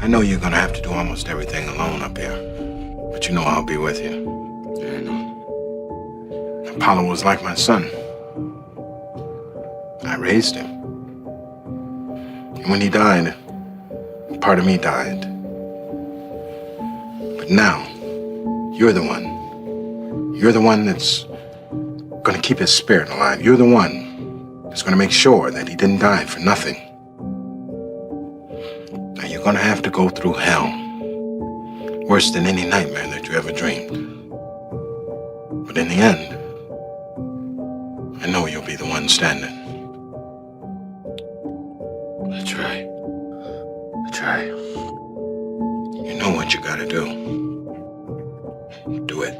I know you're gonna have to do almost everything alone up here, but you know I'll be with you. Yeah, I know. Apollo was like my son. I raised him. And when he died, part of me died. But now, you're the one. You're the one that's gonna keep his spirit alive. You're the one that's gonna make sure that he didn't die for nothing. Now you're gonna have to go through hell, worse than any nightmare that you ever dreamed. But in the end, I know you'll be the one standing. I try. I try. You know what you gotta do. Do it.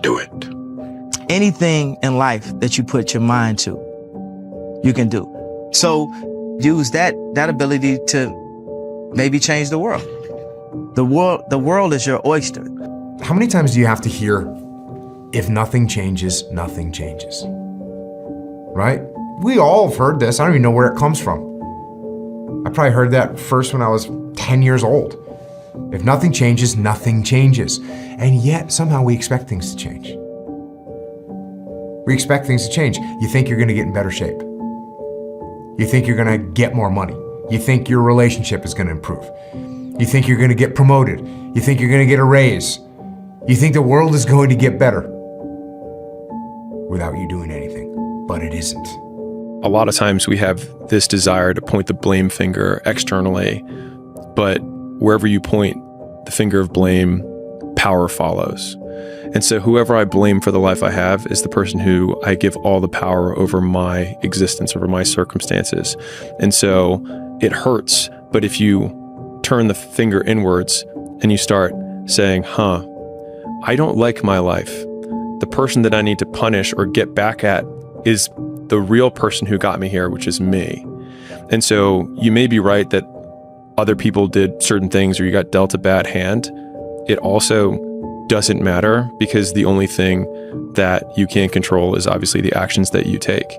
Do it. Anything in life that you put your mind to, you can do. So use that ability to maybe change the world. The world is your oyster. How many times do you have to hear, if nothing changes, nothing changes? Right? We all have heard this. I don't even know where it comes from. I probably heard that first when I was 10 years old. If nothing changes, nothing changes. And yet somehow we expect things to change. We expect things to change. You think you're gonna get in better shape. You think you're gonna get more money. You think your relationship is gonna improve. You think you're gonna get promoted. You think you're gonna get a raise. You think the world is going to get better without you doing anything, but it isn't. A lot of times we have this desire to point the blame finger externally, but wherever you point the finger of blame, power follows. And so whoever I blame for the life I have is the person who I give all the power over my existence, over my circumstances. And so it hurts, but if you turn the finger inwards and you start saying, I don't like my life. The person that I need to punish or get back at is the real person who got me here, which is me. And so you may be right that other people did certain things or you got dealt a bad hand. It also doesn't matter because the only thing that you can control is obviously the actions that you take.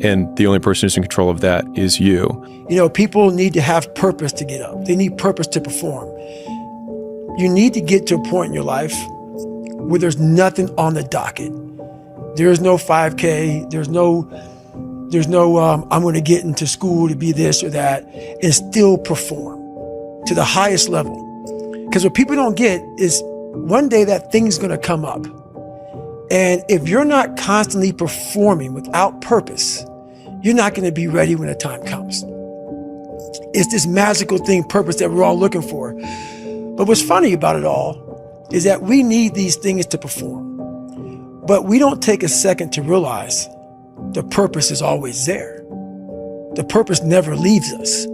And the only person who's in control of that is you. You know, people need to have purpose to get up. They need purpose to perform. You need to get to a point in your life where there's nothing on the docket. There's no 5K. There's no I'm going to get into school to be this or that and still perform to the highest level. Because what people don't get is one day that thing's going to come up. And if you're not constantly performing without purpose, you're not going to be ready when the time comes. It's this magical thing, purpose, that we're all looking for. But what's funny about it all is that we need these things to perform. But we don't take a second to realize the purpose is always there. The purpose never leaves us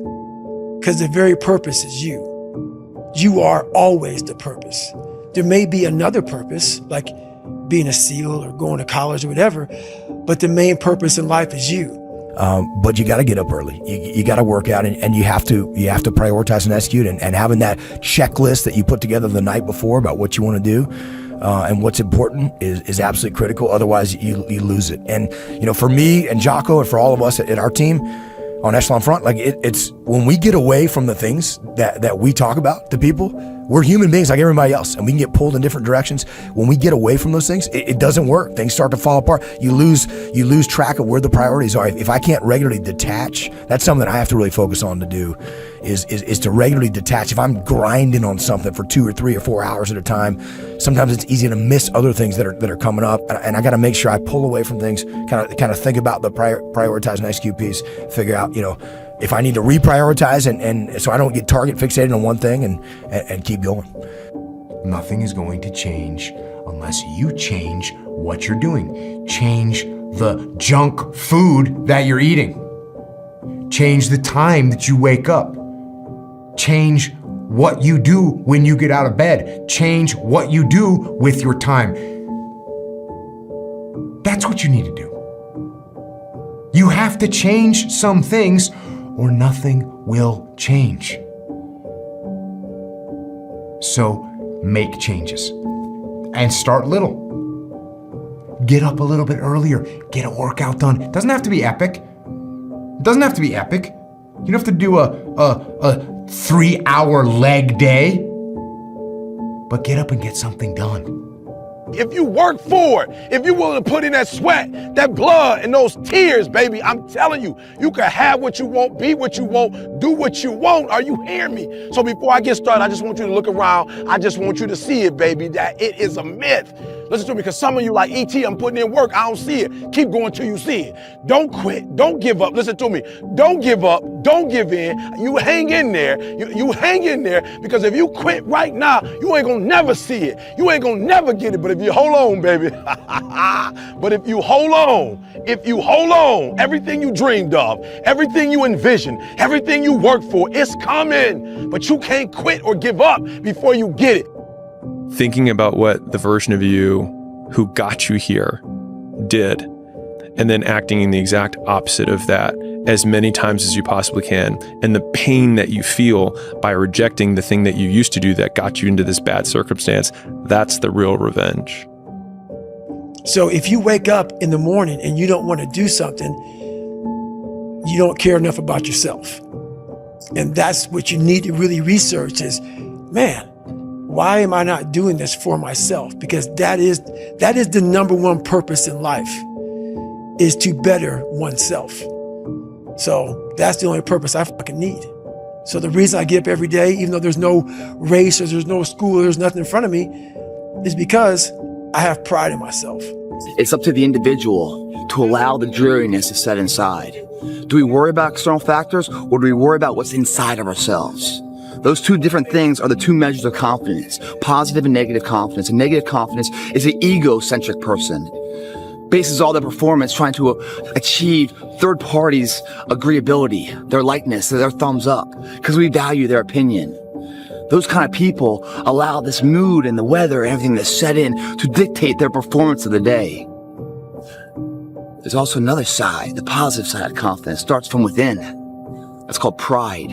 because the very purpose is you. You are always the purpose. There may be another purpose, like being a SEAL or going to college or whatever, but the main purpose in life is you. But you got to get up early. You got to work out, and you have to prioritize and execute, and having that checklist that you put together the night before about what you want to do and what's important is absolutely critical. Otherwise, you lose it. And you know, for me and Jocko, and for all of us at our team on Echelon Front, like it's when we get away from the things that we talk about to people. We're human beings like everybody else, and we can get pulled in different directions. When we get away from those things, it doesn't work. Things start to fall apart. You lose track of where the priorities are. If I can't regularly detach, that's something I have to really focus on to do, is to regularly detach. If I'm grinding on something for 2 or 3 or 4 hours at a time, sometimes it's easy to miss other things that are coming up. And I got to make sure I pull away from things, kind of think about the prioritize and execute piece, figure out, you know, if I need to reprioritize and so I don't get target fixated on one thing and keep going. Nothing is going to change unless you change what you're doing. Change the junk food that you're eating. Change the time that you wake up. Change what you do when you get out of bed. Change what you do with your time. That's what you need to do. You have to change some things or nothing will change. So make changes and start little. Get up a little bit earlier, get a workout done. It doesn't have to be epic. It doesn't have to be epic. You don't have to do a 3-hour leg day, but get up and get something done. If you work for it, if you're willing to put in that sweat, that blood, and those tears, baby, I'm telling you, you can have what you want, be what you want, do what you want. Are you hearing me? So before I get started, I just want you to look around. I just want you to see it, baby, that it is a myth. Listen to me, because some of you like, E.T., I'm putting in work, I don't see it. Keep going till you see it. Don't quit, don't give up. Listen to me, don't give up, don't give in. You hang in there, you hang in there, because if you quit right now, you ain't gonna never see it. You ain't gonna never get it, but if you hold on, baby, but if you hold on, everything you dreamed of, everything you envisioned, everything you worked for, it's coming, but you can't quit or give up before you get it. Thinking about what the version of you who got you here did, and then acting in the exact opposite of that as many times as you possibly can, and the pain that you feel by rejecting the thing that you used to do that got you into this bad circumstance, that's the real revenge. So if you wake up in the morning and you don't want to do something, you don't care enough about yourself. And that's what you need to really research is, man, why am I not doing this for myself? Because that is the number one purpose in life, is to better oneself. So that's the only purpose I fucking need. So the reason I get up every day, even though there's no race or there's no school, or there's nothing in front of me, is because I have pride in myself. It's up to the individual to allow the dreariness to set inside. Do we worry about external factors, or do we worry about what's inside of ourselves? Those two different things are the two measures of confidence, positive and negative confidence. And negative confidence is an egocentric person. Bases all their performance trying to achieve third parties' agreeability, their likeness, their thumbs up, because we value their opinion. Those kind of people allow this mood and the weather and everything to set in to dictate their performance of the day. There's also another side, the positive side of confidence, starts from within. That's called pride.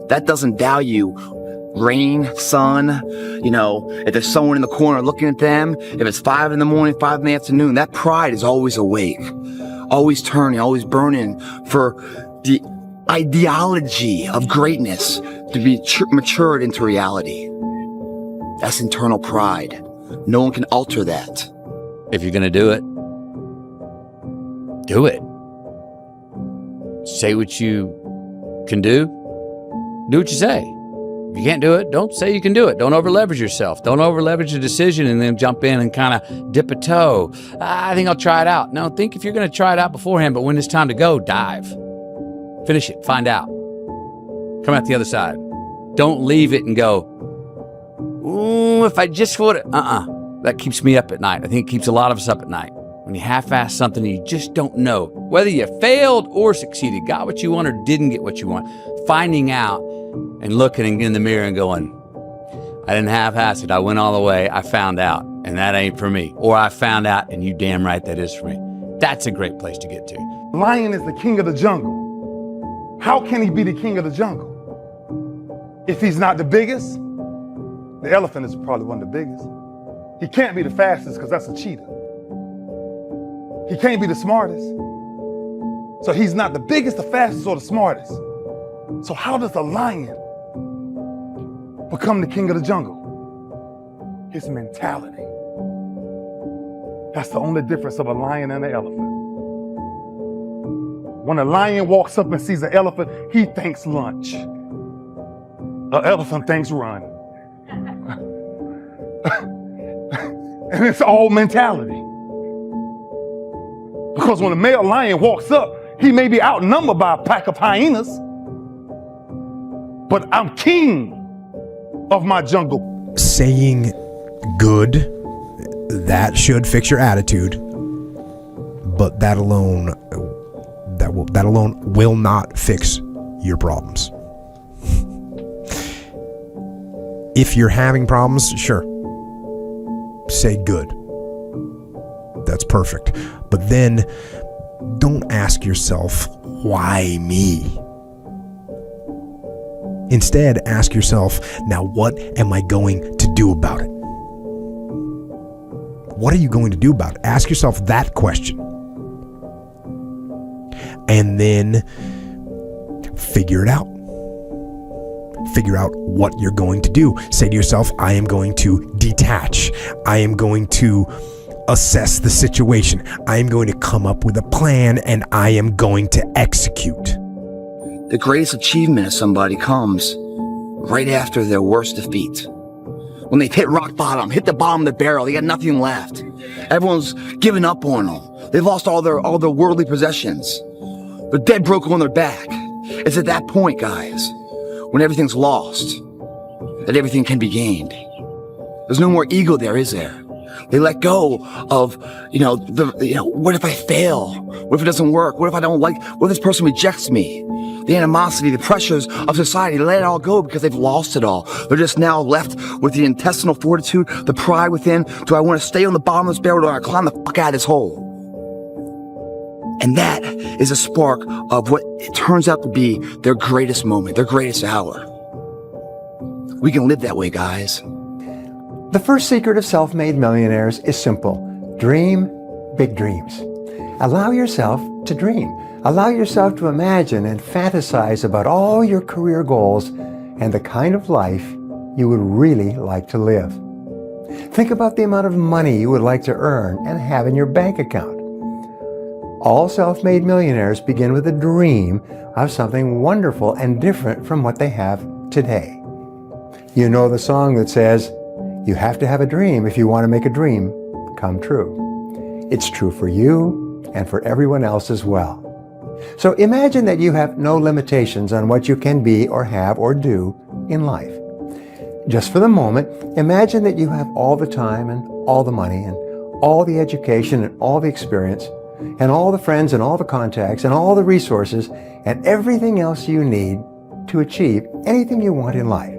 That doesn't value rain, sun, if there's someone in the corner looking at them, if it's 5 in the morning, 5 in the afternoon, that pride is always awake, always turning, always burning for the ideology of greatness to be matured into reality. That's internal pride. No one can alter that. If you're going to do it, do it. Say what you can do. Do what you say. If you can't do it, don't say you can do it. Don't over-leverage yourself. Don't over-leverage a decision and then jump in and kind of dip a toe. I think I'll try it out. No, think if you're going to try it out beforehand, but when it's time to go, dive. Finish it. Find out. Come out the other side. Don't leave it and go, ooh, if I just would have. That keeps me up at night. I think it keeps a lot of us up at night. When you half-ass something and you just don't know whether you failed or succeeded, got what you want or didn't get what you want. Finding out and looking in the mirror and going, I didn't half-ass it. I went all the way. I found out, and that ain't for me. Or I found out, and you damn right that is for me. That's a great place to get to. Lion is the king of the jungle. How can he be the king of the jungle? If he's not the biggest, the elephant is probably one of the biggest. He can't be the fastest because that's a cheetah. He can't be the smartest. So he's not the biggest, the fastest, or the smartest. So how does a lion become the king of the jungle? His mentality. That's the only difference of a lion and an elephant. When a lion walks up and sees an elephant, he thinks lunch. An elephant thinks run. And it's all mentality. Because when a male lion walks up, he may be outnumbered by a pack of hyenas, but I'm king of my jungle. Saying good, that should fix your attitude, but that alone will not fix your problems. If you're having problems, sure, say good. That's perfect. But then don't ask yourself, why me? Instead, ask yourself, now what am I going to do about it? What are you going to do about it? Ask yourself that question. And then figure it out. Figure out what you're going to do. Say to yourself, I am going to detach. I am going to assess the situation. I am going to come up with a plan, and I am going to execute. The greatest achievement of somebody comes right after their worst defeat. When they've hit rock bottom, hit the bottom of the barrel, they got nothing left. Everyone's given up on them. They've lost all their worldly possessions. They're dead broke on their back. It's at that point, guys, when everything's lost, that everything can be gained. There's no more ego there, is there? They let go of, what if I fail? What if it doesn't work? What if I don't like, what if this person rejects me? The animosity, the pressures of society, they let it all go because they've lost it all. They're just now left with the intestinal fortitude, the pride within. Do I want to stay on the bottom of this barrel, or do I climb the fuck out of this hole? And that is a spark of what it turns out to be their greatest moment, their greatest hour. We can live that way, guys. The first secret of self-made millionaires is simple. Dream big dreams. Allow yourself to dream. Allow yourself to imagine and fantasize about all your career goals and the kind of life you would really like to live. Think about the amount of money you would like to earn and have in your bank account. All self-made millionaires begin with a dream of something wonderful and different from what they have today. You know the song that says, you have to have a dream if you want to make a dream come true. It's true for you and for everyone else as well. So imagine that you have no limitations on what you can be or have or do in life. Just for the moment, imagine that you have all the time and all the money and all the education and all the experience and all the friends and all the contacts and all the resources and everything else you need to achieve anything you want in life.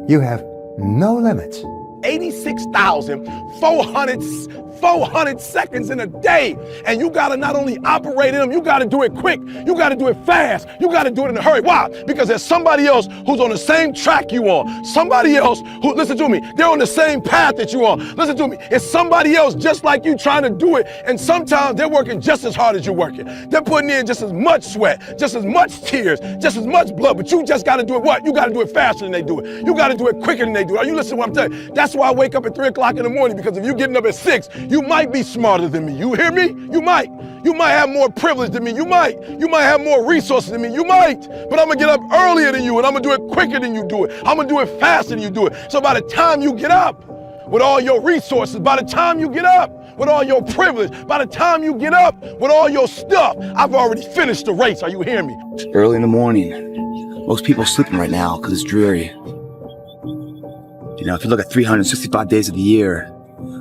You have no limits. 86,400 seconds in a day. And you gotta not only operate in them, you gotta do it quick. You gotta do it fast. You gotta do it in a hurry. Why? Because there's somebody else who's on the same track you on. Somebody else who, listen to me, they're on the same path that you on. Listen to me, it's somebody else just like you trying to do it. And sometimes they're working just as hard as you're working. They're putting in just as much sweat, just as much tears, just as much blood, but you just gotta do it what? You gotta do it faster than they do it. You gotta do it quicker than they do it. Are you listening to what I'm telling you? That's why I wake up at 3 o'clock in the morning, because if you're getting up at 6, you might be smarter than me. You hear me? You might. You might have more privilege than me. You might. You might have more resources than me. You might. But I'm gonna get up earlier than you, and I'm gonna do it quicker than you do it. I'm gonna do it faster than you do it. So by the time you get up with all your resources, by the time you get up with all your privilege, by the time you get up with all your stuff, I've already finished the race. Are you hearing me? It's early in the morning. Most people are sleeping right now because it's dreary. You know, if you look at 365 days of the year,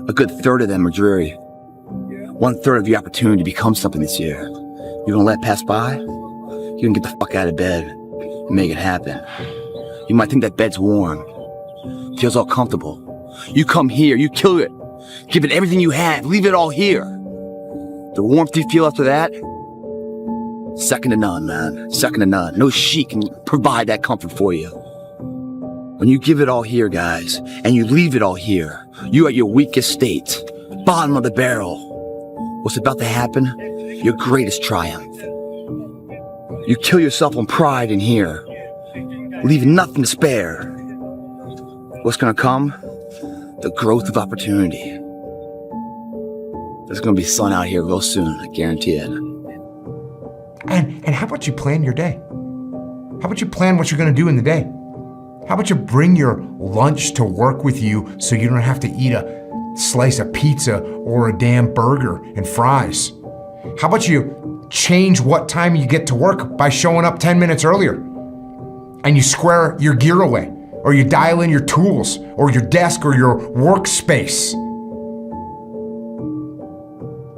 a good third of them are dreary. 1/3 of your opportunity to become something this year. You're gonna let pass by? You can get the fuck out of bed and make it happen. You might think that bed's warm, feels all comfortable. You come here, you kill it, give it everything you have, leave it all here. The warmth you feel after that, second to none, man, second to none. No sheet can provide that comfort for you. When you give it all here, guys, and you leave it all here, you at your weakest state, bottom of the barrel. What's about to happen? Your greatest triumph. You kill yourself on pride in here, leave nothing to spare. What's gonna come? The growth of opportunity. There's gonna be sun out here real soon, I guarantee it. And how about you plan your day? How about you plan what you're gonna do in the day? How about you bring your lunch to work with you so you don't have to eat a slice of pizza or a damn burger and fries? How about you change what time you get to work by showing up 10 minutes earlier? And you square your gear away, or you dial in your tools, or your desk, or your workspace.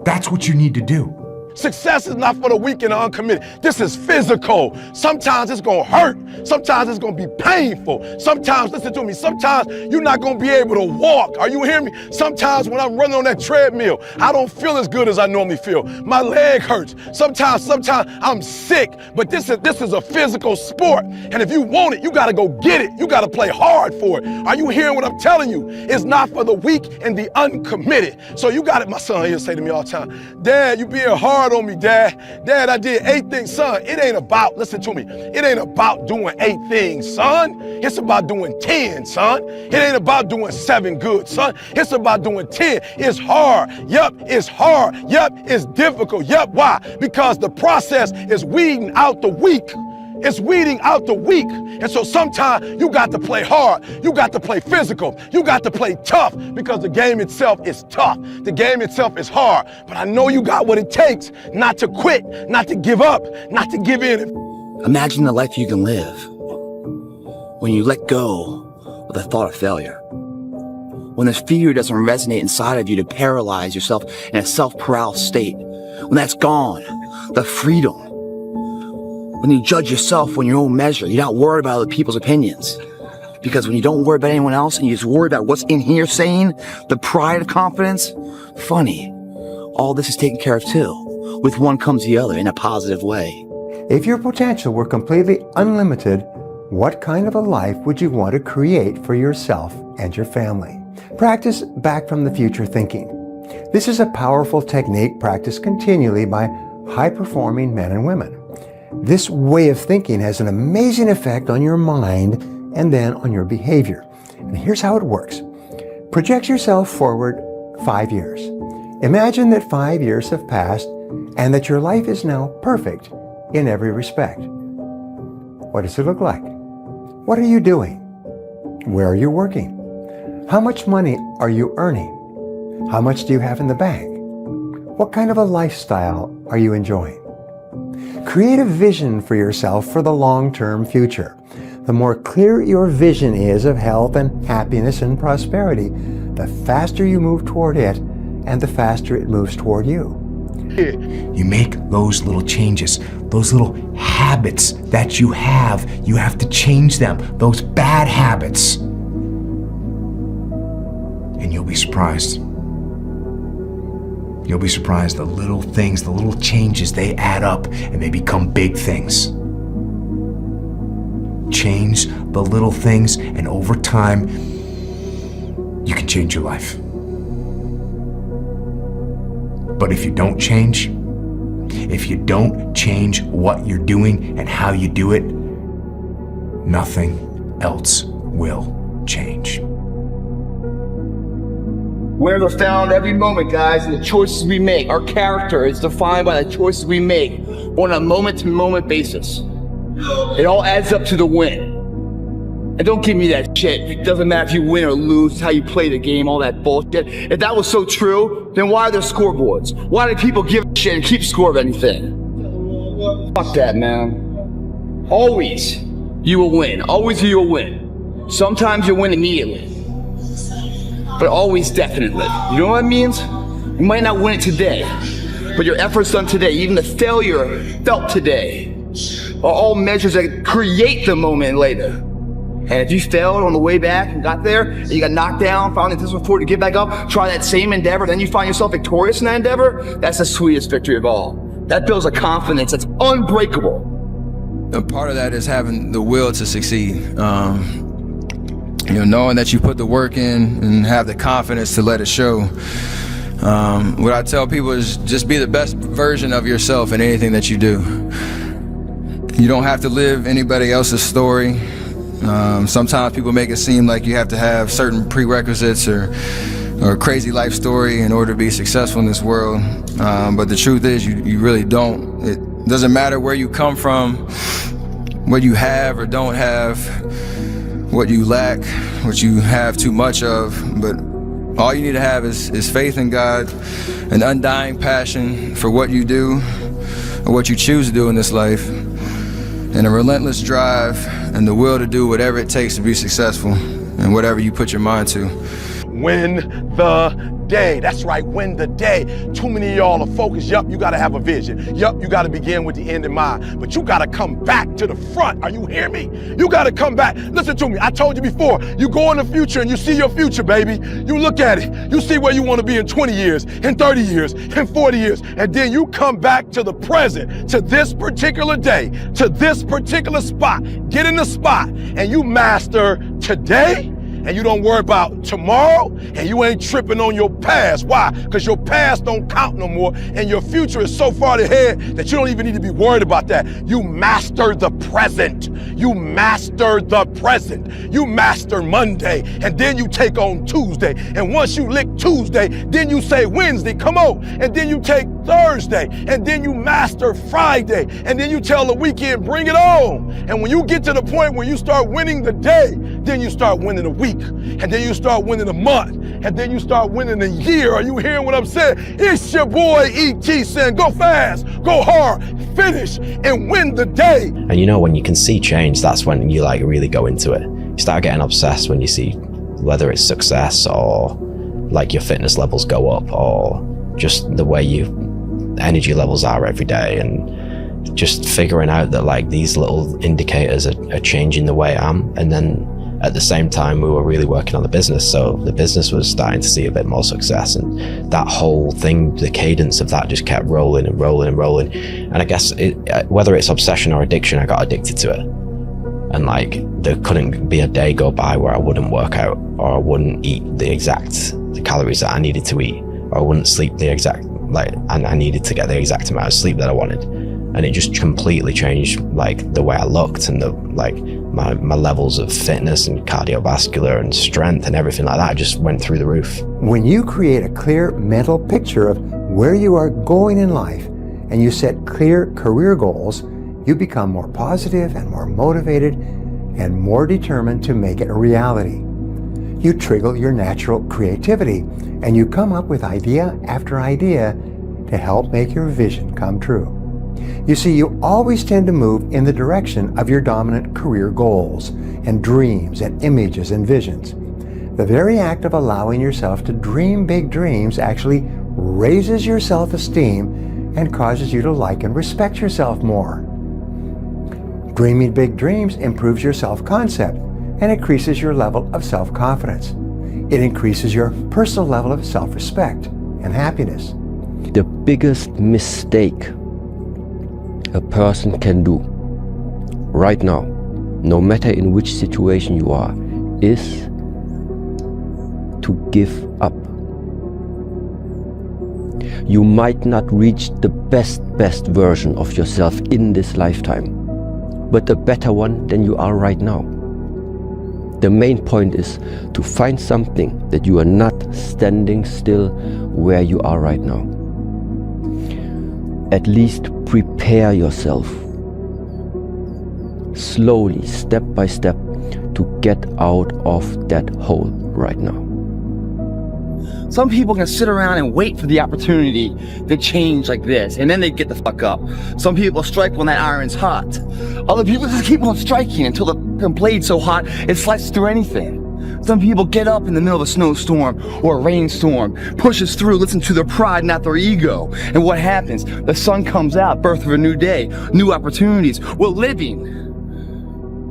That's what you need to do. Success is not for the weak and the uncommitted. This is physical. Sometimes it's gonna hurt. Sometimes it's gonna be painful. Sometimes, listen to me, sometimes you're not gonna be able to walk. Are you hearing me? Sometimes when I'm running on that treadmill, I don't feel as good as I normally feel. My leg hurts. Sometimes I'm sick, but this is a physical sport. And if you want it, you gotta go get it. You gotta play hard for it. Are you hearing what I'm telling you? It's not for the weak and the uncommitted. So you got it. My son here say to me all the time, Dad, you being hard hard on me, Dad. Dad, I did 8 things. Son, it ain't about, listen to me, it ain't about doing 8 things, son. It's about doing 10, son. It ain't about doing 7 good, son. It's about doing 10. It's hard. Yup, it's hard. Yup, it's difficult. Yup, why? Because the process is weeding out the weak. It's weeding out the weak. And so sometimes you got to play hard. You got to play physical. You got to play tough because the game itself is tough. The game itself is hard. But I know you got what it takes not to quit, not to give up, not to give in. Imagine the life you can live when you let go of the thought of failure. When the fear doesn't resonate inside of you to paralyze yourself in a self-paralysis state. When that's gone, the freedom. When you judge yourself on your own measure, you're not worried about other people's opinions. Because when you don't worry about anyone else and you just worry about what's in here saying, the pride of confidence, funny, all this is taken care of too. With one comes the other in a positive way. If your potential were completely unlimited, what kind of a life would you want to create for yourself and your family? Practice back from the future thinking. This is a powerful technique practiced continually by high-performing men and women. This way of thinking has an amazing effect on your mind and then on your behavior. And here's how it works. Project yourself forward 5 years. Imagine that 5 years have passed and that your life is now perfect in every respect. What does it look like? What are you doing? Where are you working? How much money are you earning? How much do you have in the bank? What kind of a lifestyle are you enjoying? Create a vision for yourself for the long-term future. The more clear your vision is of health and happiness and prosperity, the faster you move toward it and the faster it moves toward you. You make those little changes, those little habits that you have to change them, those bad habits. And you'll be surprised. You'll be surprised, the little things, the little changes, they add up and they become big things. Change the little things and over time, you can change your life. But if you don't change what you're doing and how you do it, nothing else will change. Winners are found every moment, guys, in the choices we make. Our character is defined by the choices we make on a moment-to-moment basis. It all adds up to the win. And don't give me that shit. It doesn't matter if you win or lose, it's how you play the game, all that bullshit. If that was so true, then why are there scoreboards? Why do people give a shit and keep score of anything? Fuck that, man. Always you will win. Always you will win. Sometimes you'll win immediately. But always definitely. You know what that means? You might not win it today, but your efforts done today, even the failure felt today, are all measures that create the moment later. And if you failed on the way back and got there, and you got knocked down, found that this was for to get back up, try that same endeavor, then you find yourself victorious in that endeavor, that's the sweetest victory of all. That builds a confidence that's unbreakable. And part of that is having the will to succeed. Knowing that you put the work in and have the confidence to let it show. What I tell people is just be the best version of yourself in anything that you do. You don't have to live anybody else's story. Sometimes people make it seem like you have to have certain prerequisites or a crazy life story in order to be successful in this world. But the truth is you really don't. It doesn't matter where you come from, what you have or don't have, what you lack, what you have too much of, but all you need to have is faith in God, an undying passion for what you do or what you choose to do in this life, and a relentless drive and the will to do whatever it takes to be successful and whatever you put your mind to. Win the day. That's right, win the day. Too many of y'all are focused. Yup, you gotta have a vision. Yup, you gotta begin with the end in mind. But you gotta come back to the front. Are you hearing me? You gotta come back. Listen to me. I told you before, you go in the future and you see your future, baby. You look at it. You see where you wanna be in 20 years, in 30 years, in 40 years. And then you come back to the present, to this particular day, to this particular spot. Get in the spot and you master today and you don't worry about tomorrow, and you ain't tripping on your past. Why? Because your past don't count no more, and your future is so far ahead that you don't even need to be worried about that. You master the present. You master the present. You master Monday, and then you take on Tuesday. And once you lick Tuesday, then you say Wednesday, come on. And then you take Thursday, and then you master Friday, and then you tell the weekend, bring it on. And when you get to the point where you start winning the day, then you start winning a week, and then you start winning a month, and then you start winning a year. Are you hearing what I'm saying? It's your boy E.T. saying, go fast, go hard, finish, and win the day. And you know, when you can see change, that's when you like really go into it. You start getting obsessed when you see whether it's success or like your fitness levels go up or just the way your energy levels are every day, and just figuring out that like these little indicators are changing the way I am. And then at the same time, we were really working on the business, so the business was starting to see a bit more success, and that whole thing, the cadence of that just kept rolling and rolling and rolling. And I guess whether it's obsession or addiction, I got addicted to it. And like there couldn't be a day go by where I wouldn't work out, or I wouldn't eat the calories that I needed to eat, or I wouldn't sleep the exact, like, and I needed to get the exact amount of sleep that I wanted. And it just completely changed like the way I looked, and the like my levels of fitness and cardiovascular and strength and everything like that just went through the roof. When you create a clear mental picture of where you are going in life, and you set clear career goals, you become more positive and more motivated and more determined to make it a reality. You trigger your natural creativity, and you come up with idea after idea to help make your vision come true. You see, you always tend to move in the direction of your dominant career goals and dreams and images and visions. The very act of allowing yourself to dream big dreams actually raises your self-esteem and causes you to like and respect yourself more. Dreaming big dreams improves your self-concept and increases your level of self-confidence. It increases your personal level of self-respect and happiness. The biggest mistake a person can do right now, no matter in which situation you are, is to give up. You might not reach the best version of yourself in this lifetime, but a better one than you are right now. The main point is to find something that you are not standing still where you are right now. At least prepare yourself slowly, step by step, to get out of that hole right now. Some people can sit around and wait for the opportunity to change like this, and then they get the fuck up. Some people strike when that iron's hot. Other people just keep on striking until the blade's so hot it slices through anything. Some people get up in the middle of a snowstorm or a rainstorm, pushes through, listen to their pride, not their ego. And what happens? The sun comes out, birth of a new day, new opportunities. We're living.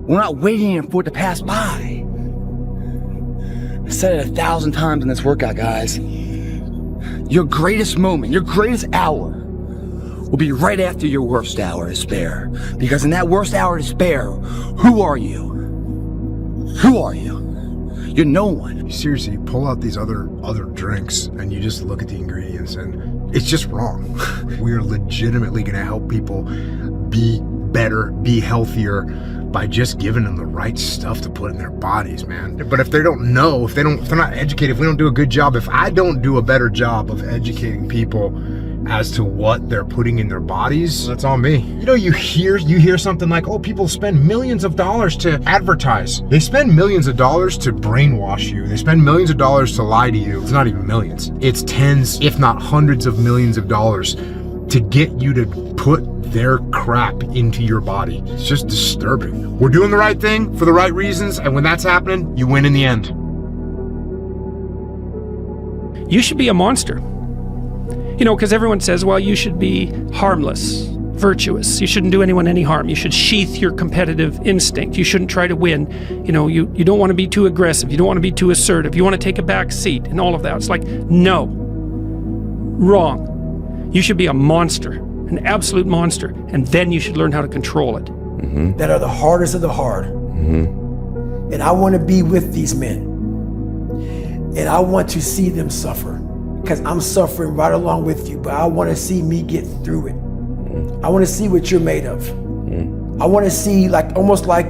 We're not waiting for it to pass by. I said it 1,000 times in this workout, guys. Your greatest moment, your greatest hour will be right after your worst hour of despair. Because in that worst hour of despair, who are you? Who are you? You're no one. Seriously, you pull out these other drinks and you just look at the ingredients and it's just wrong. We are legitimately going to help people be better, be healthier by just giving them the right stuff to put in their bodies, man. But if they don't know, if they're not educated, if we don't do a good job, if I don't do a better job of educating people as to what they're putting in their bodies, that's on me. You know, you hear something like, oh, people spend millions of dollars to advertise. They spend millions of dollars to brainwash you. They spend millions of dollars to lie to you. It's not even millions. It's tens, if not hundreds of millions of dollars to get you to put their crap into your body. It's just disturbing. We're doing the right thing for the right reasons, and when that's happening, you win in the end. You should be a monster. You know, because everyone says, well, you should be harmless, virtuous. You shouldn't do anyone any harm. You should sheath your competitive instinct. You shouldn't try to win. You know, you don't want to be too aggressive. You don't want to be too assertive. You want to take a back seat and all of that. It's like, no. Wrong. You should be a monster, an absolute monster, and then you should learn how to control it. That are the hardest of the hard. And I want to be with these men. And I want to see them suffer because I'm suffering right along with you, but I want to see me get through it. I want to see what you're made of. I want to see almost like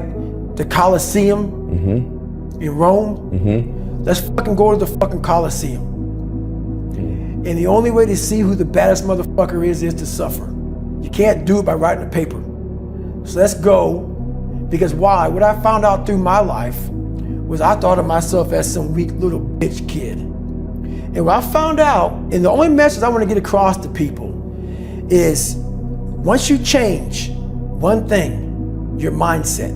the Colosseum in Rome. Let's fucking go to the fucking Colosseum. And the only way to see who the baddest motherfucker is to suffer. You can't do it by writing a paper. So let's go, because why? What I found out through my life was I thought of myself as some weak little bitch kid. And what I found out, and the only message I want to get across to people is once you change one thing, your mindset,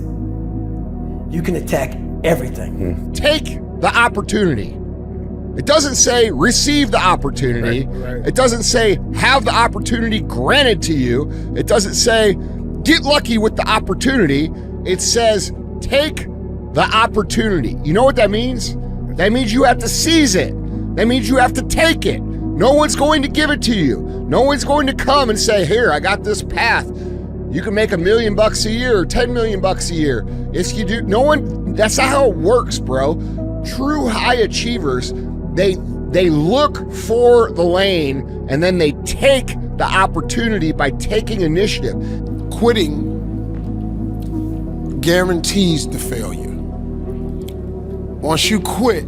you can attack everything. Take the opportunity. It doesn't say receive the opportunity. Right. It doesn't say have the opportunity granted to you. It doesn't say get lucky with the opportunity. It says take the opportunity. You know what that means? That means you have to seize it. That means you have to take it. No one's going to give it to you. No one's going to come and say, here, I got this path. You can make $1 million a year or $10 million a year. If you do, no one, that's not how it works, bro. True high achievers, they look for the lane and then they take the opportunity by taking initiative. Quitting guarantees the failure. Once you quit,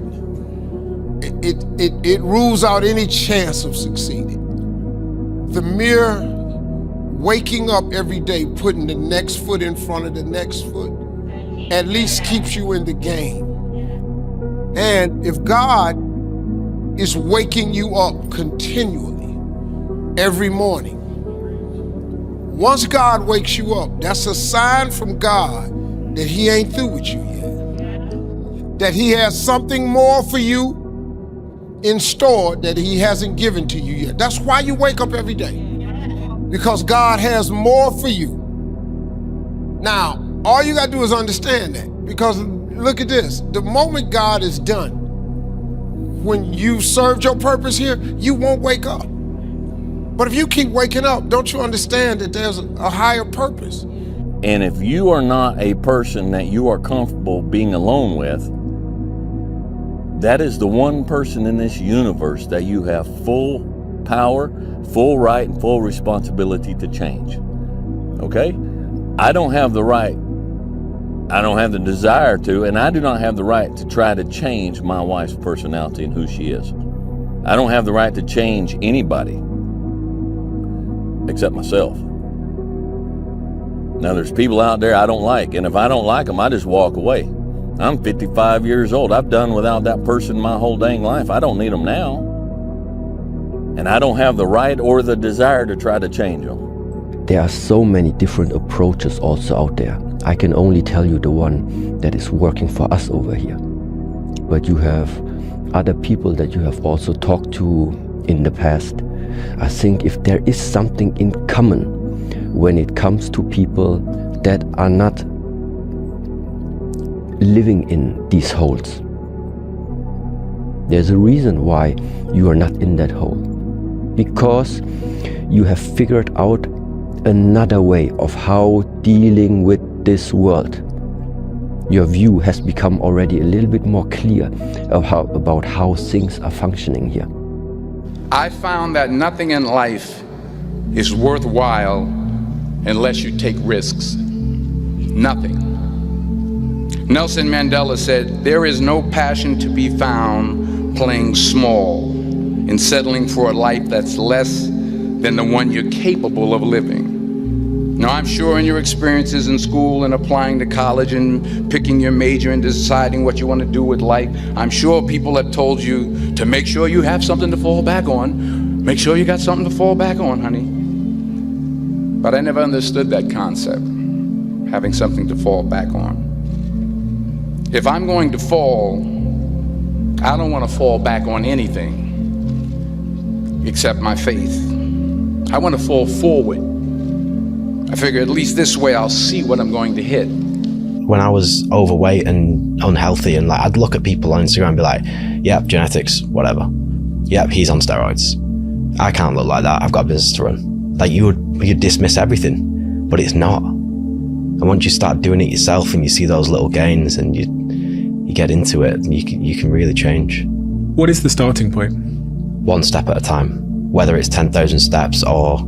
it rules out any chance of succeeding. The mere waking up every day, putting the next foot in front of the next foot, at least keeps you in the game. And if God is waking you up continually every morning, once God wakes you up, that's a sign from God that he ain't through with you yet. That he has something more for you in store that he hasn't given to you yet. That's why you wake up every day, because God has more for you. Now, all you gotta do is understand that, because look at this. The moment God is done, when you served your purpose here, you won't wake up. But if you keep waking up, don't you understand that there's a higher purpose? And if you are not a person that you are comfortable being alone with, that is the one person in this universe that you have full power, full right, and full responsibility to change. Okay? I don't have the right, I don't have the desire to, and I do not have the right to try to change my wife's personality and who she is. I don't have the right to change anybody except myself. Now, there's people out there I don't like, and if I don't like them, I just walk away. I'm 55 years old. I've done without that person my whole dang life. I don't need them now. And I don't have the right or the desire to try to change them. There are so many different approaches also out there. I can only tell you the one that is working for us over here. But you have other people that you have also talked to in the past. I think if there is something in common when it comes to people that are not living in these holes, there's a reason why you are not in that hole. Because you have figured out another way of how dealing with this world. Your view has become already a little bit more clear about how things are functioning here. I found that nothing in life is worthwhile unless you take risks. Nothing. Nelson Mandela said, "There is no passion to be found playing small and settling for a life that's less than the one you're capable of living." Now, I'm sure in your experiences in school and applying to college and picking your major and deciding what you want to do with life, I'm sure people have told you to make sure you have something to fall back on. Make sure you got something to fall back on, honey. But I never understood that concept, having something to fall back on. If I'm going to fall, I don't want to fall back on anything except my faith. I want to fall forward. I figure at least this way I'll see what I'm going to hit. When I was overweight and unhealthy, and I'd look at people on Instagram and be like, yep, genetics, whatever. Yep, he's on steroids. I can't look like that. I've got a business to run. Like you'd dismiss everything, but it's not. And once you start doing it yourself and you see those little gains and you get into it, you can really change. What is the starting point? One step at a time. Whether it's 10,000 steps or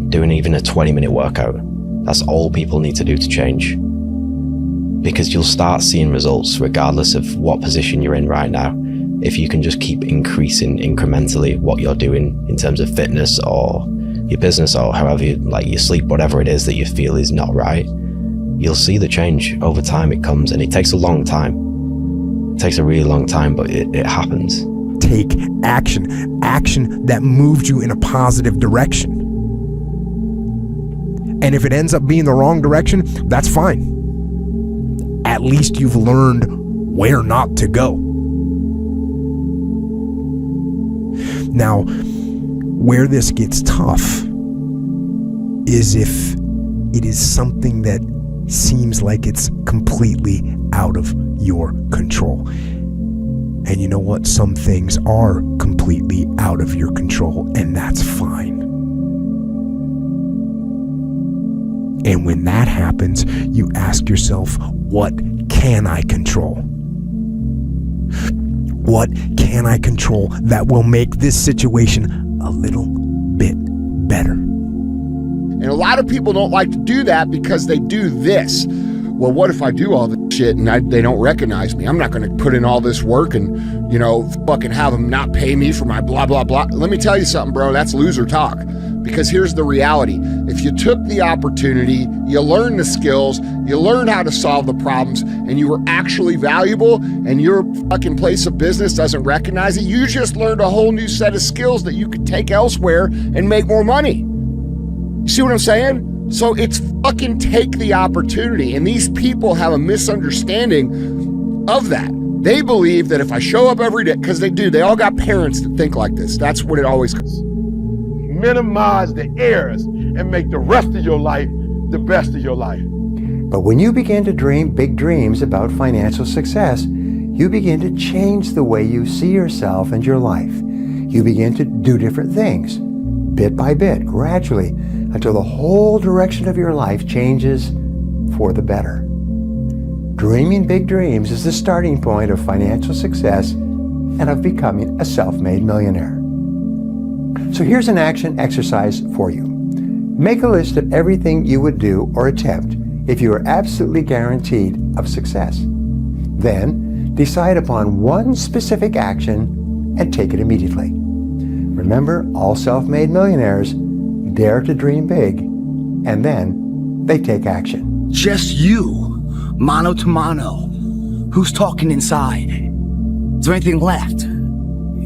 doing even a 20-minute workout, that's all people need to do to change. Because you'll start seeing results regardless of what position you're in right now. If you can just keep increasing incrementally what you're doing in terms of fitness or your business or however you like your sleep, whatever it is that you feel is not right, you'll see the change over time. It comes, and it takes a long time. It takes a really long time, but it happens. Take action. Action that moved you in a positive direction. And if it ends up being the wrong direction, that's fine. At least you've learned where not to go. Now, where this gets tough is if it is something that seems like it's completely out of your control. And you know what? Some things are completely out of your control, and that's fine. And when that happens, you ask yourself, what can I control? What can I control that will make this situation a little bit better? And a lot of people don't like to do that because they do this. Well, what if I do all this shit and they don't recognize me? I'm not going to put in all this work and, fucking have them not pay me for my blah, blah, blah. Let me tell you something, bro. That's loser talk. Because here's the reality. If you took the opportunity, you learned the skills, you learned how to solve the problems, and you were actually valuable, and your fucking place of business doesn't recognize it, you just learned a whole new set of skills that you could take elsewhere and make more money. You see what I'm saying? So it's fucking take the opportunity. And these people have a misunderstanding of that. They believe that if I show up every day, because they do, they all got parents that think like this. That's what it always comes. Minimize the errors and make the rest of your life the best of your life. But when you begin to dream big dreams about financial success, you begin to change the way you see yourself and your life. You begin to do different things, bit by bit, gradually, until the whole direction of your life changes for the better. Dreaming big dreams is the starting point of financial success and of becoming a self-made millionaire. So here's an action exercise for you. Make a list of everything you would do or attempt if you are absolutely guaranteed of success. Then decide upon one specific action and take it immediately. Remember, all self-made millionaires dare to dream big, and then they take action. Just you, mano to mano. Who's talking inside? Is there anything left?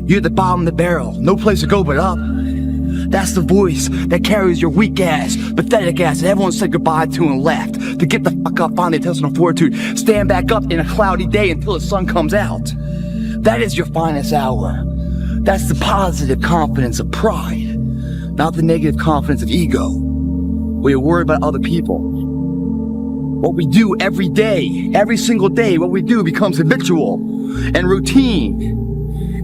You're at the bottom of the barrel, no place to go but up. That's the voice that carries your weak ass, pathetic ass that everyone said goodbye to and left. To get the fuck up, find the intestinal fortitude, stand back up in a cloudy day until the sun comes out. That is your finest hour. That's the positive confidence of pride, not the negative confidence of ego, where you're worried about other people. What we do every day, every single day, what we do becomes habitual and routine.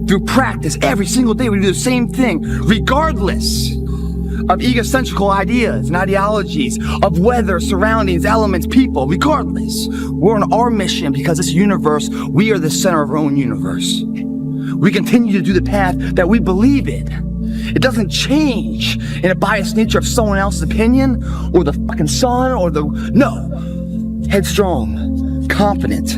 Through practice, every single day we do the same thing, regardless of egocentrical ideas and ideologies, of weather, surroundings, elements, people, regardless. We're on our mission because this universe, we are the center of our own universe. We continue to do the path that we believe in. It doesn't change in a biased nature of someone else's opinion or the fucking sun or the... No. Headstrong, confident,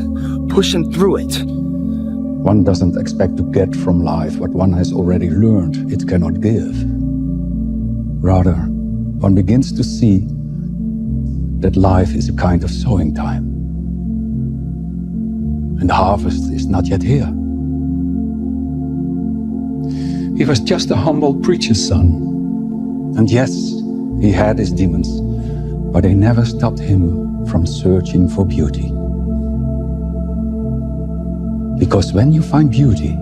pushing through it. One doesn't expect to get from life what one has already learned it cannot give. Rather, one begins to see that life is a kind of sowing time. And the harvest is not yet here. He was just a humble preacher's son. And yes, he had his demons, but they never stopped him from searching for beauty. Because when you find beauty,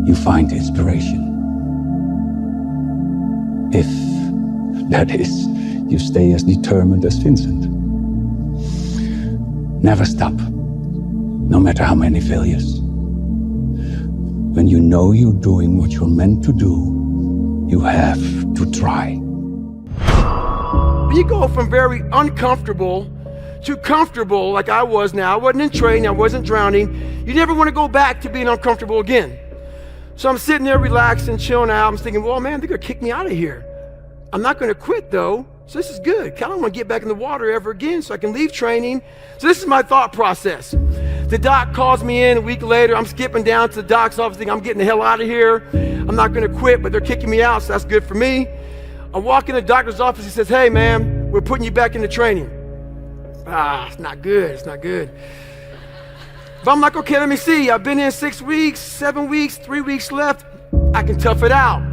you find inspiration. If, that is, you stay as determined as Vincent. Never stop, no matter how many failures. When you know you're doing what you're meant to do, you have to try. You go from very uncomfortable to comfortable like I was now. I wasn't in training, I wasn't drowning. You never want to go back to being uncomfortable again. So I'm sitting there relaxing, chilling out. I'm thinking, well, man, they're gonna kick me out of here. I'm not gonna quit though, so this is good. I don't wanna get back in the water ever again so I can leave training. So this is my thought process. The doc calls me in a week later. I'm skipping down to the doc's office thinking I'm getting the hell out of here. I'm not gonna quit, but they're kicking me out, so that's good for me. I walk in the doctor's office, he says, hey man, we're putting you back into training. It's not good, it's not good. But I'm like, okay, let me see. I've been in 6 weeks, 7 weeks, 3 weeks left. I can tough it out.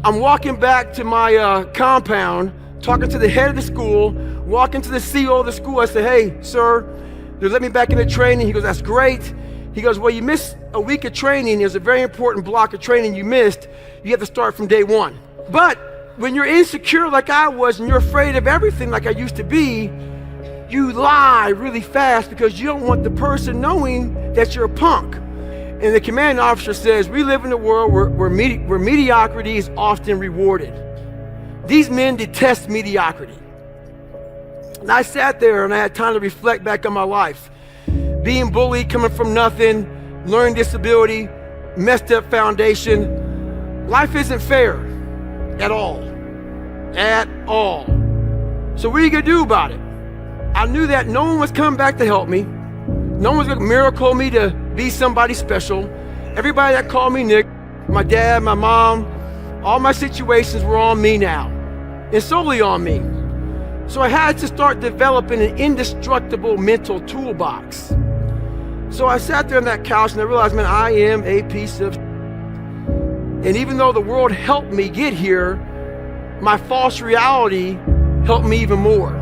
I'm walking back to my compound, talking to the head of the school, walking to the CEO of the school. I say, hey, sir, they let me back into training. He goes, that's great. He goes, well, you missed a week of training. There's a very important block of training you missed. You have to start from day one. But when you're insecure like I was and you're afraid of everything like I used to be, you lie really fast because you don't want the person knowing that you're a punk. And the commanding officer says, we live in a world where mediocrity is often rewarded. These men detest mediocrity. And I sat there and I had time to reflect back on my life. Being bullied, coming from nothing, learning disability, messed up foundation. Life isn't fair at all. At all. So what are you gonna do about it? I knew that no one was coming back to help me. No one was gonna miracle me to be somebody special. Everybody that called me Nick, my dad, my mom, all my situations were on me now, and solely on me. So I had to start developing an indestructible mental toolbox. So I sat there on that couch and I realized, man, I am a piece of and even though the world helped me get here, my false reality helped me even more.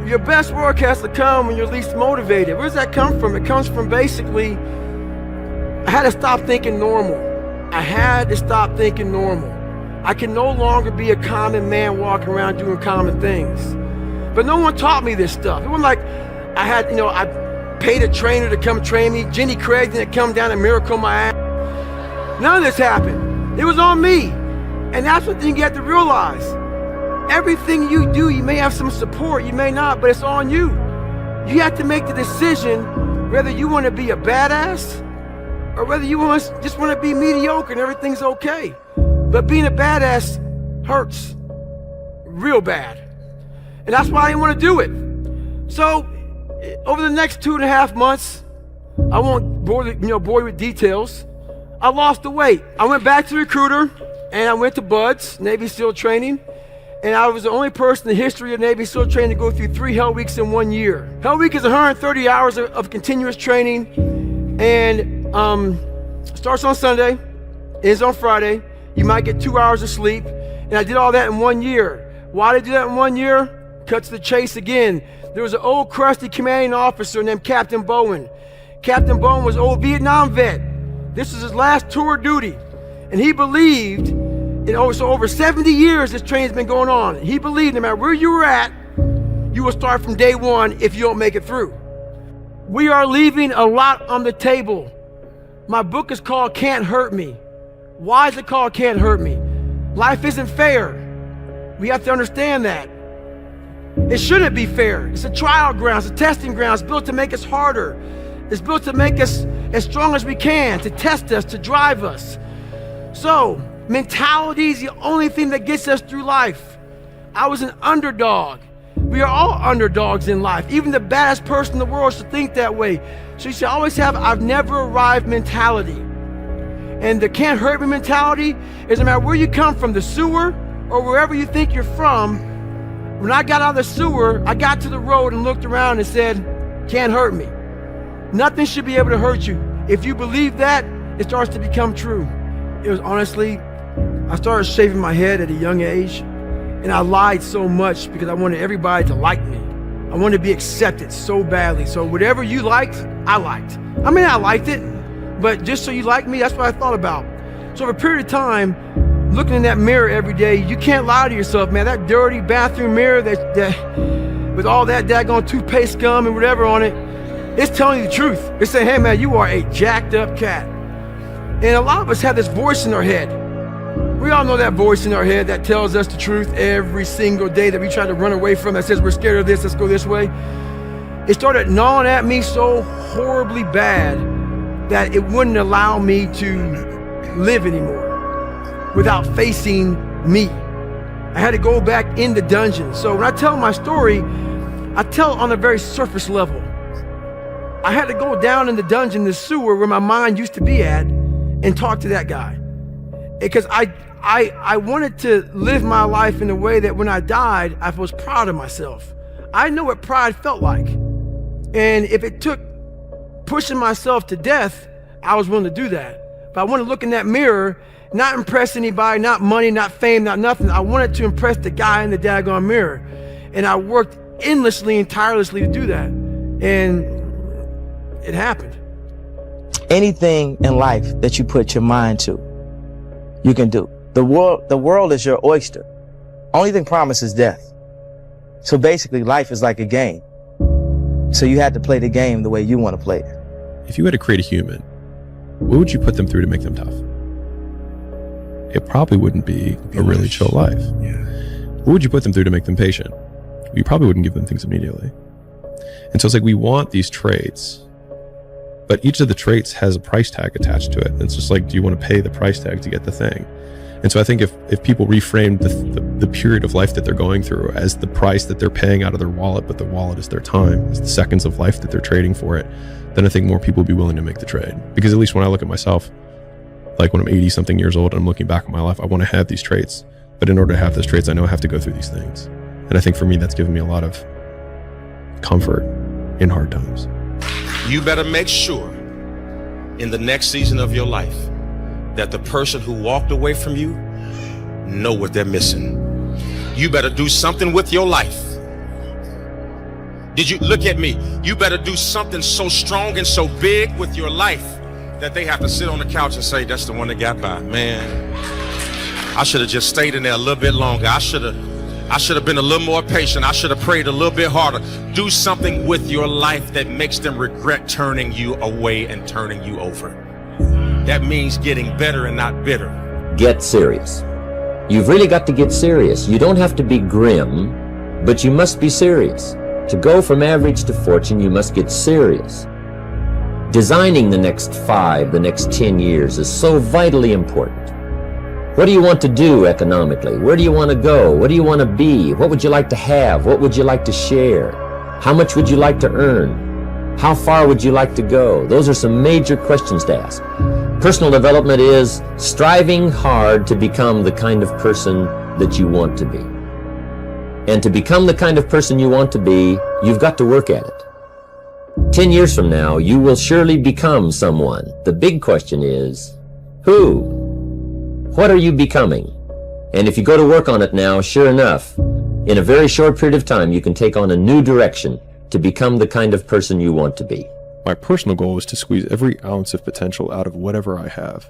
Your best work has to come when you're least motivated. Where does that come from? It comes from basically, I had to stop thinking normal. I had to stop thinking normal. I can no longer be a common man walking around doing common things. But no one taught me this stuff. It wasn't like I had, I paid a trainer to come train me. Jenny Craig didn't come down and miracle my ass. None of this happened. It was on me. And that's what you have to realize. Everything you do, you may have some support, you may not, but it's on you. You have to make the decision whether you want to be a badass or whether you just want to be mediocre and everything's okay. But being a badass hurts real bad. And that's why I didn't want to do it. So over the next 2.5 months, I won't bore you with details. I lost the weight. I went back to the recruiter and I went to Buds, Navy SEAL training. And I was the only person in the history of Navy SEAL training to go through 3 Hell Weeks in 1 year. Hell Week is 130 hours of continuous training, and starts on Sunday, ends on Friday. You might get 2 hours of sleep, and I did all that in 1 year. Why did I do that in 1 year? Cut to the chase again. There was an old crusty commanding officer named Captain Bowen. Captain Bowen was an old Vietnam vet. This was his last tour of duty, and he believed. So over 70 years, this training's been going on. He believed no matter where you were at, you will start from day one if you don't make it through. We are leaving a lot on the table. My book is called Can't Hurt Me. Why is it called Can't Hurt Me? Life isn't fair. We have to understand that. It shouldn't be fair. It's a trial ground, it's a testing ground. It's built to make us harder. It's built to make us as strong as we can, to test us, to drive us. So, mentality is the only thing that gets us through life. I was an underdog. We are all underdogs in life. Even the baddest person in the world should think that way. So you should always have I've never arrived mentality. And the can't hurt me mentality is no matter where you come from, the sewer or wherever you think you're from, when I got out of the sewer, I got to the road and looked around and said, can't hurt me. Nothing should be able to hurt you. If you believe that, it starts to become true. It was honestly, I started shaving my head at a young age, and I lied so much because I wanted everybody to like me. I wanted to be accepted so badly. So whatever you liked, I liked. I mean, I liked it, but just so you like me, that's what I thought about. So for a period of time, looking in that mirror every day, you can't lie to yourself, man. That dirty bathroom mirror that with all that daggone toothpaste gum and whatever on it, it's telling you the truth. It's saying, hey man, you are a jacked up cat. And a lot of us have this voice in our head. We all know that voice in our head that tells us the truth every single day that we try to run away from, that says we're scared of this, let's go this way. It started gnawing at me so horribly bad that it wouldn't allow me to live anymore without facing me. I had to go back in the dungeon. So when I tell my story, I tell it on a very surface level. I had to go down in the dungeon, the sewer where my mind used to be at, and talk to that guy. Because I wanted to live my life in a way that when I died, I was proud of myself. I know what pride felt like. And if it took pushing myself to death, I was willing to do that. But I want to look in that mirror, not impress anybody, not money, not fame, not nothing. I wanted to impress the guy in the daggone mirror. And I worked endlessly and tirelessly to do that. And it happened. Anything in life that you put your mind to, you can do. The world is your oyster. Only thing promised is death. So basically life is like a game. So you had to play the game the way you want to play it. If you had to create a human, what would you put them through to make them tough? It probably wouldn't be a really chill life. Yeah. What would you put them through to make them patient? You probably wouldn't give them things immediately. And so it's like we want these traits, but each of the traits has a price tag attached to it. It's just like, do you want to pay the price tag to get the thing? And so I think if people reframed the period of life that they're going through as the price that they're paying out of their wallet, but the wallet is their time, it's the seconds of life that they're trading for it, then I think more people would be willing to make the trade. Because at least when I look at myself, like when I'm 80 something years old and I'm looking back on my life, I want to have these traits. But in order to have those traits, I know I have to go through these things. And I think for me, that's given me a lot of comfort in hard times. You better make sure in the next season of your life that the person who walked away from you know what they're missing. You better do something with your life. Did you look at me? You better do something so strong and so big with your life that they have to sit on the couch and say, that's the one that got by. Man, I should have just stayed in there a little bit longer. I should have been a little more patient. I should have prayed a little bit harder. Do something with your life that makes them regret turning you away and turning you over. That means getting better and not bitter. Get serious. You've really got to get serious. You don't have to be grim, but you must be serious. To go from average to fortune, you must get serious. Designing the next 5, the next 10 years is so vitally important. What do you want to do economically? Where do you want to go? What do you want to be? What would you like to have? What would you like to share? How much would you like to earn? How far would you like to go? Those are some major questions to ask. Personal development is striving hard to become the kind of person that you want to be. And to become the kind of person you want to be, you've got to work at it. 10 years from now, you will surely become someone. The big question is, who? What are you becoming? And if you go to work on it now, sure enough, in a very short period of time, you can take on a new direction to become the kind of person you want to be. My personal goal is to squeeze every ounce of potential out of whatever I have.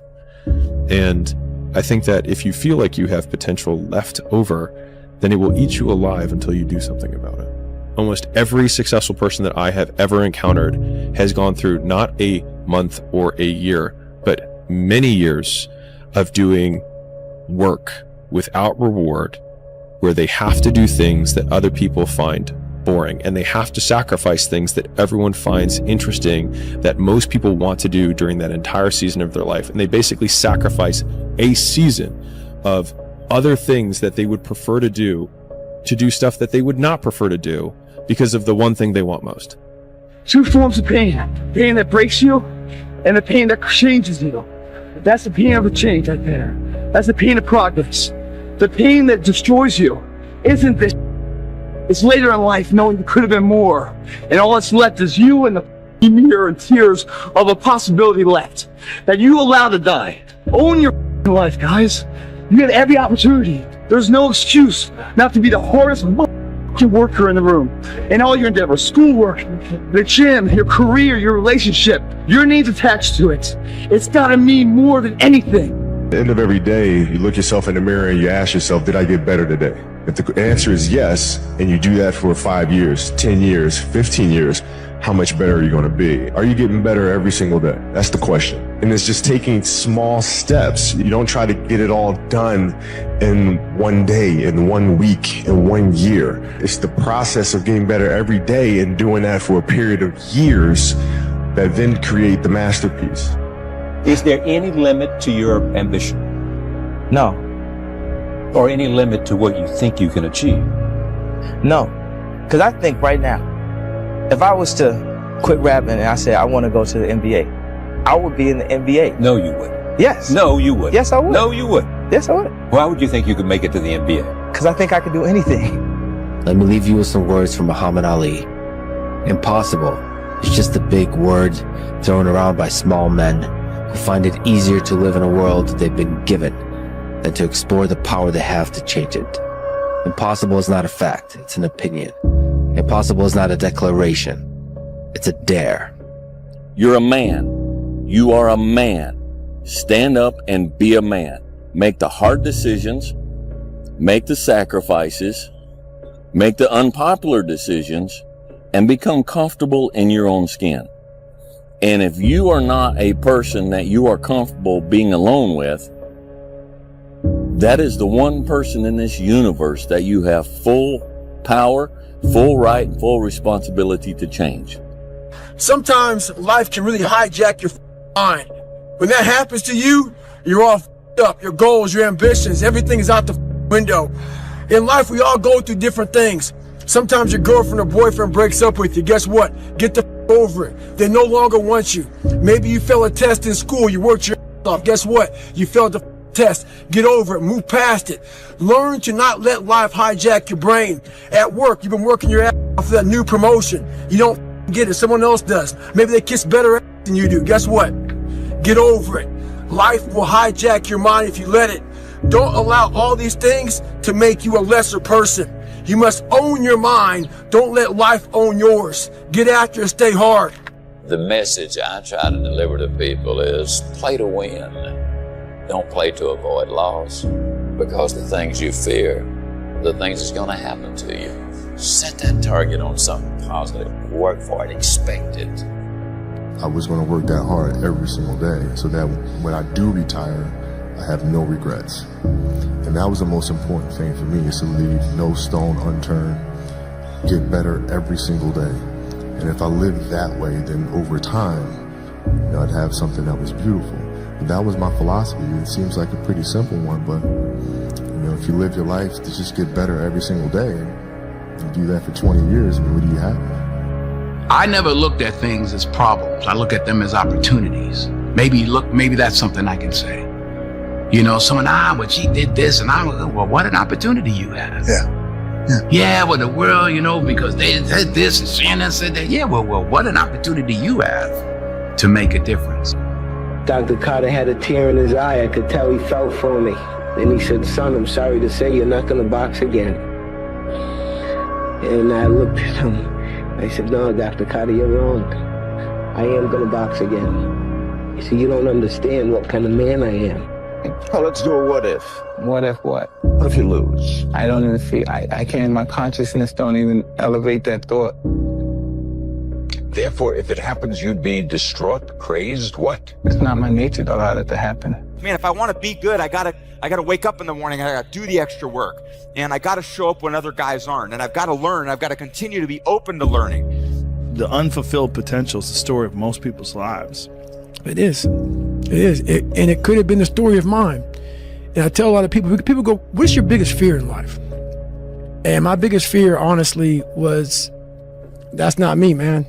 And I think that if you feel like you have potential left over, then it will eat you alive until you do something about it. Almost every successful person that I have ever encountered has gone through not a month or a year, but many years of doing work without reward, where they have to do things that other people find boring, and they have to sacrifice things that everyone finds interesting, that most people want to do during that entire season of their life. And they basically sacrifice a season of other things that they would prefer to do stuff that they would not prefer to do because of the one thing they want most. Two forms of pain. Pain that breaks you and the pain that changes you. That's the pain of a change right there. That's the pain of progress. The pain that destroys you isn't this. It's later in life knowing you could have been more. And all that's left is you and the mirror and tears of a possibility left that you allow to die. Own your life, guys. You have every opportunity. There's no excuse not to be the hardest worker in the room. In all your endeavors, schoolwork, the gym, your career, your relationship, your needs attached to it. It's gotta mean more than anything. At the end of every day, you look yourself in the mirror and you ask yourself, did I get better today? If the answer is yes, and you do that for 5 years, 10 years, 15 years, how much better are you going to be? Are you getting better every single day? That's the question. And it's just taking small steps. You don't try to get it all done in one day, in 1 week, in 1 year. It's the process of getting better every day and doing that for a period of years that then create the masterpiece. Is there any limit to your ambition? No. Or any limit to what you think you can achieve? No. Because I think right now, if I was to quit rapping and I said I want to go to the NBA, I would be in the NBA. No, you wouldn't. Yes. No, you wouldn't. Yes, I would. No, you wouldn't. Yes, I would. Why would you think you could make it to the NBA? Because I think I could do anything. Let me leave you with some words from Muhammad Ali. Impossible is just a big word thrown around by small men who find it easier to live in a world they've been given than to explore the power they have to change it. Impossible is not a fact, it's an opinion. Impossible is not a declaration, it's a dare. You're a man. You are a man. Stand up and be a man. Make the hard decisions. Make the sacrifices. Make the unpopular decisions. And become comfortable in your own skin. And if you are not a person that you are comfortable being alone with, that is the one person in this universe that you have full power, full right, and full responsibility to change. Sometimes life can really hijack your mind. When that happens to you, you're all up. Your goals, your ambitions, everything is out the window. In life, we all go through different things. Sometimes your girlfriend or boyfriend breaks up with you. Guess what? Get the over it. They no longer want you. Maybe you failed a test in school. You worked your off. Guess what? You failed the test. Get over it. Move past it. Learn to not let life hijack your brain. At work, you've been working your ass off for that new promotion. You don't get it. Someone else does. Maybe they kiss better ass than you do. Guess what? Get over it. Life will hijack your mind if you let it. Don't allow all these things to make you a lesser person. You must own your mind. Don't let life own yours. Get after it, stay hard. The message I try to deliver to people is play to win. Don't play to avoid loss, because the things you fear, the things that's going to happen to you. Set that target on something positive. Work for it. Expect it. I was going to work that hard every single day so that when I do retire, I have no regrets. And that was the most important thing for me, is to leave no stone unturned, get better every single day. And if I lived that way, then over time, I'd have something that was beautiful. And that was my philosophy. It seems like a pretty simple one, but if you live your life to just get better every single day, and you do that for 20 years, what do you have? I never looked at things as problems. I look at them as opportunities. Maybe that's something I can say. Someone, well, she did this, and well, what an opportunity you have. Yeah, well, the world, because they said this and Shannon said that. Yeah, well, what an opportunity you have to make a difference. Dr. Carter had a tear in his eye. I could tell he felt for me. Then he said, son, I'm sorry to say you're not going to box again. And I looked at him. I said, no, Dr. Carter, you're wrong. I am going to box again. He said, you don't understand what kind of man I am. Oh, let's do a what if. What if what? What if you lose? I don't even feel, I can't, my consciousness don't even elevate that thought. Therefore, if it happens, you'd be distraught, crazed, what? It's not my nature to allow it to happen. Man, if I want to be good, I gotta wake up in the morning, I gotta do the extra work. And I gotta show up when other guys aren't. And I've gotta learn, I've gotta continue to be open to learning. The unfulfilled potential is the story of most people's lives. It is. It is. And it could have been the story of mine. And I tell a lot of people go, what's your biggest fear in life? And my biggest fear, honestly, was, that's not me, man.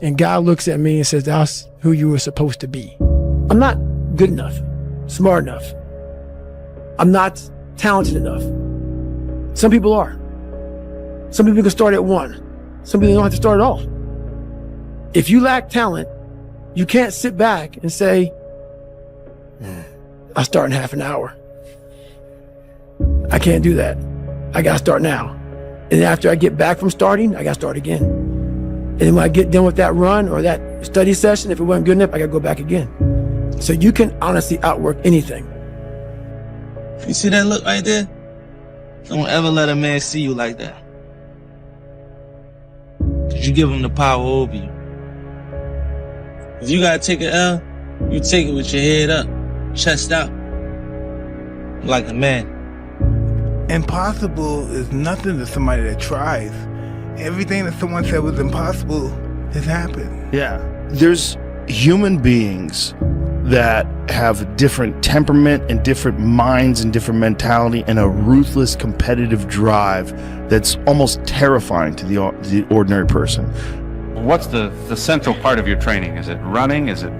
And God looks at me and says, that's who you were supposed to be. I'm not good enough, smart enough. I'm not talented enough. Some people are. Some people can start at 1. Some people don't have to start at all. If you lack talent, you can't sit back and say, I'll start in half an hour. I can't do that. I gotta start now. And after I get back from starting, I gotta start again. And then when I get done with that run or that study session, if it wasn't good enough, I gotta go back again. So you can honestly outwork anything. You see that look right there? Don't ever let a man see you like that. Cause you give him the power over you. If you gotta take an L, you take it with your head up, chest out, like a man. Impossible is nothing to somebody that tries. Everything that someone said was impossible has happened. Yeah, there's human beings that have different temperament and different minds and different mentality and a ruthless competitive drive that's almost terrifying to the ordinary person. What's the central part of your training? Is it running? Is it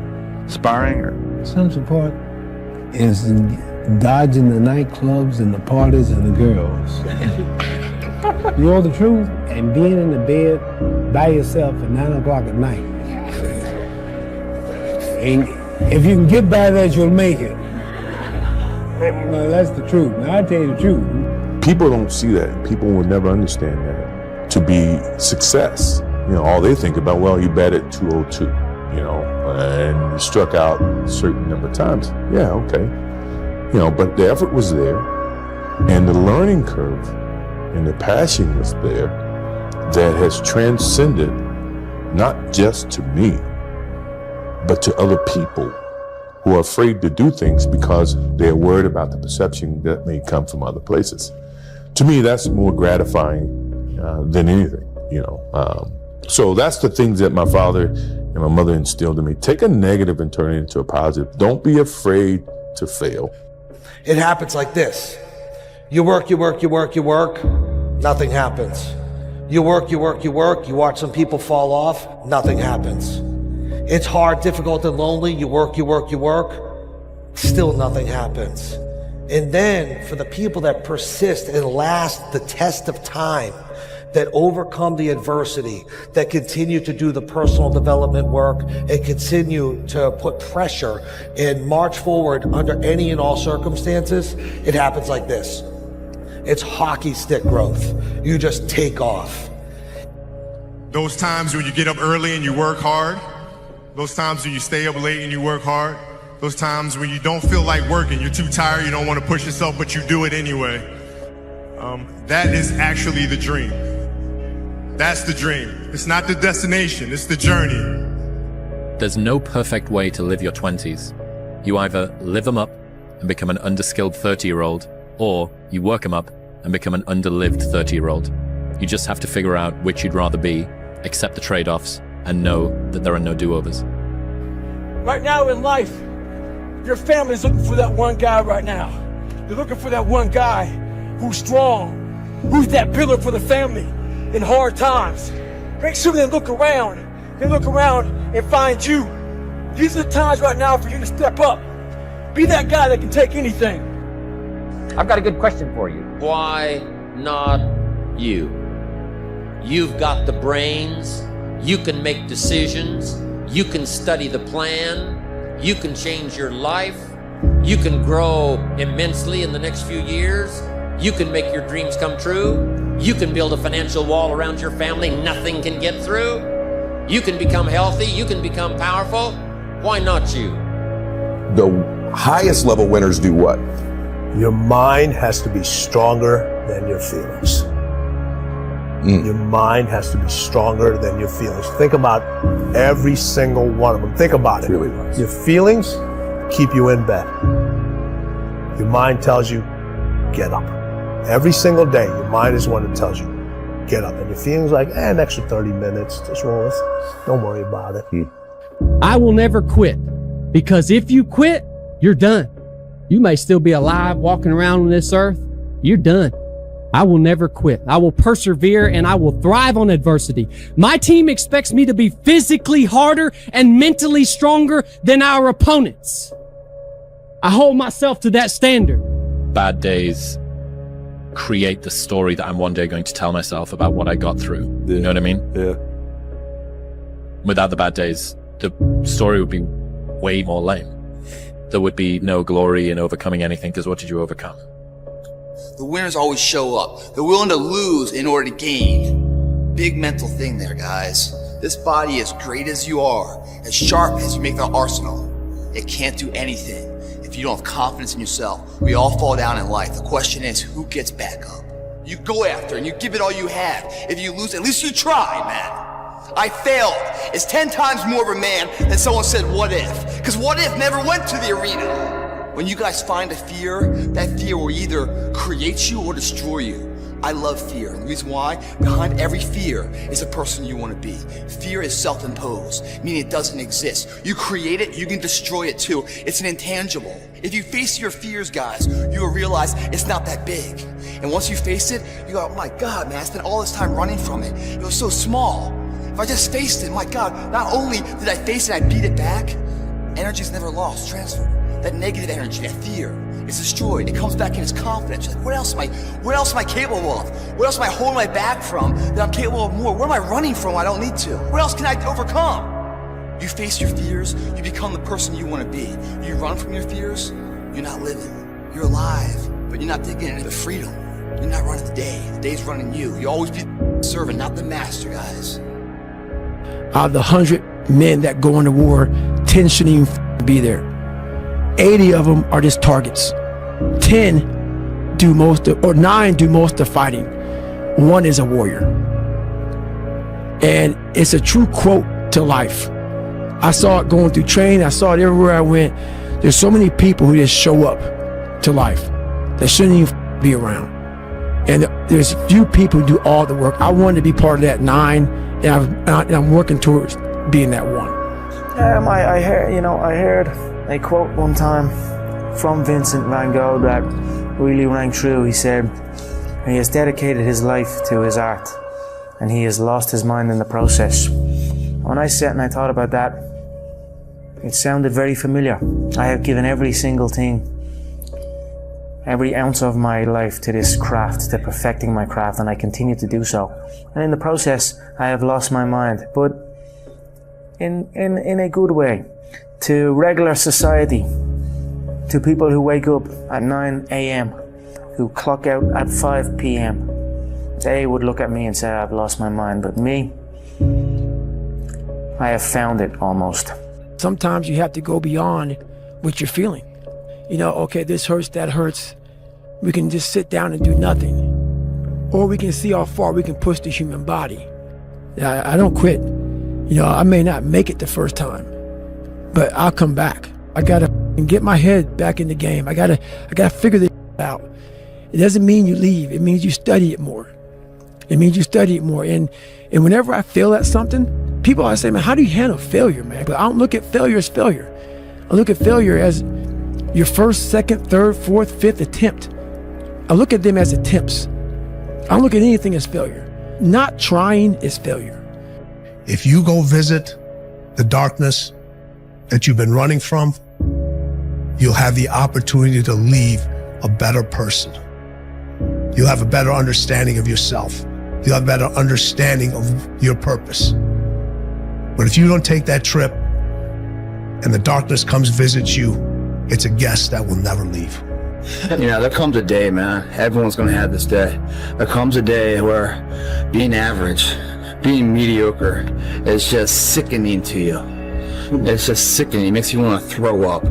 sparring? Or Central part is dodging the nightclubs and the parties and the girls. You know the truth? And being in the bed by yourself at 9 o'clock at night. And if you can get by that, you'll make it. Well, that's the truth. Now, I tell you the truth. People don't see that. People will never understand that. To be success, all they think about, well, you batted 202, and you struck out a certain number of times. Yeah, okay. But the effort was there, and the learning curve and the passion was there that has transcended not just to me, but to other people who are afraid to do things because they're worried about the perception that may come from other places. To me, that's more gratifying than anything, So that's the things that my father and my mother instilled in me. Take a negative and turn it into a positive. Don't be afraid to fail. It happens like this. You work, nothing happens. You work, you watch some people fall off, nothing happens. It's hard, difficult, and lonely. You work, still nothing happens. And then for the people that persist and last the test of time, that overcome the adversity, that continue to do the personal development work and continue to put pressure and march forward under any and all circumstances, it happens like this. It's hockey stick growth. You just take off. Those times when you get up early and you work hard, those times when you stay up late and you work hard, those times when you don't feel like working, you're too tired, you don't want to push yourself, but you do it anyway. That is actually the dream. That's the dream. It's not the destination, it's the journey. There's no perfect way to live your 20s. You either live them up and become an underskilled 30-year-old, or you work them up and become an underlived 30-year-old. You just have to figure out which you'd rather be, accept the trade-offs, and know that there are no do-overs. Right now in life, your family's looking for that one guy right now. They're looking for that one guy who's strong, who's that pillar for the family in hard times. Make sure they look around. They look around and find you. These are the times right now for you to step up. Be that guy that can take anything. I've got a good question for you. Why not you? You've got the brains. You can make decisions. You can study the plan. You can change your life. You can grow immensely in the next few years. You can make your dreams come true. You can build a financial wall around your family nothing can get through. You can become healthy. You can become powerful. Why not you? The highest level winners do what? Your mind has to be stronger than your feelings. Your mind has to be stronger than your feelings. Think about every single one of them. Think about it. Really nice. Your feelings keep you in bed. Your mind tells you, get up. Every single day, your mind is one that tells you, get up. And your feelings like, an extra 30 minutes, just roll. Don't worry about it. I will never quit, because if you quit, you're done. You may still be alive, walking around on this earth. You're done. I will never quit. I will persevere and I will thrive on adversity. My team expects me to be physically harder and mentally stronger than our opponents. I hold myself to that standard. Bad days create the story that I'm one day going to tell myself about what I got through. Yeah. You know what I mean? Yeah. Without the bad days, the story would be way more lame. There would be no glory in overcoming anything, because what did you overcome? The winners always show up. They're willing to lose in order to gain. Big mental thing there, guys. This body, as great as you are, as sharp as you make the arsenal, it can't do anything if you don't have confidence in yourself. We all fall down in life. The question is, who gets back up? You go after and you give it all you have. If you lose, at least you try, man. I failed. It's 10 times more of a man than someone said, what if? Because what if never went to the arena. When you guys find a fear, that fear will either create you or destroy you. I love fear. And the reason why, behind every fear is a person you want to be. Fear is self-imposed, meaning it doesn't exist. You create it, you can destroy it too. It's an intangible. If you face your fears, guys, you will realize it's not that big. And once you face it, you go, oh my God, man, I spent all this time running from it. It was so small. If I just faced it, my God, not only did I face it, I beat it back, energy's never lost, transferred. That negative energy, that fear, is destroyed. It comes back in as confidence. Like, what else am I capable of? What else am I holding my back from that I'm capable of more? What am I running from I don't need to? What else can I overcome? You face your fears, you become the person you want to be. You run from your fears, you're not living. You're alive, but you're not taking into the freedom. You're not running the day. The day's running you. You always be the servant, not the master, guys. Out of the 100 men that go into war, 10 shouldn't even be there. 80 of them are just targets. 10 do most of, or 9 do most of the fighting. 1 is a warrior. And it's a true quote to life. I saw it going through training. I saw it everywhere I went. There's so many people who just show up to life that shouldn't even be around. And there's few people who do all the work. I wanted to be part of that 9, and I'm working towards being that 1. I heard a quote one time from Vincent van Gogh that really rang true. He said, he has dedicated his life to his art, and he has lost his mind in the process. When I sat and I thought about that, it sounded very familiar. I have given every single thing, every ounce of my life to this craft, to perfecting my craft, and I continue to do so. And in the process, I have lost my mind, but in a good way, to regular society, to people who wake up at 9 a.m., who clock out at 5 p.m. They would look at me and say, I've lost my mind, but me, I have found it almost. Sometimes you have to go beyond what you're feeling. You know, okay, this hurts, that hurts. We can just sit down and do nothing. Or we can see how far we can push the human body. I don't quit. You know, I may not make it the first time, but I'll come back. I gotta get my head back in the game. I gotta figure this out. It doesn't mean you leave. It means you study it more. It means you study it more. And whenever I fail at something, people always say, man, how do you handle failure, man? But I don't look at failure as failure. I look at failure as your first, second, third, fourth, fifth attempt. I look at them as attempts. I don't look at anything as failure. Not trying is failure. If you go visit the darkness that you've been running from, you'll have the opportunity to leave a better person. You'll have a better understanding of yourself. You'll have a better understanding of your purpose. But if you don't take that trip and the darkness comes visit you, it's a guest that will never leave. You know, there comes a day, man. Everyone's gonna have this day. There comes a day where being average, being mediocre is just sickening to you. It's just sickening. It makes you want to throw up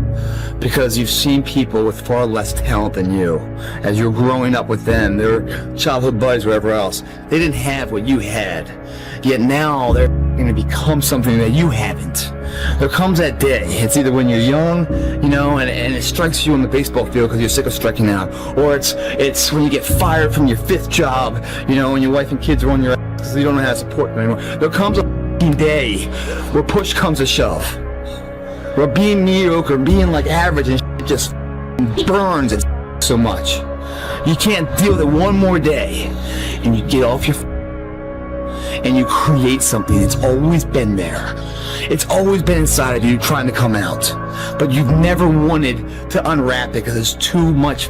because you've seen people with far less talent than you. As you're growing up with them, their childhood buddies, whatever else, they didn't have what you had. Yet now they're going to become something that you haven't. There comes that day. It's either when you're young, you know, and it strikes you on the baseball field because you're sick of striking out, or it's when you get fired from your 5th job, you know, when your wife and kids are on your ass because you don't know how to support them anymore. There comes a day where push comes to shove, where being mediocre, being like average and just burns it so much. You can't deal with it one more day, and you get off your and you create something that's always been there. It's always been inside of you trying to come out, but you've never wanted to unwrap it because it's too much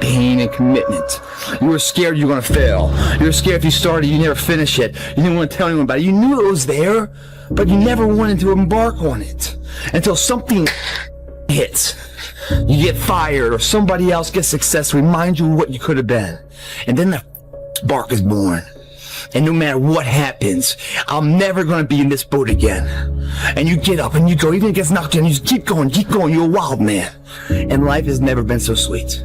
pain and commitment. You were scared you were going to fail. You were scared if you started, you never finish it. You didn't want to tell anyone about it. You knew it was there, but you never wanted to embark on it until something hits. You get fired or somebody else gets success, remind you of what you could have been. And then the spark is born. And no matter what happens, I'm never going to be in this boat again. And you get up and you go, even if it gets knocked down, you just keep going. You're a wild man. And life has never been so sweet.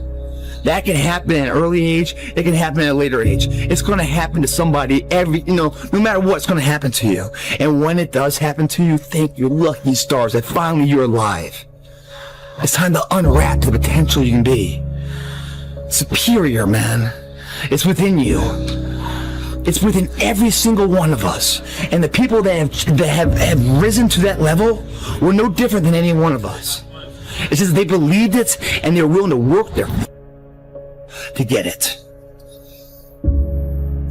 That can happen at an early age. It can happen at a later age. It's going to happen to somebody no matter what, it's going to happen to you. And when it does happen to you, thank your lucky stars that finally you're alive. It's time to unwrap the potential you can be. Superior, man. It's within you. It's within every single one of us. And the people that have risen to that level were no different than any one of us. It's just they believed it and they're willing to work their to get it.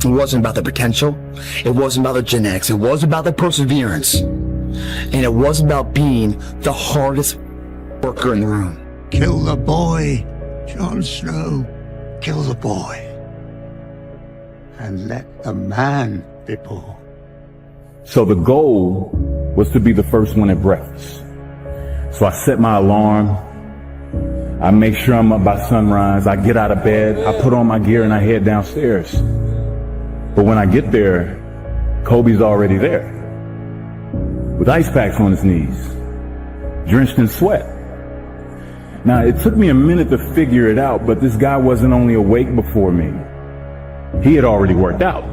It wasn't about the potential. It wasn't about the genetics. It was about the perseverance. And it was about being the hardest worker in the room. Kill the boy, Jon Snow. Kill the boy. And let the man be born. So the goal was to be the first one at breakfast. So I set my alarm. I make sure I'm up by sunrise. I get out of bed. I put on my gear and I head downstairs. But when I get there, Kobe's already there with ice packs on his knees, drenched in sweat. Now, it took me a minute to figure it out, but this guy wasn't only awake before me. He had already worked out.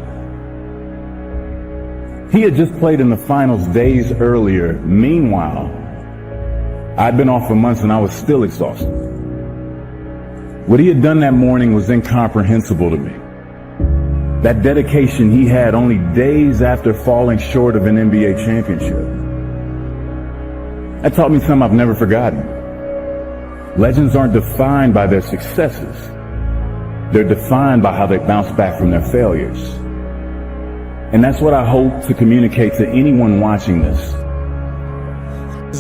He had just played in the finals days earlier. Meanwhile, I'd been off for months and I was still exhausted. What he had done that morning was incomprehensible to me. That dedication he had only days after falling short of an NBA championship. That taught me something I've never forgotten. Legends aren't defined by their successes. They're defined by how they bounce back from their failures. And that's what I hope to communicate to anyone watching this.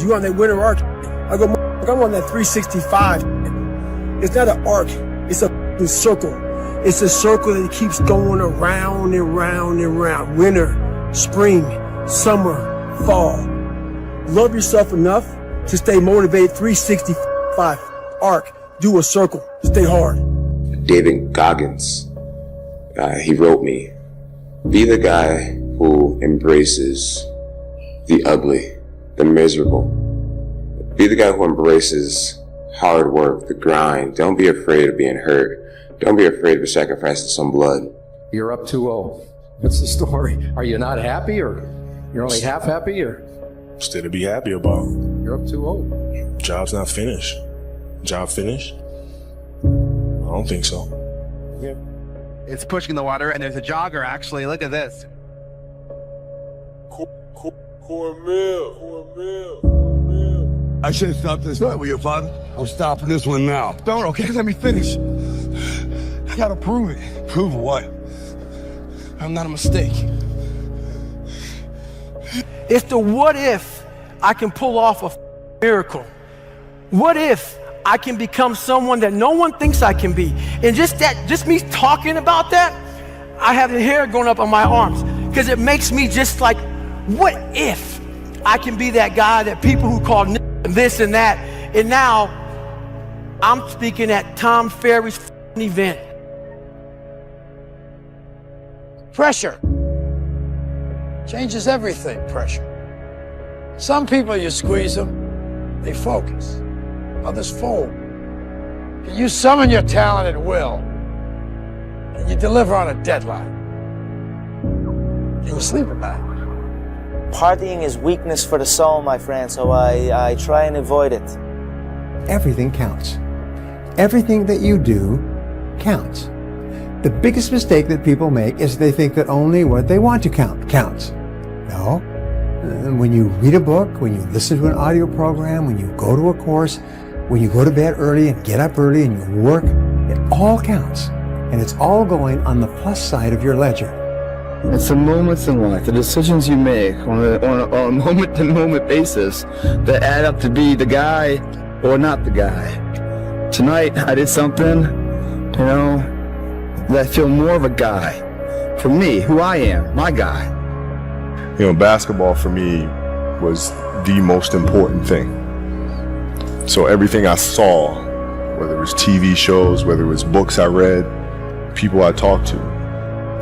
You on that winter arc, I go, I'm on that 365. It's not an arc, it's a circle. It's a circle that keeps going around and round and round. Winter, spring, summer, fall. Love yourself enough to stay motivated. 365 arc. Do a circle. Stay hard. David Goggins, he wrote me, be the guy who embraces the ugly, the miserable. Be the guy who embraces hard work, the grind. Don't be afraid of being hurt. Don't be afraid of sacrificing some blood. You're up 2-0. What's the story? Are you not happy, or you're only half happy, or? Still to be happy about. You're up 2-0. Job's not finished. Job finished? I don't think so. Yeah. It's pushing the water, and there's a jogger, actually. Look at this. I should have stopped this fight with your father. I'm stopping this one now. Don't, okay? Let me finish. I gotta prove it. Prove what? I'm not a mistake. It's the what if I can pull off a miracle. What if I can become someone that no one thinks I can be? And just me talking about that, I have the hair going up on my arms because it makes me just like, what if I can be that guy that people who call this and that, and now I'm speaking at Tom Ferry's event. Pressure changes everything, pressure. Some people, you squeeze them, they focus. Others fold. You summon your talent at will, and you deliver on a deadline. You will sleep at night. Partying is weakness for the soul, my friend, so I try and avoid it. Everything counts. Everything that you do counts. The biggest mistake that people make is they think that only what they want to count counts. No. When you read a book, when you listen to an audio program, when you go to a course, when you go to bed early and get up early and you work, it all counts. And it's all going on the plus side of your ledger. It's the moments in life, the decisions you make on a moment-to-moment basis that add up to be the guy or not the guy. Tonight, I did something, that I feel more of a guy. For me, who I am, my guy. Basketball for me was the most important thing. So everything I saw, whether it was TV shows, whether it was books I read, people I talked to,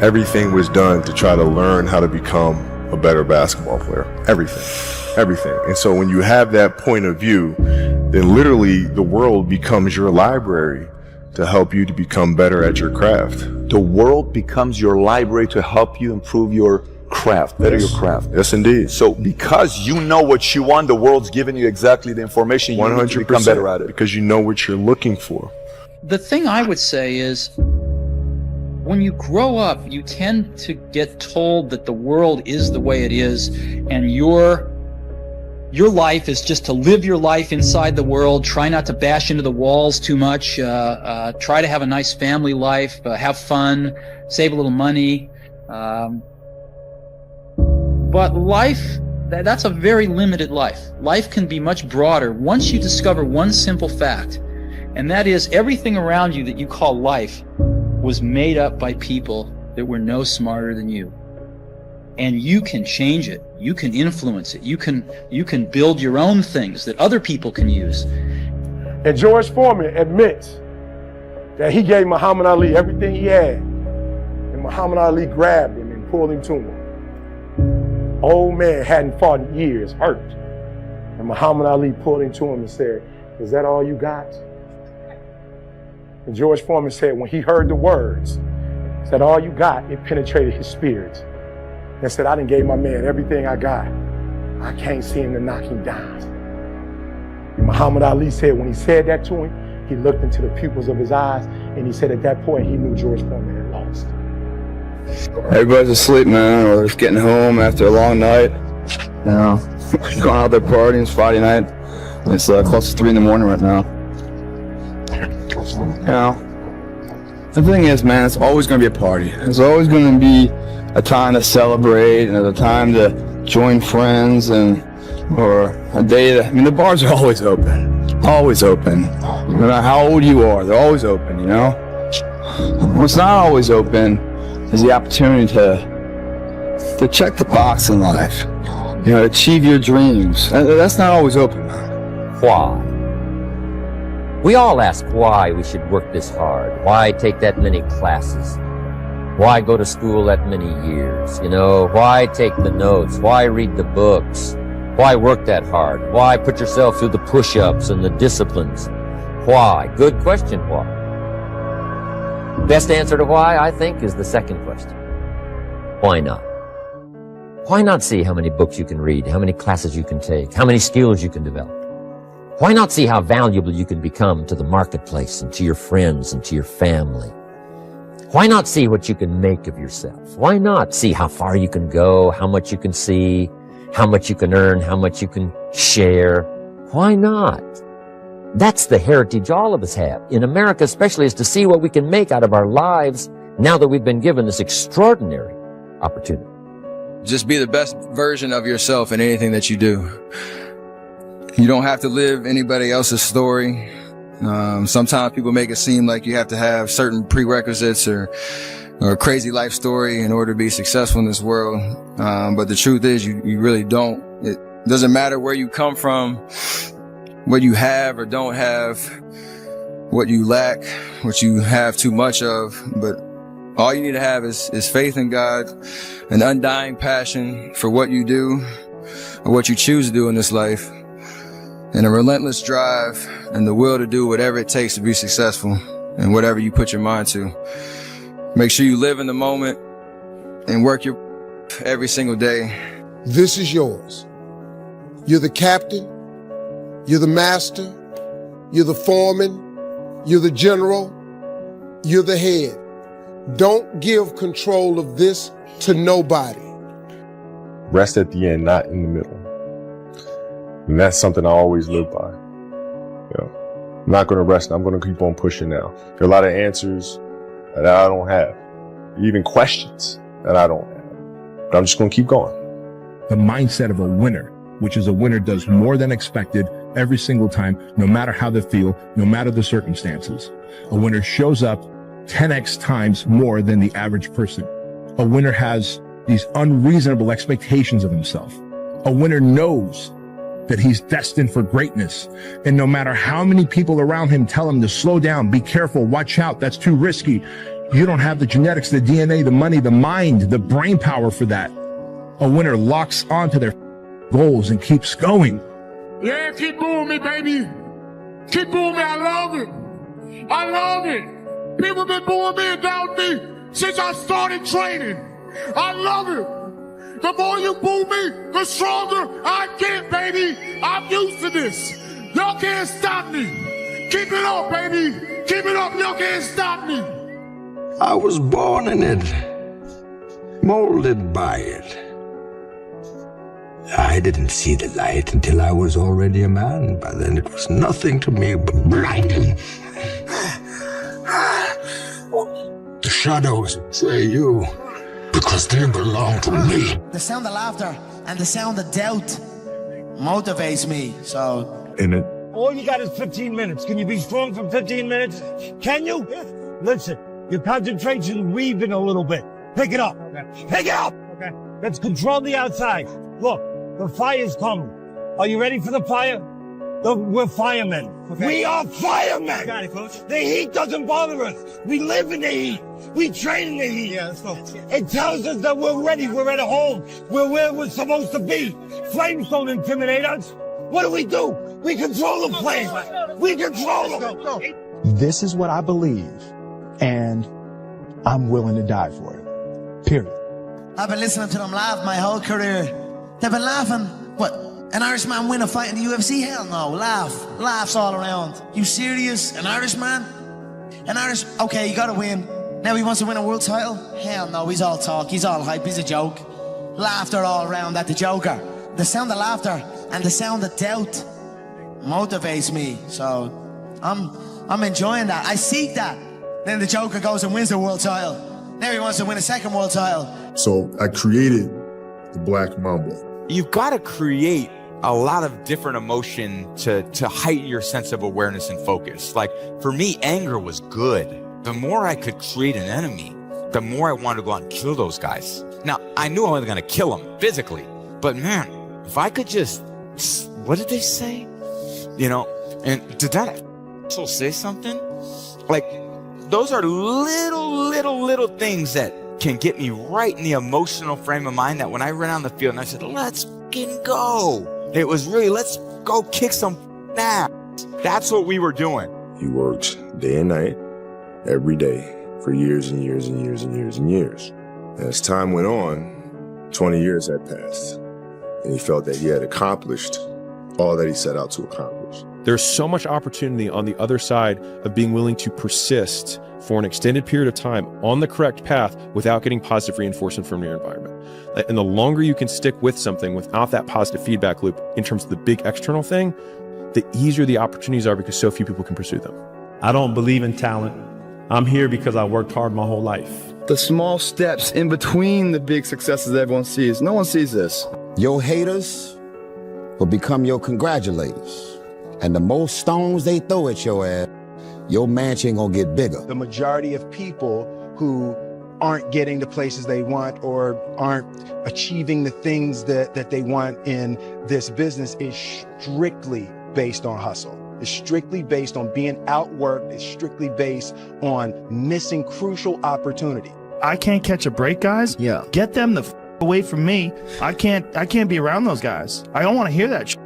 everything was done to try to learn how to become a better basketball player. Everything. And so when you have that point of view, then literally the world becomes your library to help you to become better at your craft. The world becomes your library to help you improve your craft, better your craft. Yes, indeed. So because you know what you want, the world's giving you exactly the information you need to become better at it. Because you know what you're looking for. The thing I would say is, when you grow up, you tend to get told that the world is the way it is, and your life is just to live your life inside the world, try not to bash into the walls too much, try to have a nice family life, have fun, save a little money. But life, that's a very limited life. Life can be much broader once you discover one simple fact, and that is everything around you that you call life was made up by people that were no smarter than you. And you can change it. You can influence it. You can build your own things that other people can use. And George Foreman admits that he gave Muhammad Ali everything he had. And Muhammad Ali grabbed him and pulled him to him. Old man hadn't fought in years, hurt. And Muhammad Ali pulled him to him and said, "Is that all you got?" And George Foreman said when he heard the words, "Is that all you got?" it penetrated his spirit. And said, "I done gave my man everything I got. I can't see him to knock him down." And Muhammad Ali said when he said that to him, he looked into the pupils of his eyes, and he said at that point he knew George Foreman had lost. Everybody's asleep, man, or just getting home after a long night. You know, going out there partying. It's Friday night. It's close to 3 in the morning right now. You know, the thing is, man, it's always going to be a party. There's always going to be a time to celebrate and a time to join friends or a day that, I mean, the bars are always open. Always open. No matter how old you are, they're always open, you know? What's not always open is the opportunity to check the box in life. You know, achieve your dreams. That's not always open. Why? We all ask why we should work this hard. Why take that many classes? Why go to school that many years? You know, why take the notes? Why read the books? Why work that hard? Why put yourself through the push-ups and the disciplines? Why? Good question, why? Best answer to why, I think, is the second question. Why not? Why not see how many books you can read, how many classes you can take, how many skills you can develop? Why not see how valuable you can become to the marketplace and to your friends and to your family? Why not see what you can make of yourself? Why not see how far you can go, how much you can see, how much you can earn, how much you can share? Why not? That's the heritage all of us have, in America especially, is to see what we can make out of our lives now that we've been given this extraordinary opportunity. Just be the best version of yourself in anything that you do. You don't have to live anybody else's story. Sometimes people make it seem like you have to have certain prerequisites or a crazy life story in order to be successful in this world. But the truth is you really don't. It doesn't matter where you come from, what you have or don't have, what you lack, what you have too much of. But all you need to have is faith in God, an undying passion for what you do or what you choose to do in this life, and a relentless drive and the will to do whatever it takes to be successful and whatever you put your mind to. Make sure you live in the moment and work your every single day. This is yours. You're the captain. You're the master. You're the foreman. You're the general. You're the head. Don't give control of this to nobody. Rest at the end, not in the middle. And that's something I always live by. You know, I'm not going to rest. I'm going to keep on pushing now. There are a lot of answers that I don't have, even questions that I don't have. But I'm just going to keep going. The mindset of a winner, which is a winner does more than expected every single time, no matter how they feel, no matter the circumstances. A winner shows up 10x times more than the average person. A winner has these unreasonable expectations of himself. A winner knows that he's destined for greatness. And no matter how many people around him tell him to slow down, be careful, watch out, that's too risky, you don't have the genetics, the DNA, the money, the mind, the brain power for that. A winner locks onto their goals and keeps going. Yeah, keep booing me, baby. Keep booing me. I love it. I love it. People been booing me and doubting me since I started training. I love it. The more you boo me, the stronger I get, baby. I'm used to this. Y'all can't stop me. Keep it up, baby. Keep it up. Y'all can't stop me. I was born in it, molded by it. I didn't see the light until I was already a man. By then it was nothing to me but blinding. The shadows betray you because they belong to me. The sound of laughter and the sound of doubt motivates me, so... And it, all you got is 15 minutes. Can you be strong for 15 minutes? Can you? Listen, your concentration's weaving a little bit. Pick it up. Okay. Pick it up! Okay. Let's control the outside. Look, the fire's coming. Are you ready for the fire? We're firemen. Okay. We are firemen! Got it, Coach. The heat doesn't bother us. We live in the heat. We train in the heat. Yeah, let's go. It tells us that we're ready. We're at home. We're where we're supposed to be. Flames don't intimidate us. What do? We control the flames. We control them. This is what I believe, and I'm willing to die for it. Period. I've been listening to them laugh my whole career. They've been laughing. What? An Irishman win a fight in the UFC? Hell no. Laughs all around. You serious? An Irishman? Okay, you gotta win. Now he wants to win a world title? Hell no, he's all talk, he's all hype, he's a joke. Laughter all around at the Joker. The sound of laughter and the sound of doubt motivates me, so I'm enjoying that. I seek that. Then the Joker goes and wins the world title. Now he wants to win a second world title. so I created the Black Mamba. You've got to create a lot of different emotion to heighten your sense of awareness and focus. Like for me, anger was good. The more I could create an enemy, the more I wanted to go out and kill those guys. Now, I knew I wasn't going to kill them physically, but man, if I could just, what did they say? You know, and did that also say something? Like, those are little things that can get me right in the emotional frame of mind that when I ran on the field and I said, let's fucking go. It was really, let's go kick some ass. That's what we were doing. He worked day and night, every day, for years and years and years and years and years. As time went on, 20 years had passed, and he felt that he had accomplished all that he set out to accomplish. There's so much opportunity on the other side of being willing to persist for an extended period of time on the correct path without getting positive reinforcement from your environment. And the longer you can stick with something without that positive feedback loop in terms of the big external thing, the easier the opportunities are because so few people can pursue them. I don't believe in talent. I'm here because I worked hard my whole life. The small steps in between the big successes everyone sees. No one sees this. Your haters will become your congratulators. And the more stones they throw at your ass, your mansion gonna get bigger. The majority of people who aren't getting the places they want or aren't achieving the things that they want in this business is strictly based on hustle. It's strictly based on being outworked. It's strictly based on missing crucial opportunity. I can't catch a break, guys. Yeah. Get them the away from me. I can't be around those guys. I don't want to hear that shit.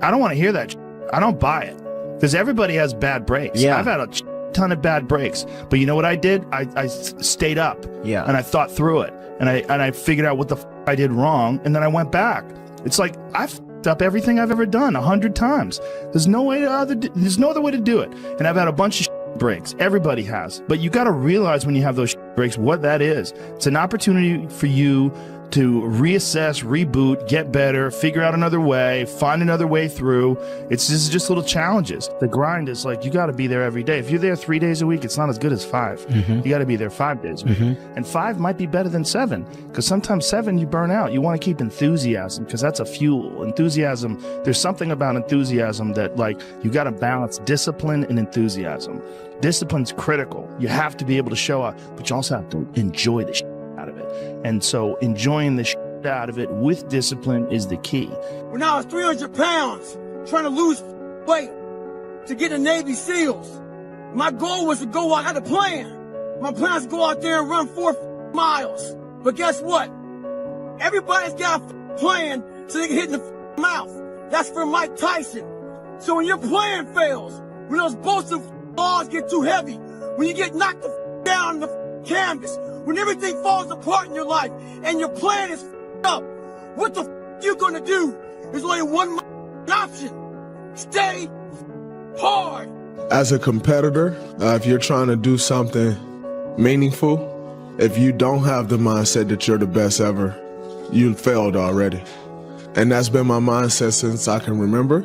I don't want to hear that shit. I don't buy it. Because everybody has bad breaks. Yeah. I've had a ton of bad breaks. But you know what I did? I stayed up. Yeah. And I thought through it. And I figured out what the I did wrong. And then I went back. It's like I've up everything I've ever done 100 times. There's no other way to do it. And I've had a bunch of breaks. Everybody has. But you got to realize when you have those breaks what that is. It's an opportunity for you to reassess, reboot, get better, figure out another way, find another way through. This is just little challenges. The grind is like, you got to be there every day. If you're there 3 days a week, it's not as good as 5. Mm-hmm. You got to be there 5 days a week. And 5 might be better than 7, because sometimes 7 you burn out. You want to keep enthusiasm, because that's a fuel. Enthusiasm, there's something about enthusiasm that, like, you got to balance discipline and enthusiasm. Discipline's critical. You have to be able to show up, but you also have to enjoy the out of it. And so enjoying the out of it with discipline is the key. When I was 300 pounds, trying to lose weight to get the Navy SEALs, my goal was to go out. I had a plan. My plan was to go out there and run 4 miles. But guess what? Everybody's got a plan so they can hit in the mouth. That's for Mike Tyson. So when your plan fails, when those bolts of balls get too heavy, when you get knocked down the canvas, when everything falls apart in your life and your plan is up, what the you gonna do? There's only one option. Stay hard. As a competitor, if you're trying to do something meaningful, if you don't have the mindset that you're the best ever, you failed already. And that's been my mindset since I can remember.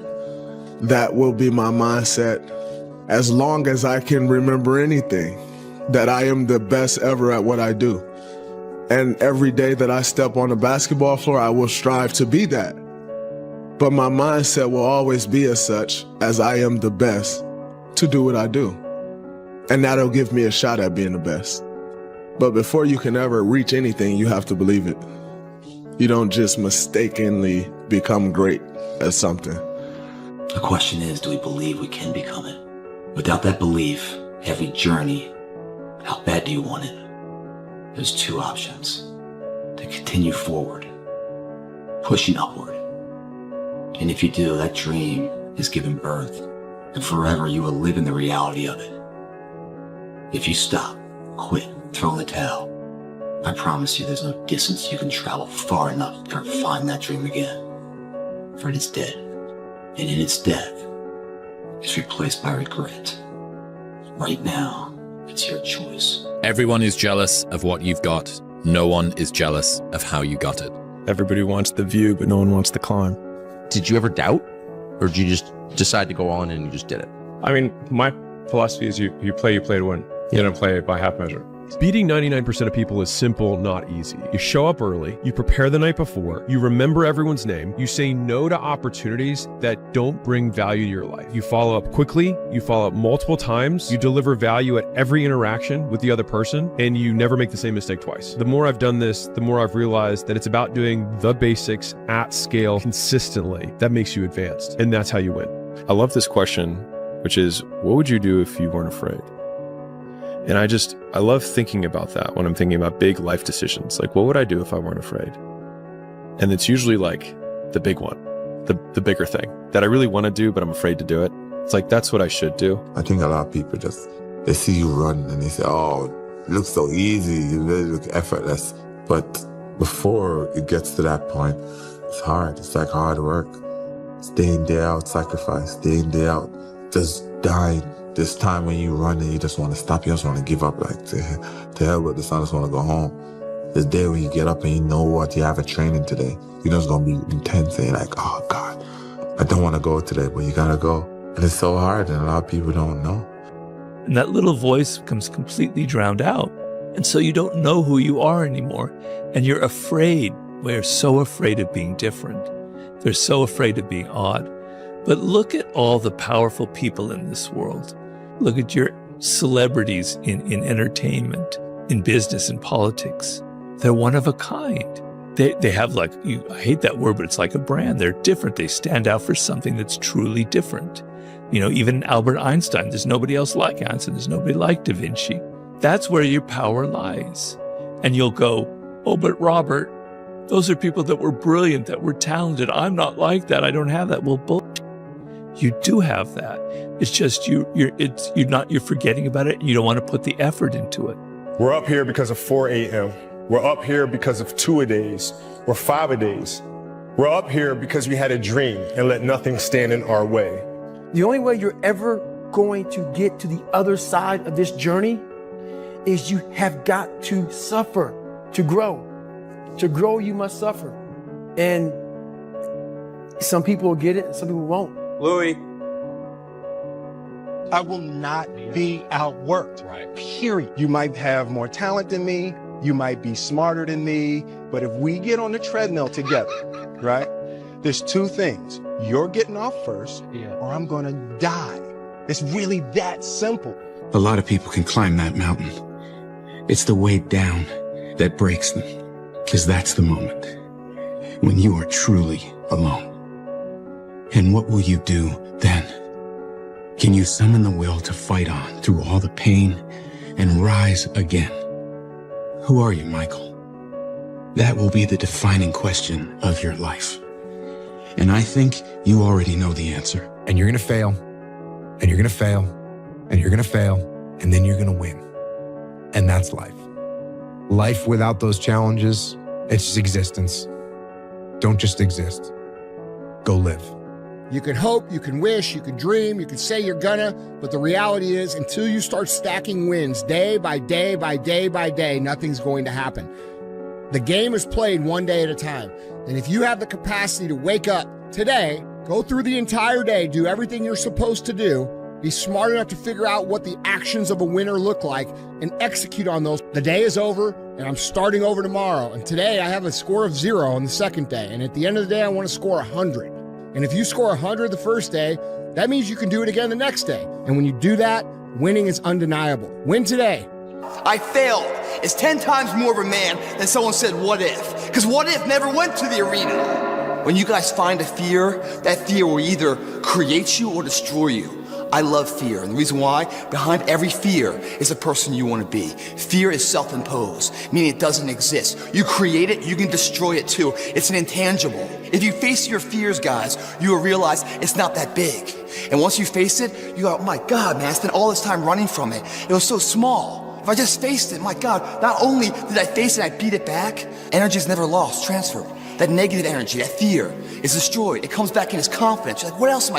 That will be my mindset as long as I can remember anything, that I am the best ever at what I do. And every day that I step on the basketball floor, I will strive to be that. But my mindset will always be as such as I am the best to do what I do. And that'll give me a shot at being the best. But before you can ever reach anything, you have to believe it. You don't just mistakenly become great at something. The question is, do we believe we can become it? Without that belief, every journey, how bad do you want it? There's two options. To continue forward, pushing upward. And if you do, that dream is given birth, and forever you will live in the reality of it. If you stop, quit, throw in the towel, I promise you there's no distance you can travel far enough to ever find that dream again. For it is dead, and in its death, it's replaced by regret. Right now, it's your choice. Everyone is jealous of what you've got. No one is jealous of how you got it. Everybody wants the view, but no one wants the climb. Did you ever doubt? Or did you just decide to go all in and you just did it? I mean, my philosophy is you play to win. You don't play by half measure. Beating 99% of people is simple, not easy. You show up early, you prepare the night before, you remember everyone's name, you say no to opportunities that don't bring value to your life. You follow up quickly, you follow up multiple times, you deliver value at every interaction with the other person, and you never make the same mistake twice. The more I've done this, the more I've realized that it's about doing the basics at scale consistently. That makes you advanced, and that's how you win. I love this question, which is, what would you do if you weren't afraid? And I love thinking about that when I'm thinking about big life decisions. Like, what would I do if I weren't afraid? And it's usually like the big one, the bigger thing that I really want to do, but I'm afraid to do it. It's like, that's what I should do. I think a lot of people they see you run and they say, oh, it looks so easy, you really look effortless. But before it gets to that point, it's hard. It's like hard work. It's day in, day out, sacrifice, day in, day out, just dying. This time when you run and you just want to stop, you just want to give up, like, to hell with this, I just want to go home. This day when you get up and you know what, you have a training today, you know it's going to be intense, and you're like, oh God, I don't want to go today, but you got to go. And it's so hard, and a lot of people don't know. And that little voice becomes completely drowned out. And so you don't know who you are anymore. And you're afraid. We're so afraid of being different. They're so afraid of being odd. But look at all the powerful people in this world. Look at your celebrities in entertainment, in business, in politics. They're one of a kind. They have, like, I hate that word, but it's like a brand. They're different. They stand out for something that's truly different. You know, even Albert Einstein, there's nobody else like Einstein. There's nobody like Da Vinci. That's where your power lies. And you'll go, oh, but Robert, those are people that were brilliant, that were talented. I'm not like that. I don't have that. Well, bullshit. You do have that. It's just you're forgetting about it, and you don't want to put the effort into it. We're up here because of 4 a.m. We're up here because of 2-a-days or 5-a-days. We're up here because we had a dream and let nothing stand in our way. The only way you're ever going to get to the other side of this journey is you have got to suffer to grow. To grow, you must suffer. And some people will get it and some people won't. Louis. I will not be outworked. Right. Period. You might have more talent than me. You might be smarter than me. But if we get on the treadmill together, right? There's two things. You're getting off first, or I'm going to die. It's really that simple. A lot of people can climb that mountain. It's the way down that breaks them. Because that's the moment when you are truly alone. And what will you do then? Can you summon the will to fight on through all the pain and rise again? Who are you, Michael? That will be the defining question of your life. And I think you already know the answer. And you're going to fail, and you're going to fail, and you're going to fail, and then you're going to win. And that's life. Life without those challenges, it's just existence. Don't just exist. Go live. You can hope, you can wish, you can dream, you can say you're gonna, but the reality is until you start stacking wins day by day by day by day, nothing's going to happen. The game is played one day at a time. And if you have the capacity to wake up today, go through the entire day, do everything you're supposed to do, be smart enough to figure out what the actions of a winner look like and execute on those. The day is over and I'm starting over tomorrow. And today I have a score of 0 on the second day. And at the end of the day, I want to score 100. And if you score 100 the first day, that means you can do it again the next day. And when you do that, winning is undeniable. Win today. I failed is 10 times more of a man than someone said, what if? Because what if never went to the arena. When you guys find a fear, that fear will either create you or destroy you. I love fear, and the reason why, behind every fear is a person you want to be. Fear is self-imposed, meaning it doesn't exist. You create it, you can destroy it too. It's an intangible. If you face your fears, guys, you will realize it's not that big. And once you face it, you go, oh my God, man, I spent all this time running from it. It was so small. If I just faced it, my God, not only did I face it, I beat it back, energy is never lost, transferred. That negative energy, that fear is destroyed. It comes back in as confidence. You're like, what else am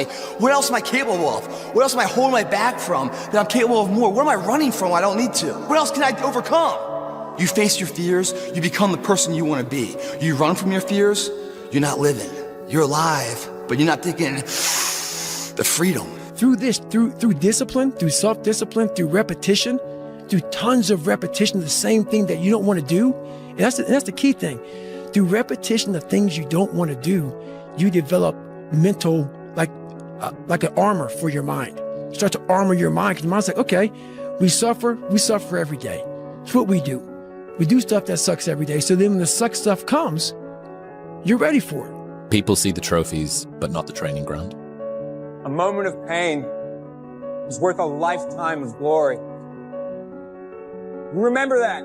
I capable of? What else am I holding my back from that I'm capable of more? What am I running from I don't need to? What else can I overcome? You face your fears, you become the person you want to be. You run from your fears, you're not living. You're alive, but you're not taking the freedom. Through this, through discipline, through self-discipline, through repetition, through tons of repetition of the same thing that you don't want to do, and that's the key thing. Through repetition of things you don't want to do, you develop mental, like an armor for your mind. You start to armor your mind because your mind's like, okay, we suffer every day. It's what we do. We do stuff that sucks every day. So then when the suck stuff comes, you're ready for it. People see the trophies, but not the training ground. A moment of pain is worth a lifetime of glory. Remember that.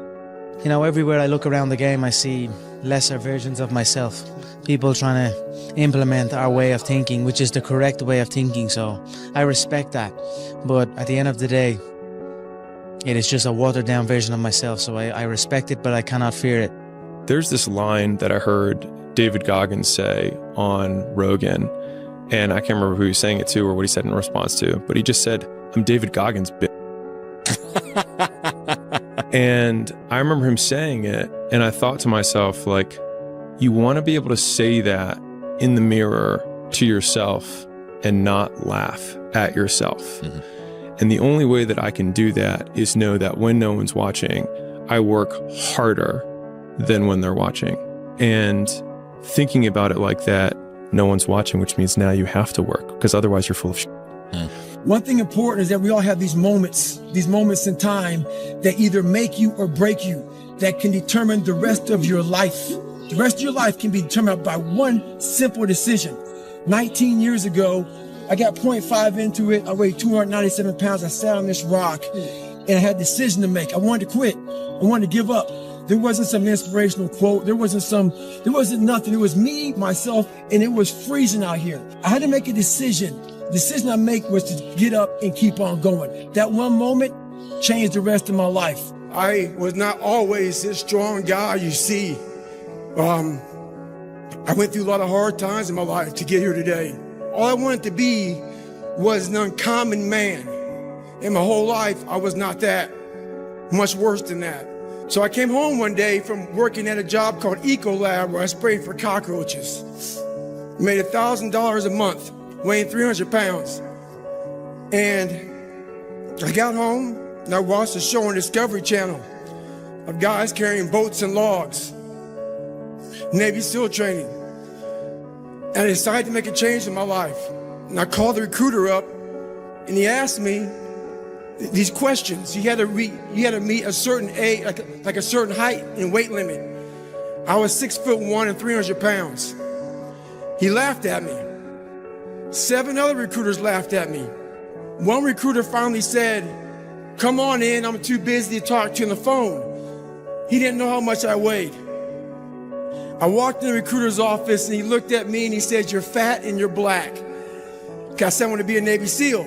You know, everywhere I look around the game, I see lesser versions of myself. People trying to implement our way of thinking, which is the correct way of thinking. So I respect that. But at the end of the day, it is just a watered down version of myself. So I respect it, but I cannot fear it. There's this line that I heard David Goggins say on Rogan, and I can't remember who he was saying it to or what he said in response to, but he just said, I'm David Goggins, bitch. And I remember him saying it, and I thought to myself, like, you want to be able to say that in the mirror to yourself and not laugh at yourself. Mm-hmm. And the only way that I can do that is know that when no one's watching, I work harder than when they're watching. And thinking about it like that, no one's watching, which means now you have to work, because otherwise you're full of shit. Mm. One thing important is that we all have these moments in time that either make you or break you, that can determine the rest of your life. The rest of your life can be determined by one simple decision. 19 years ago, I got 0.5 into it. I weighed 297 pounds. I sat on this rock and I had a decision to make. I wanted to quit. I wanted to give up. There wasn't some inspirational quote. There wasn't nothing. It was me, myself, and it was freezing out here. I had to make a decision. The decision I make was to get up and keep on going. That one moment changed the rest of my life. I was not always this strong guy you see. I went through a lot of hard times in my life to get here today. All I wanted to be was an uncommon man. In my whole life, I was not that. Much worse than that. So I came home one day from working at a job called Ecolab where I sprayed for cockroaches. Made $1,000 a month, weighing 300 pounds. And I got home and I watched a show on Discovery Channel of guys carrying boats and logs, Navy SEAL training. And I decided to make a change in my life. And I called the recruiter up and he asked me these questions. You had to meet a certain age, like a certain height and weight limit. I was 6'1" and 300 pounds. He laughed at me. 7 other recruiters laughed at me. One recruiter finally said, "Come on in, I'm too busy to talk to you on the phone." He didn't know how much I weighed. I walked in the recruiter's office and he looked at me and he said, "You're fat and you're black." I said, "I want to be a Navy SEAL."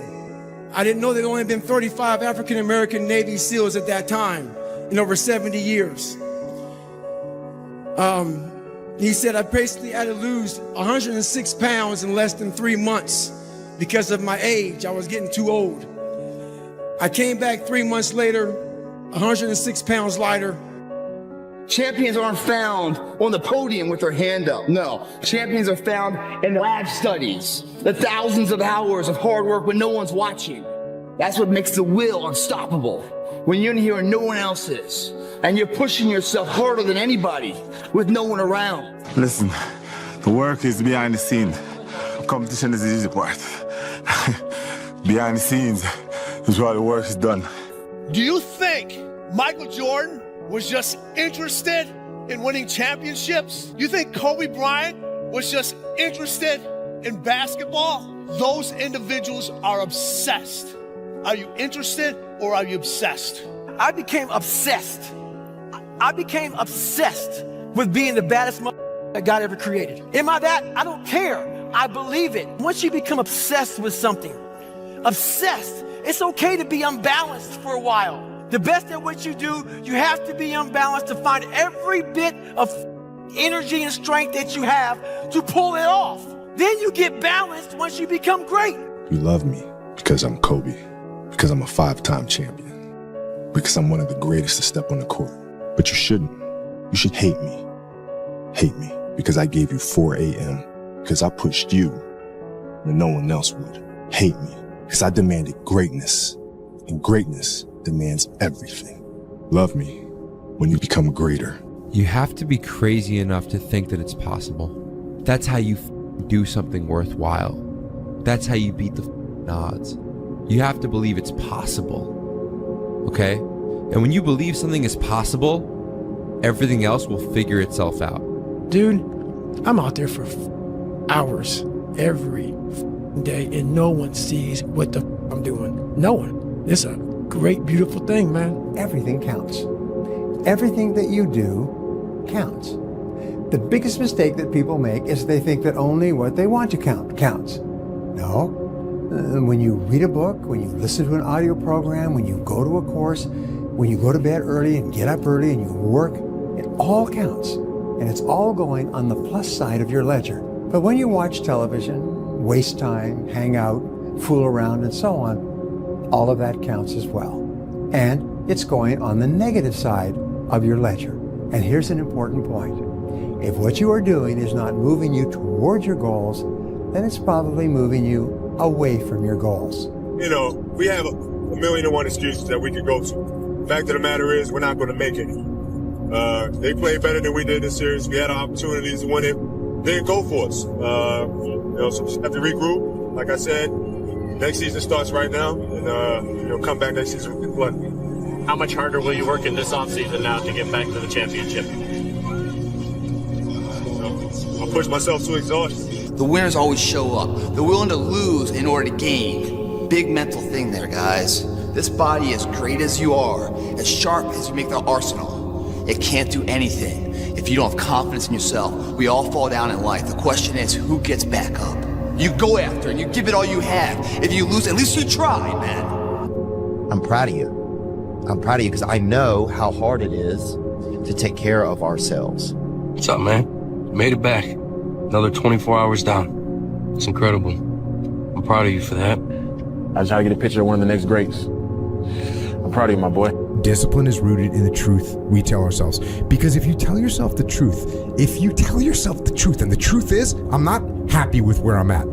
I didn't know there'd only been 35 African-American Navy SEALs at that time in over 70 years. He said, I basically had to lose 106 pounds in less than 3 months because of my age. I was getting too old. I came back 3 months later, 106 pounds lighter. Champions aren't found on the podium with their hand up. No, champions are found in lab studies, the thousands of hours of hard work when no one's watching. That's what makes the will unstoppable. When you're in here and no one else is, and you're pushing yourself harder than anybody with no one around. Listen, the work is behind the scene. Competition is the easy part. Behind the scenes is where the work is done. Do you think Michael Jordan was just interested in winning championships? You think Kobe Bryant was just interested in basketball? Those individuals are obsessed. Are you interested or are you obsessed? I became obsessed. I became obsessed with being the baddest that God ever created. Am I that? I don't care. I believe it. Once you become obsessed with something, obsessed, it's okay to be unbalanced for a while. The best at what you do, you have to be unbalanced to find every bit of energy and strength that you have to pull it off. Then you get balanced once you become great. You love me because I'm Kobe, because I'm a 5-time champion, because I'm one of the greatest to step on the court. But you shouldn't. You should hate me. Hate me because I gave you 4 a.m., because I pushed you when no one else would. Hate me because I demanded greatness, and greatness demands everything. Love me when you become greater. You have to be crazy enough to think that it's possible. That's how you do something worthwhile. That's how you beat the odds. You have to believe it's possible, okay? And when you believe something is possible, everything else will figure itself out. Dude, I'm out there for hours every day and no one sees what the I'm doing. No one. It's a great, beautiful thing, man. Everything counts. Everything that you do counts. The biggest mistake that people make is they think that only what they want to count counts. No. When you read a book, when you listen to an audio program, when you go to a course, when you go to bed early and get up early and you work, it all counts. And it's all going on the plus side of your ledger. But when you watch television, waste time, hang out, fool around, and so on, all of that counts as well. And it's going on the negative side of your ledger. And here's an important point. If what you are doing is not moving you toward your goals, then it's probably moving you away from your goals. You know, we have a million and one excuses that we could go to. Fact of the matter is, we're not going to make any. They played better than we did this series. We had opportunities to win it. They didn't go for us. You know, so we have to regroup. Like I said, next season starts right now, and you know, come back next season with blood. How much harder will you work in this offseason now to get back to the championship? I'll push myself to exhaustion. The winners always show up. They're willing to lose in order to gain. Big mental thing there, guys. This body, as great as you are, as sharp as you make the arsenal, it can't do anything if you don't have confidence in yourself. We all fall down in life. The question is, who gets back up? You go after and you give it all you have. If you lose, at least you tried, man. I'm proud of you. I'm proud of you because I know how hard it is to take care of ourselves. What's up, man? Made it back. Another 24 hours down. It's incredible. I'm proud of you for that. I just try to get a picture of one of the next greats. I'm proud of you, my boy. Discipline is rooted in the truth we tell ourselves. Because if you tell yourself the truth, and the truth is, I'm not happy with where I'm at.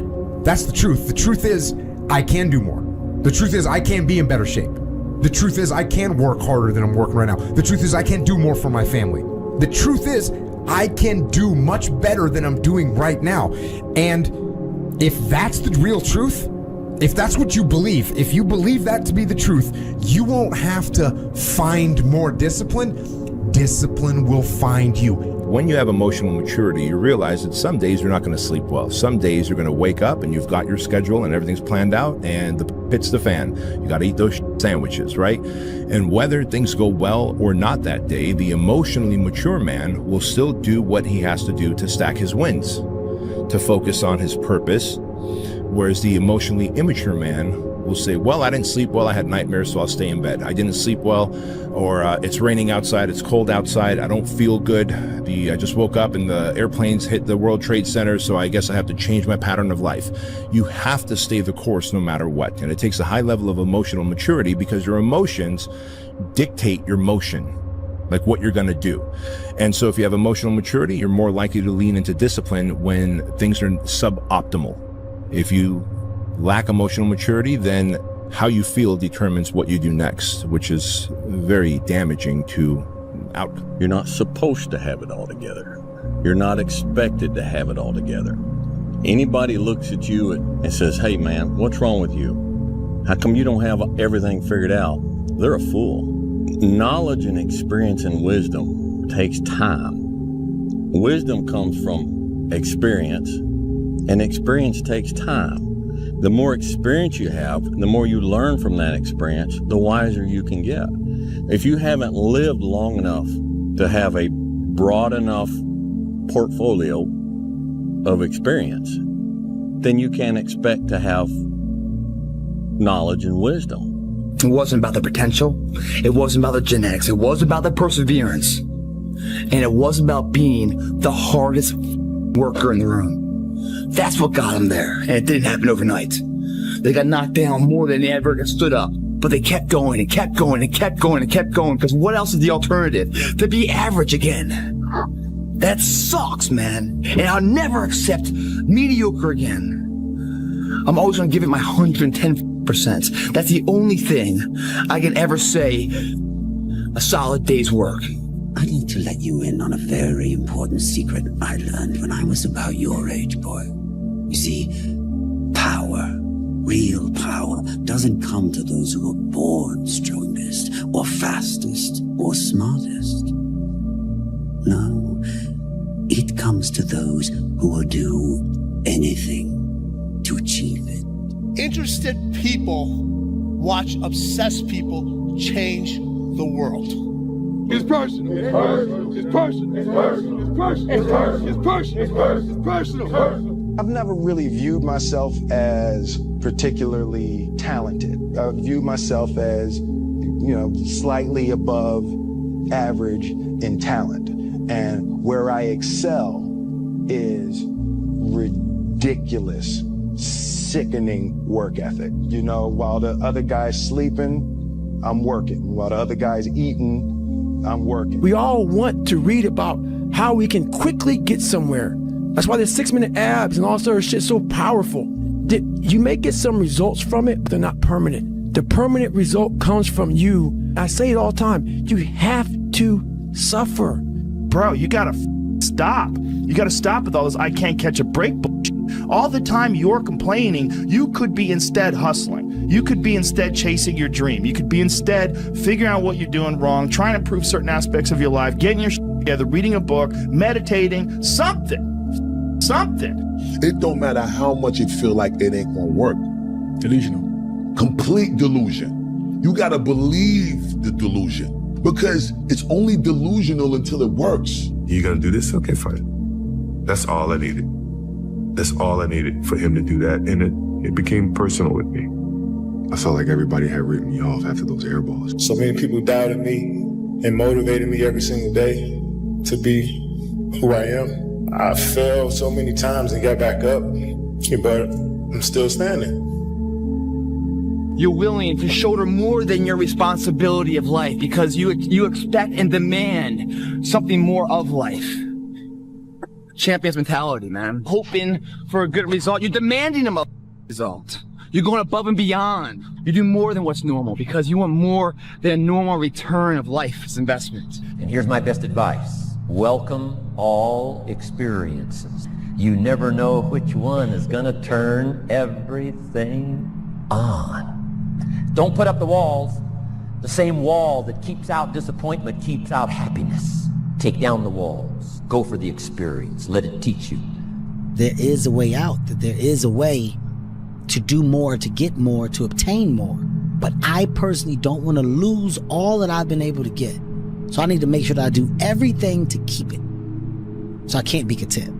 That's the truth. The truth is, I can do more. The truth is, I can be in better shape. The truth is, I can work harder than I'm working right now. The truth is, I can do more for my family. The truth is, I can do much better than I'm doing right now. And if that's the real truth, if that's what you believe, if you believe that to be the truth, you won't have to find more discipline. Discipline will find you. When you have emotional maturity, you realize that some days you're not going to sleep well. Some days you're going to wake up and you've got your schedule and everything's planned out and the hits the fan. You got to eat those sandwiches, right? And whether things go well or not that day, the emotionally mature man will still do what he has to do to stack his wins, to focus on his purpose, Whereas the emotionally immature man will say, well, I didn't sleep well, I had nightmares, so I'll stay in bed. I didn't sleep well, or it's raining outside, it's cold outside, I don't feel good. I just woke up and the airplanes hit the World Trade Center, so I guess I have to change my pattern of life. You have to stay the course no matter what. And it takes a high level of emotional maturity because your emotions dictate your motion, like what you're gonna do. And so if you have emotional maturity, you're more likely to lean into discipline when things are suboptimal. If you lack emotional maturity, then how you feel determines what you do next, which is very damaging to outcome. You're not supposed to have it all together. You're not expected to have it all together. Anybody looks at you and says, hey man, what's wrong with you? How come you don't have everything figured out? They're a fool. Knowledge and experience and wisdom takes time. Wisdom comes from experience, and experience takes time. The more experience you have, the more you learn from that experience, the wiser you can get. If you haven't lived long enough to have a broad enough portfolio of experience, then you can't expect to have knowledge and wisdom. It wasn't about the potential. It wasn't about the genetics. It wasn't about the perseverance. And it wasn't about being the hardest worker in the room. That's what got them there. And it didn't happen overnight. They got knocked down more than they ever stood up. But they kept going and kept going and kept going and kept going. Because what else is the alternative? To be average again. That sucks, man. And I'll never accept mediocre again. I'm always going to give it my 110%. That's the only thing I can ever say a solid day's work. I need to let you in on a very important secret I learned when I was about your age, boy. You see, power, real power, doesn't come to those who are born strongest, or fastest, or smartest. No, it comes to those who will do anything to achieve it. Interested people watch obsessed people change the world. It's personal. It's personal. It's personal. It's personal. It's personal. It's personal. It's personal. It's personal. I've never really viewed myself as particularly talented. I view myself as, slightly above average in talent. And where I excel is ridiculous, sickening work ethic. While the other guy's sleeping, I'm working. While the other guy's eating, I'm working. We all want to read about how we can quickly get somewhere. That's why the 6-minute abs and all sort of shit so powerful. You may get some results from it, but they're not permanent. The permanent result comes from you. I say it all the time. You have to suffer. Bro, you gotta stop. You gotta stop with all this I can't catch a break bullshit. All the time you're complaining, you could be instead hustling. You could be instead chasing your dream. You could be instead figuring out what you're doing wrong, trying to improve certain aspects of your life, getting your shit together, reading a book, meditating, something. It don't matter how much it feel like it ain't gonna work. Delusional. Complete delusion. You gotta believe the delusion because it's only delusional until it works. You gonna do this? Okay, fine. That's all I needed. That's all I needed for him to do that. And it became personal with me. I felt like everybody had written me off after those air balls. So many people doubted me and motivated me every single day to be who I am. I failed so many times and got back up, but I'm still standing. You're willing to shoulder more than your responsibility of life because you expect and demand something more of life. Champion's mentality, man. Hoping for a good result. You're demanding a result. You're going above and beyond. You do more than what's normal because you want more than a normal return of life's investment. And here's my best advice. Welcome all experiences. You never know which one is going to turn everything on. Don't put up the walls. The same wall that keeps out disappointment keeps out happiness. Take down the walls. Go for the experience. Let it teach you. There is a way out. That there is a way to do more, to get more, to obtain more. But I personally don't want to lose all that I've been able to get. So I need to make sure that I do everything to keep it. So I can't be content.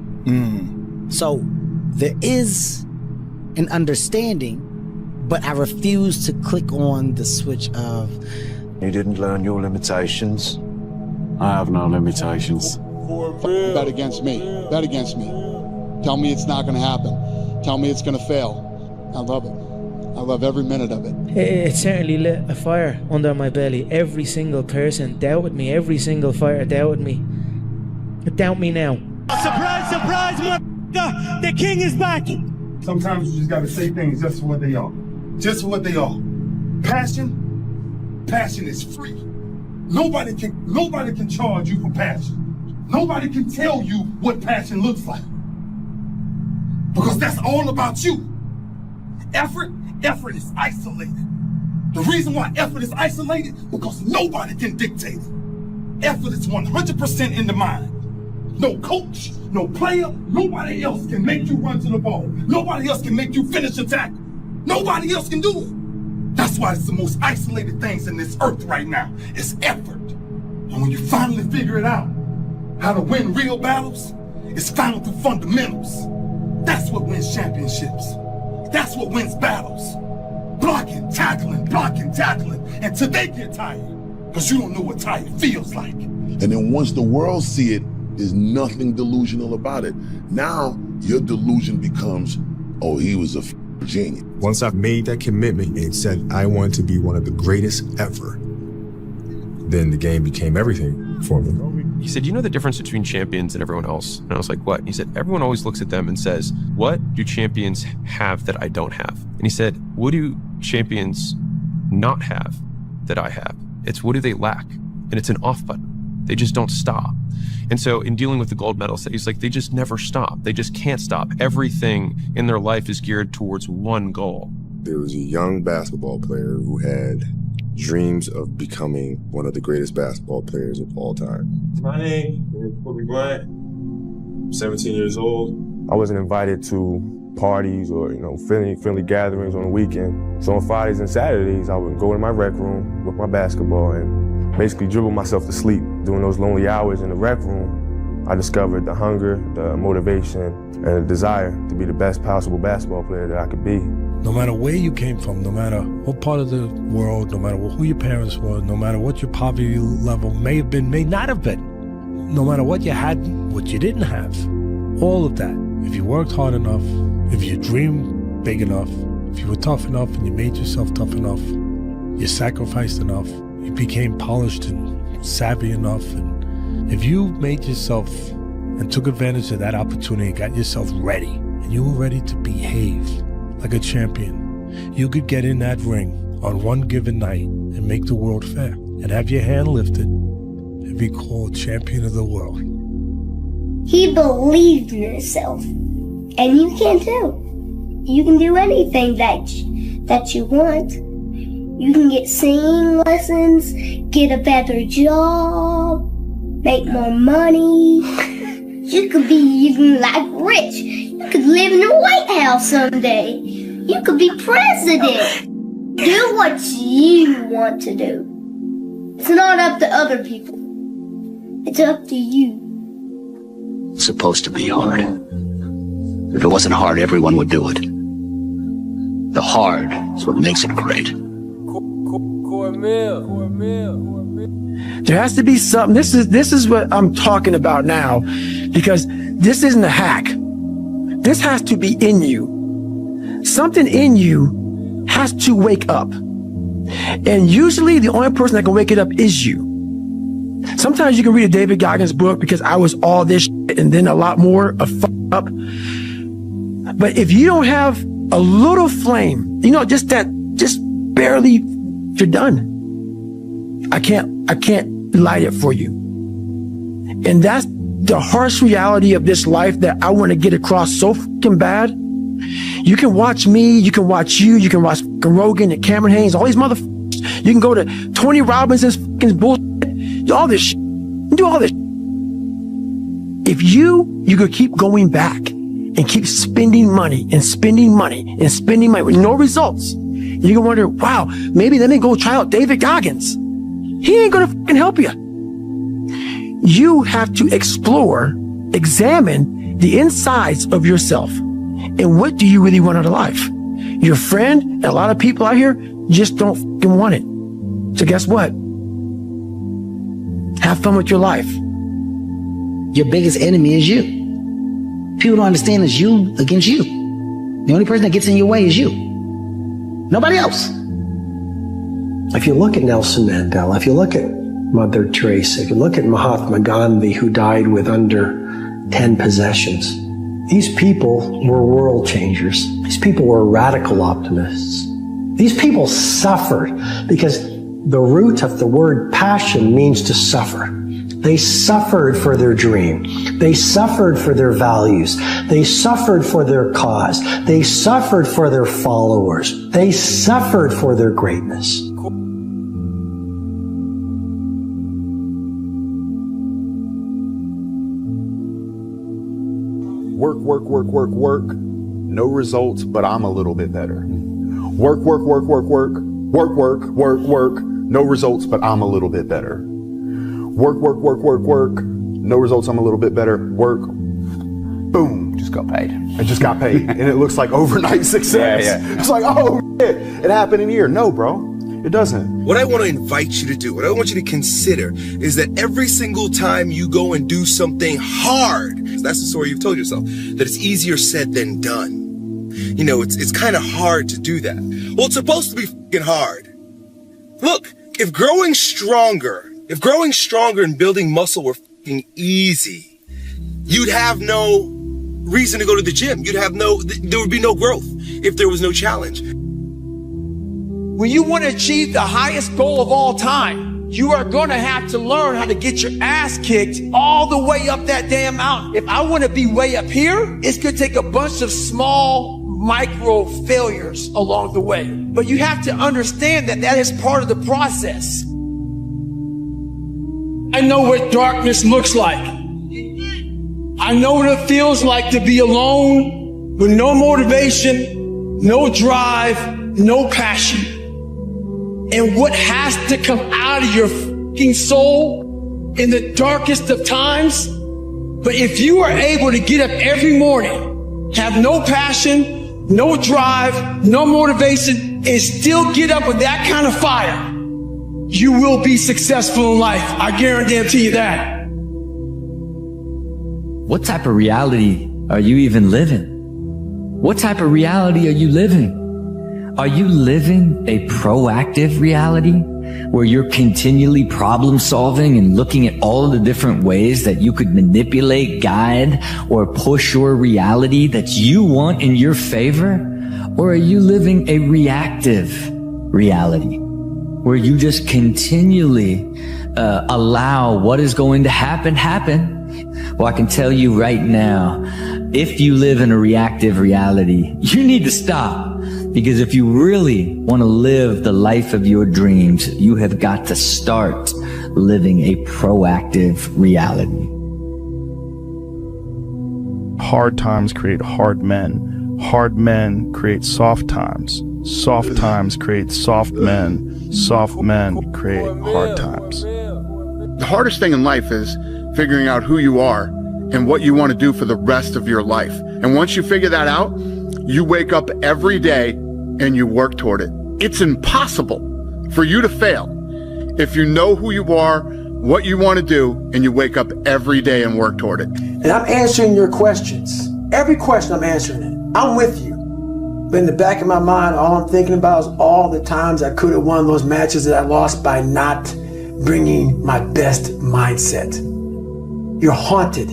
So there is and understanding, but I refuse to click on the switch of... You didn't learn your limitations. I have no limitations. Bet against me. Bet against me. Tell me it's not going to happen. Tell me it's going to fail. I love it. I love every minute of it. It certainly lit a fire under my belly. Every single person doubted me. Every single fighter doubted me. Doubt me now. Surprise, surprise, the king is back. Sometimes you just gotta say things just for what they are. Just for what they are. Passion is free. Nobody can charge you for passion. Nobody can tell you what passion looks like. Because that's all about you. Effort is isolated. The reason why effort is isolated, because nobody can dictate it. Effort is 100% in the mind. No coach, no player, nobody else can make you run to the ball. Nobody else can make you finish a tackle. Nobody else can do it. That's why it's the most isolated things in this earth right now. It's effort. And when you finally figure it out, how to win real battles, it's found through fundamentals. That's what wins championships. That's what wins battles. Blocking, tackling, until they get tired. Because you don't know what tired feels like. And then once the world see it, there's nothing delusional about it. Now, your delusion becomes, oh, he was a genius. Once I've made that commitment and said I want to be one of the greatest ever, then the game became everything for me. He said, you know the difference between champions and everyone else? And I was like, what? And he said, everyone always looks at them and says, what do champions have that I don't have? And he said, what do champions not have that I have? It's what do they lack? And it's an off button. They just don't stop. And so in dealing with the gold medal, he's like, they just never stop. They just can't stop. Everything in their life is geared towards one goal. There was a young basketball player who had dreams of becoming one of the greatest basketball players of all time. My name is Kobe Bryant. I'm 17 years old. I wasn't invited to parties or, friendly gatherings on the weekend. So on Fridays and Saturdays, I would go in my rec room with my basketball and basically dribble myself to sleep. During those lonely hours in the rec room, I discovered the hunger, the motivation, and the desire to be the best possible basketball player that I could be. No matter where you came from, no matter what part of the world, no matter who your parents were, no matter what your poverty level may have been, may not have been, no matter what you had, what you didn't have, all of that, if you worked hard enough, if you dreamed big enough, if you were tough enough and you made yourself tough enough, you sacrificed enough, you became polished and savvy enough, and if you made yourself and took advantage of that opportunity and got yourself ready, and you were ready to behave like a champion, you could get in that ring on one given night and make the world fair and have your hand lifted and be called champion of the world. He believed in himself, and you can too. You can do anything that you want. You can get singing lessons, get a better job, make more money. You could be even like rich. You could live in the White House someday. You could be president. Do what you want to do. It's not up to other people. It's up to you. It's supposed to be hard. If it wasn't hard, everyone would do it. The hard is what makes it great. There has to be something. This is what I'm talking about now, because this isn't a hack. This has to be in you. Something in you has to wake up. And usually the only person that can wake it up is you. Sometimes you can read a David Goggins book because I was all this shit and then a lot more of up. But if you don't have a little flame, just barely, you're done. I can't light it for you. And that's the harsh reality of this life that I want to get across so fucking bad. You can watch me, you can watch you, you can watch Rogan and Cameron Haynes, all these motherfuckers. You can go to Tony Robbinson's fucking bullshit, all this shit. You do all this shit. If you could keep going back and keep spending money and spending money and spending money with no results, you can wonder, wow, maybe let me go try out David Goggins. He ain't gonna fucking help you. You have to explore, examine the insides of yourself. And what do you really want out of life? Your friend and a lot of people out here just don't fucking want it. So guess what? Have fun with your life. Your biggest enemy is you. People don't understand it's you against you. The only person that gets in your way is you. Nobody else. If you look at Nelson Mandela, if you look at Mother Teresa, if you look at Mahatma Gandhi, who died with under 10 possessions, these people were world changers. These people were radical optimists. These people suffered because the root of the word passion means to suffer. They suffered for their dream. They suffered for their values. They suffered for their cause. They suffered for their followers. They suffered for their greatness. Work, work, work, work, work. No results, but I'm a little bit better. Work, work, work, work, work. Work, work, work, work. No results, but I'm a little bit better. Work, work, work, work, work. No results, I'm a little bit better. Work. Boom. Just got paid. I just got paid. And it looks like overnight success. Yeah. It's like, oh, shit, it happened in a year. No, bro. It doesn't. What I want to invite you to do, what I want you to consider is that every single time you go and do something hard, that's the story you've told yourself, that it's easier said than done. You know, it's kind of hard to do that. Well, it's supposed to be fucking hard. Look, if growing stronger and building muscle were fucking easy, you'd have no reason to go to the gym. There would be no growth if there was no challenge. When you want to achieve the highest goal of all time, you are going to have to learn how to get your ass kicked all the way up that damn mountain. If I want to be way up here, it's going to take a bunch of small micro failures along the way. But you have to understand that that is part of the process. I know what darkness looks like. I know what it feels like to be alone with no motivation, no drive, no passion. And what has to come out of your fucking soul in the darkest of times. But if you are able to get up every morning, have no passion, no drive, no motivation, and still get up with that kind of fire, you will be successful in life. I guarantee you that. What type of reality are you even living? What type of reality are you living? Are you living a proactive reality where you're continually problem solving and looking at all of the different ways that you could manipulate, guide, or push your reality that you want in your favor? Or are you living a reactive reality where you just continually allow what is going to happen? Well, I can tell you right now, if you live in a reactive reality, you need to stop. Because if you really want to live the life of your dreams, you have got to start living a proactive reality. Hard times create hard men. Hard men create soft times. Soft times create soft men. Soft men create hard times. The hardest thing in life is figuring out who you are and what you want to do for the rest of your life. And once you figure that out, you wake up every day and you work toward it. It's impossible for you to fail if you know who you are, what you want to do, and you wake up every day and work toward it. And I'm answering your questions. Every question I'm answering it. I'm with you. But in the back of my mind, all I'm thinking about is all the times I could have won those matches that I lost by not bringing my best mindset. You're haunted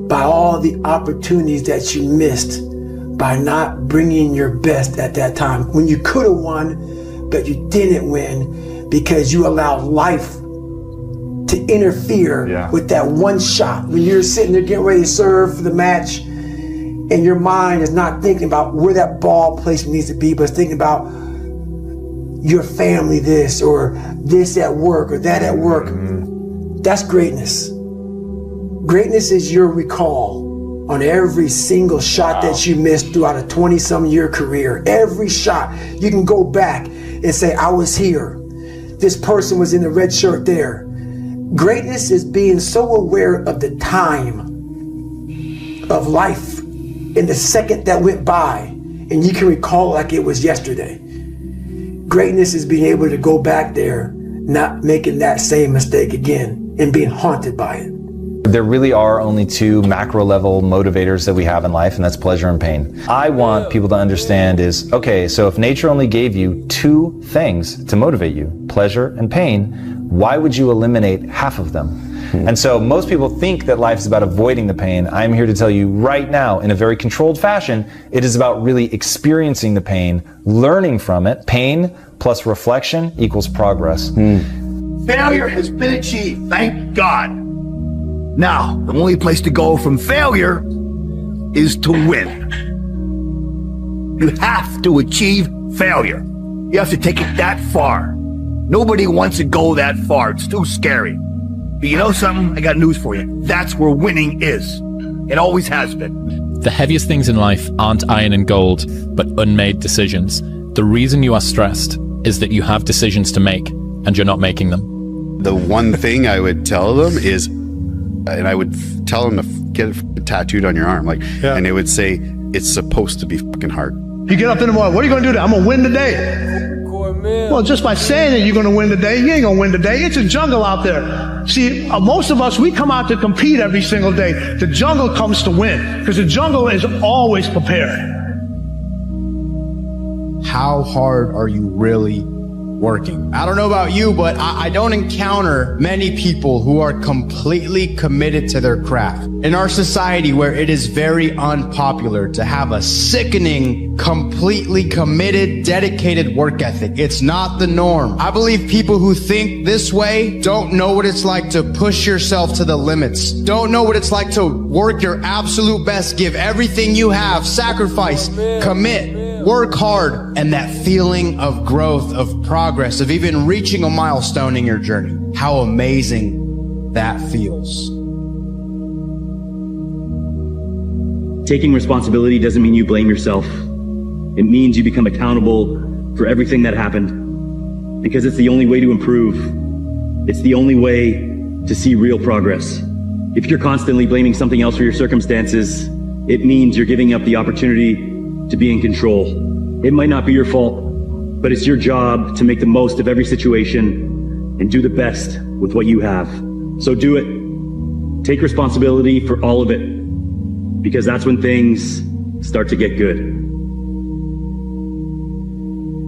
by all the opportunities that you missed by not bringing your best at that time when you could have won, but you didn't win because you allowed life to interfere with that one shot. When you're sitting there getting ready to serve for the match and your mind is not thinking about where that ball placement needs to be, but it's thinking about your family this or this at work or that at work. That's greatness. Greatness is your recall on every single shot that you missed throughout a 20-some year career. Every shot, you can go back and say, I was here. This person was in the red shirt there. Greatness is being so aware of the time of life in the second that went by, and you can recall it like it was yesterday. Greatness is being able to go back there, not making that same mistake again, and being haunted by it. There really are only two macro level motivators that we have in life, and that's pleasure and pain. I want people to understand is, okay, so if nature only gave you two things to motivate you, pleasure and pain, why would you eliminate half of them? And so most people think that life is about avoiding the pain. I'm here to tell you right now, in a very controlled fashion, it is about really experiencing the pain, learning from it. Pain plus reflection equals progress. Failure has been achieved, thank God. Now, the only place to go from failure is to win. You have to achieve failure. You have to take it that far. Nobody wants to go that far. It's too scary. But you know something? I got news for you. That's where winning is. It always has been. The heaviest things in life aren't iron and gold, but unmade decisions. The reason you are stressed is that you have decisions to make, and you're not making them. The one thing I would tell them is, and I would tell them to get it tattooed on your arm, and it would say, it's supposed to be fucking hard. You get up in the morning, what are you going to do? I'm going to win today. Well, just by saying that you're going to win today, you ain't going to win today. It's a jungle out there. See, most of us, we come out to compete every single day. The jungle comes to win, because the jungle is always prepared. How hard are you really working? I don't know about you, but I don't encounter many people who are completely committed to their craft. In our society where it is very unpopular to have a sickening, completely committed, dedicated work ethic, it's not the norm. I believe people who think this way don't know what it's like to push yourself to the limits, don't know what it's like to work your absolute best, give everything you have, sacrifice, commit, work hard, and that feeling of growth, of progress, of even reaching a milestone in your journey. How amazing that feels. Taking responsibility doesn't mean you blame yourself. It means you become accountable for everything that happened, because it's the only way to improve. It's the only way to see real progress. If you're constantly blaming something else for your circumstances, it means you're giving up the opportunity to be in control. It might not be your fault, but it's your job to make the most of every situation and do the best with what you have. So do it. Take responsibility for all of it, because that's when things start to get good.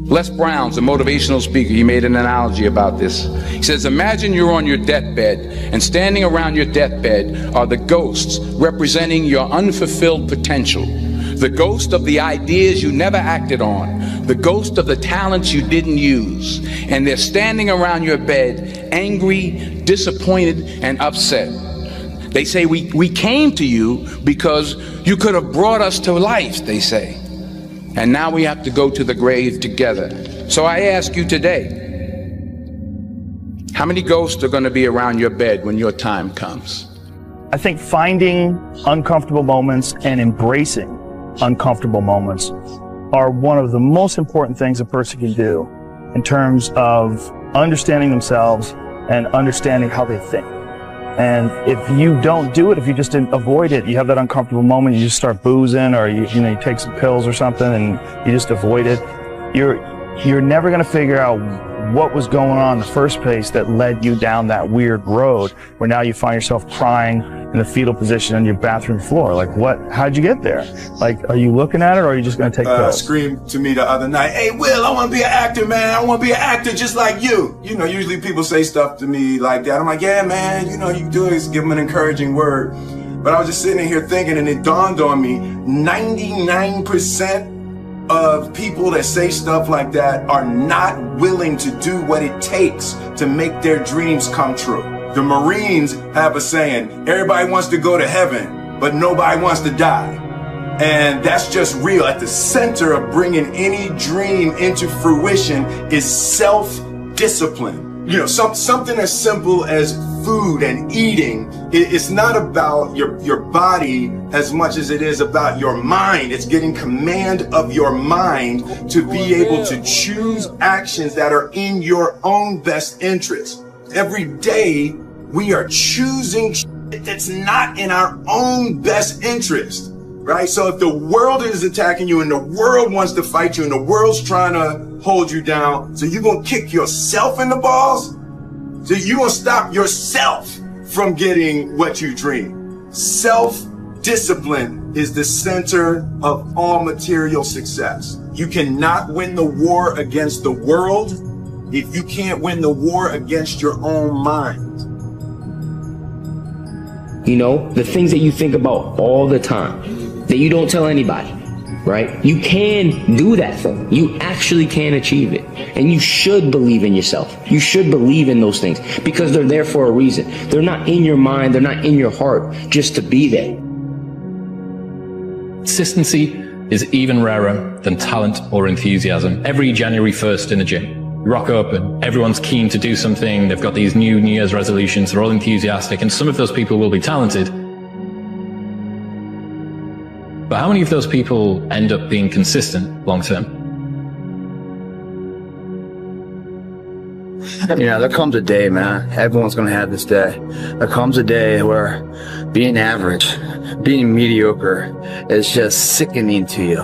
Les Brown's a motivational speaker. He made an analogy about this. He says, imagine you're on your deathbed, and standing around your deathbed are the ghosts representing your unfulfilled potential. The ghost of the ideas you never acted on, the ghost of the talents you didn't use, and they're standing around your bed, angry, disappointed, and upset. They say, we came to you because you could have brought us to life, they say. And now we have to go to the grave together. So I ask you today, how many ghosts are going to be around your bed when your time comes? I think finding uncomfortable moments and embracing uncomfortable moments are one of the most important things a person can do in terms of understanding themselves and understanding how they think. And if you don't do it, if you just avoid it, you have that uncomfortable moment, you just start boozing, or you take some pills or something and you just avoid it, you're never going to figure out what was going on in the first place that led you down that weird road where now you find yourself crying in the fetal position on your bathroom floor. Like, how'd you get there? Like, are you looking at it, or are you just going to take pills? Screamed to me the other night, hey, Will, I want to be an actor, man. I want to be an actor just like you. You know, usually people say stuff to me like that. I'm like, yeah, man, you know, you do is give them an encouraging word. But I was just sitting here thinking, and it dawned on me, 99% of people that say stuff like that are not willing to do what it takes to make their dreams come true. The Marines have a saying, everybody wants to go to heaven, but nobody wants to die. And that's just real. At the center of bringing any dream into fruition is self-discipline. You know, something as simple as food and eating. It's not about your body as much as it is about your mind. It's getting command of your mind to be able to choose actions that are in your own best interest. Every day, we are choosing shit that's not in our own best interest. right? So if the world is attacking you and the world wants to fight you and the world's trying to hold you down, so you're going to kick yourself in the balls? So you're going to stop yourself from getting what you dream. Self-discipline is the center of all material success. You cannot win the war against the world if you can't win the war against your own mind. You know, the things that you think about all the time, that you don't tell anybody, right? You can do that thing. You actually can achieve it. And you should believe in yourself. You should believe in those things because they're there for a reason. They're not in your mind. They're not in your heart just to be there. Consistency is even rarer than talent or enthusiasm. Every January 1st in the gym, you rock up and everyone's keen to do something. They've got these New Year's resolutions. They're all enthusiastic, and some of those people will be talented. But how many of those people end up being consistent long term? You know, there comes a day, man. Everyone's going to have this day. There comes a day where being average, being mediocre is just sickening to you.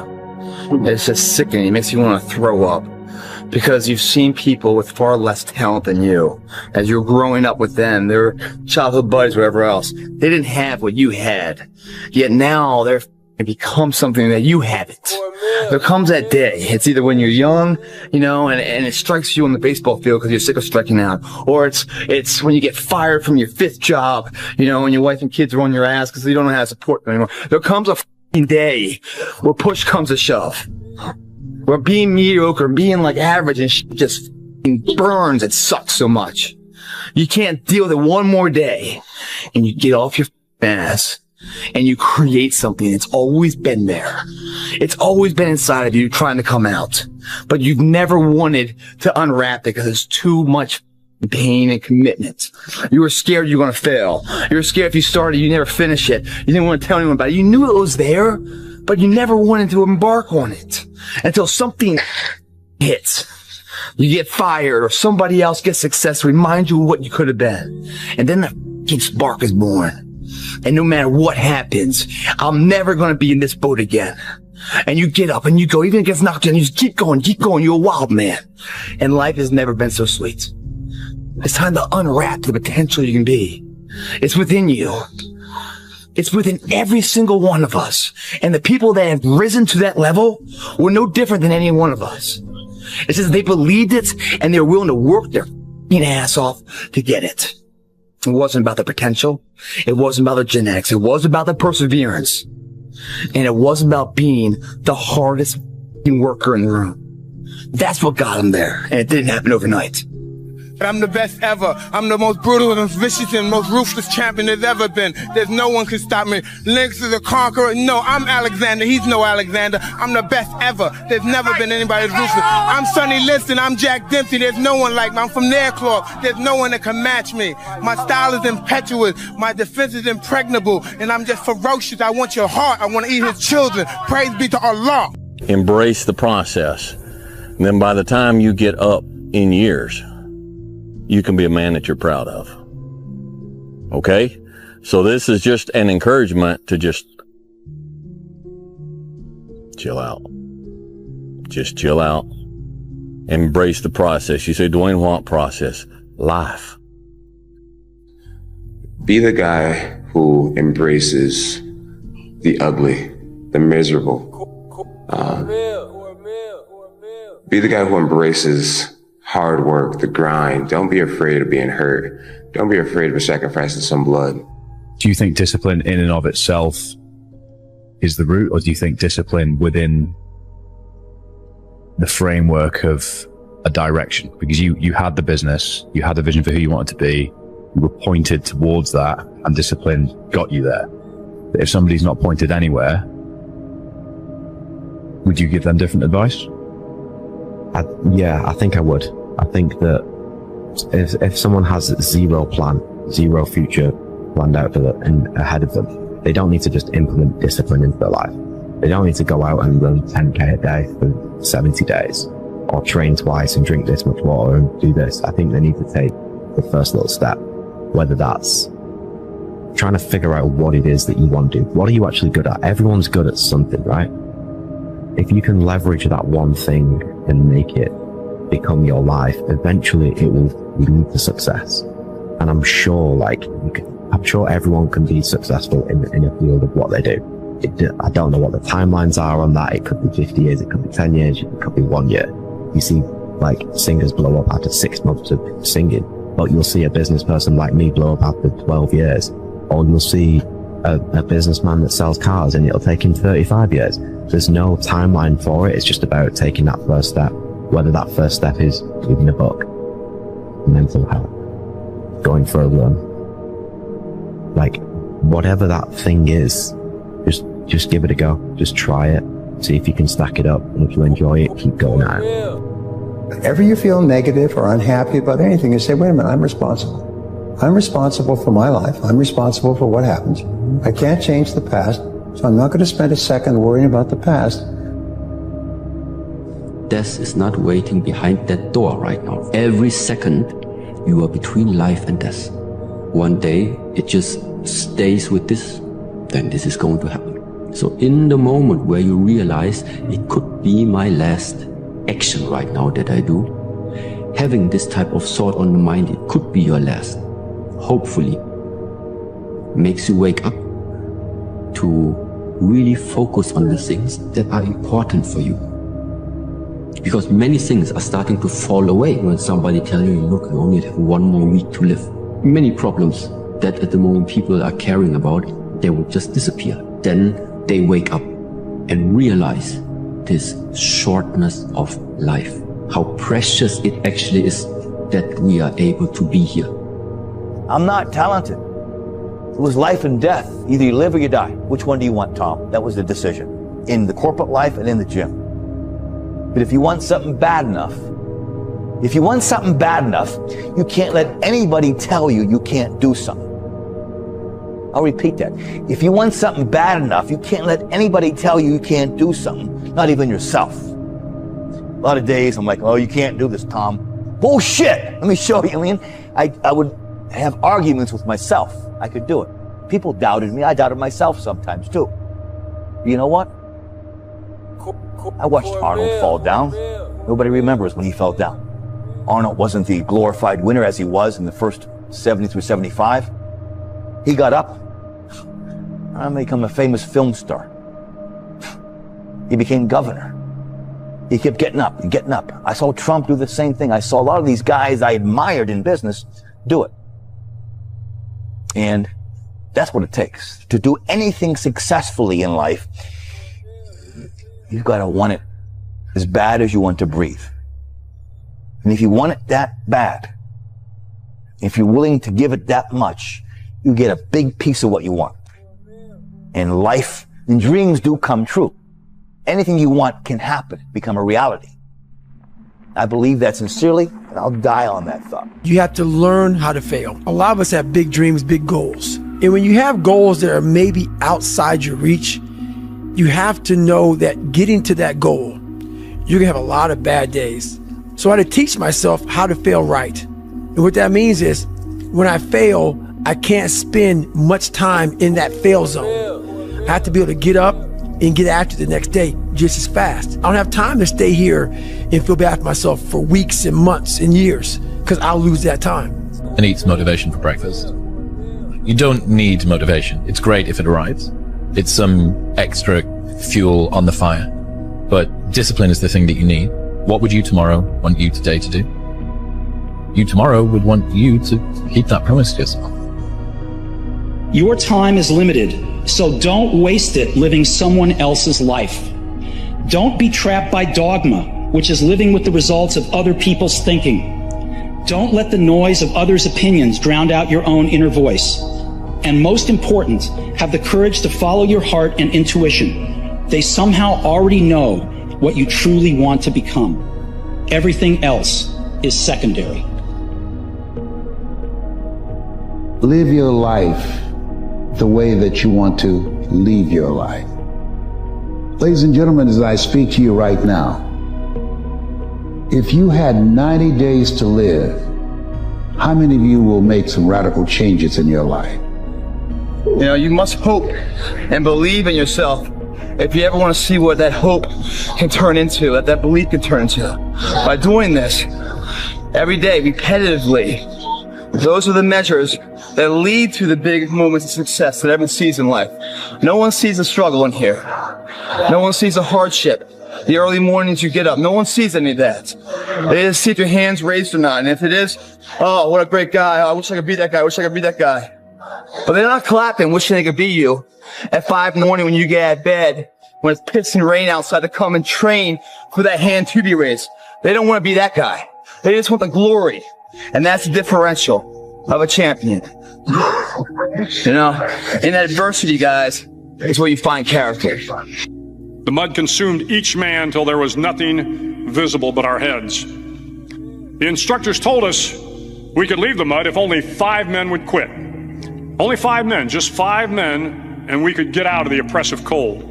It's just sickening. It makes you want to throw up. Because you've seen people with far less talent than you. As you're growing up with them, their childhood buddies, whatever else, they didn't have what you had. Yet now they're become something that you haven't. There comes that day. It's either when you're young, you know, and it strikes you on the baseball field because you're sick of striking out, or it's when you get fired from your 5th job, you know, and your wife and kids are on your ass because you don't know how to support them anymore. There comes a day where push comes to shove, where being mediocre, being like average and just burns. It sucks so much. You can't deal with it one more day, and you get off your ass. And you create something that's always been there. It's always been inside of you trying to come out. But you've never wanted to unwrap it because it's too much pain and commitment. You were scared you were going to fail. You were scared if you started, you never finish it. You didn't want to tell anyone about it. You knew it was there, but you never wanted to embark on it until something hits. You get fired or somebody else gets success, remind you of what you could have been. And then the spark is born. And no matter what happens, I'm never going to be in this boat again. And you get up and you go, even if it gets knocked down, you just keep going. You're a wild man. And life has never been so sweet. It's time to unwrap the potential you can be. It's within you. It's within every single one of us. And the people that have risen to that level were no different than any one of us. It's just they believed it and they were willing to work their ass off to get it. It wasn't about the potential. It wasn't about the genetics. It was about the perseverance. And it was about being the hardest worker in the room. That's what got him there. And it didn't happen overnight. I'm the best ever. I'm the most brutal and vicious and most ruthless champion there's ever been. There's no one can stop me. Lynx is a conqueror. No, I'm Alexander. He's no Alexander. I'm the best ever. There's never been anybody as ruthless. I'm Sonny Liston. I'm Jack Dempsey. There's no one like me. I'm from Nairclaw. There's no one that can match me. My style is impetuous. My defense is impregnable. And I'm just ferocious. I want your heart. I want to eat his children. Praise be to Allah. Embrace the process. And then by the time you get up in years, you can be a man that you're proud of. Okay? So this is just an encouragement to just chill out. Just chill out. Embrace the process. You say, Dwayne, what process? Life. Be the guy who embraces the ugly, the miserable. Be the guy who embraces hard work, the grind. Don't be afraid of being hurt. Don't be afraid of sacrificing some blood. Do you think discipline in and of itself is the root, or do you think discipline within the framework of a direction? Because you had the business, you had the vision for who you wanted to be, you were pointed towards that, and discipline got you there. But if somebody's not pointed anywhere, would you give them different advice? Yeah, I think I would. I think that if someone has zero plan, zero future planned out for them and ahead of them, they don't need to just implement discipline into their life. They don't need to go out and run 10K a day for 70 days or train twice and drink this much water and do this. I think they need to take the first little step, whether that's trying to figure out what it is that you want to do. What are you actually good at? Everyone's good at something, right? If you can leverage that one thing and make it become your life, eventually it will lead to success. And I'm sure, I'm sure everyone can be successful in a field of what they do. I don't know what the timelines are on that. It could be 50 years, it could be 10 years, it could be 1 year. You see, singers blow up after 6 months of singing, but you'll see a business person like me blow up after 12 years. Or you'll see a businessman that sells cars and it'll take him 35 years. There's no timeline for it. It's just about taking that first step, whether that first step is reading a book, mental health, going for a run. Whatever that thing is, just give it a go. Just try it. See if you can stack it up. And if you enjoy it, keep going at it. Whenever you feel negative or unhappy about anything, you say, wait a minute, I'm responsible. I'm responsible for my life. I'm responsible for what happens. I can't change the past, so I'm not going to spend a second worrying about the past. Death is not waiting behind that door right now. Every second, you are between life and death. One day, it just stays with this, then this is going to happen. So in the moment where you realize it could be my last action right now that I do, having this type of thought on the mind, it could be your last, hopefully makes you wake up to really focus on the things that are important for you. Because many things are starting to fall away when somebody tells you, look, you only have 1 more week to live. Many problems that at the moment people are caring about, they will just disappear. Then they wake up and realize this shortness of life, how precious it actually is that we are able to be here. I'm not talented. It was life and death. Either you live or you die. Which one do you want, Tom? That was the decision. In the corporate life and in the gym. But if you want something bad enough, you can't let anybody tell you you can't do something. I'll repeat that. If you want something bad enough, you can't let anybody tell you you can't do something, not even yourself. A lot of days I'm like, oh, you can't do this, Tom. Bullshit! Let me show you. I mean, I would have arguments with myself. I could do it. People doubted me. I doubted myself sometimes too. You know what? I watched Arnold fall down. Nobody remembers when he fell down. Arnold wasn't the glorified winner as he was in the first 70 through 75. He got up. I'm gonna become a famous film star. He became governor. He kept getting up and getting up. I saw Trump do the same thing. I saw a lot of these guys I admired in business do it. And that's what it takes. To do anything successfully in life, you've got to want it as bad as you want to breathe. And if you want it that bad, if you're willing to give it that much, you get a big piece of what you want. And life and dreams do come true. Anything you want can happen, become a reality. I believe that sincerely, and I'll die on that thought. You have to learn how to fail. A lot of us have big dreams, big goals. And when you have goals that are maybe outside your reach, you have to know that getting to that goal, you're gonna have a lot of bad days. So I had to teach myself how to fail right. And what that means is, when I fail, I can't spend much time in that fail zone. I have to be able to get up and get after the next day just as fast. I don't have time to stay here and feel bad for myself for weeks and months and years, because I'll lose that time. And eats motivation for breakfast. You don't need motivation. It's great if it arrives. It's some extra fuel on the fire. But discipline is the thing that you need. What would you tomorrow want you today to do? You tomorrow would want you to keep that promise to yourself. Your time is limited, so don't waste it living someone else's life. Don't be trapped by dogma, which is living with the results of other people's thinking. Don't let the noise of others' opinions drown out your own inner voice. And most important, have the courage to follow your heart and intuition. They somehow already know what you truly want to become. Everything else is secondary. Live your life the way that you want to leave your life. Ladies and gentlemen, as I speak to you right now, if you had 90 days to live, how many of you will make some radical changes in your life? You know, you must hope and believe in yourself if you ever want to see what that hope can turn into, what that belief can turn into. By doing this every day, repetitively, those are the measures that lead to the big moments of success that everyone sees in life. No one sees the struggle in here. No one sees the hardship, the early mornings you get up. No one sees any of that. They just see if your hand's raised or not. And if it is, oh, what a great guy. Oh, I wish I could be that guy. I wish I could be that guy. But they're not clapping, wishing they could be you at 5 in the morning when you get out of bed, when it's pissing rain outside, to come and train for that hand to be raised. They don't want to be that guy. They just want the glory. And that's the differential of a champion. You know, in adversity, guys, is where you find character. The mud consumed each man till there was nothing visible but our heads. The instructors told us we could leave the mud if only 5 men would quit. Only 5 men, just 5 men, and we could get out of the oppressive cold.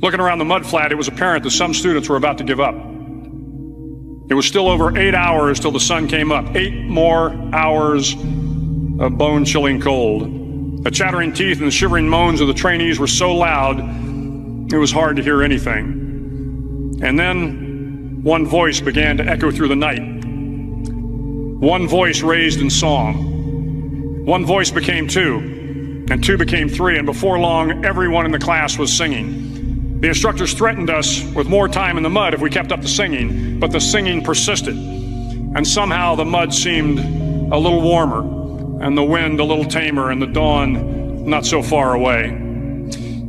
Looking around the mud flat, it was apparent that some students were about to give up. It was still over 8 hours till the sun came up. 8 more hours of bone-chilling cold. The chattering teeth and the shivering moans of the trainees were so loud, it was hard to hear anything. And then one voice began to echo through the night. One voice raised in song. One voice became 2, and 2 became 3, and before long, everyone in the class was singing. The instructors threatened us with more time in the mud if we kept up the singing, but the singing persisted. And somehow the mud seemed a little warmer, and the wind a little tamer, and the dawn not so far away.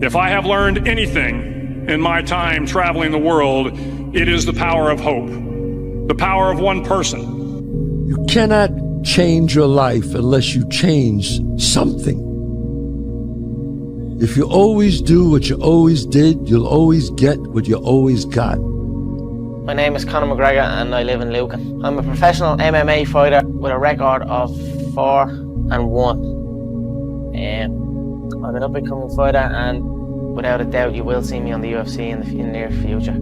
If I have learned anything in my time traveling the world, it is the power of hope, the power of one person. You cannot change your life unless you change something. If you always do what you always did, you'll always get what you always got. My name is Conor McGregor and I live in Lucan. I'm a professional MMA fighter with a record of 4-1. I'm an up-and-coming fighter, and without a doubt you will see me on the UFC in the near future.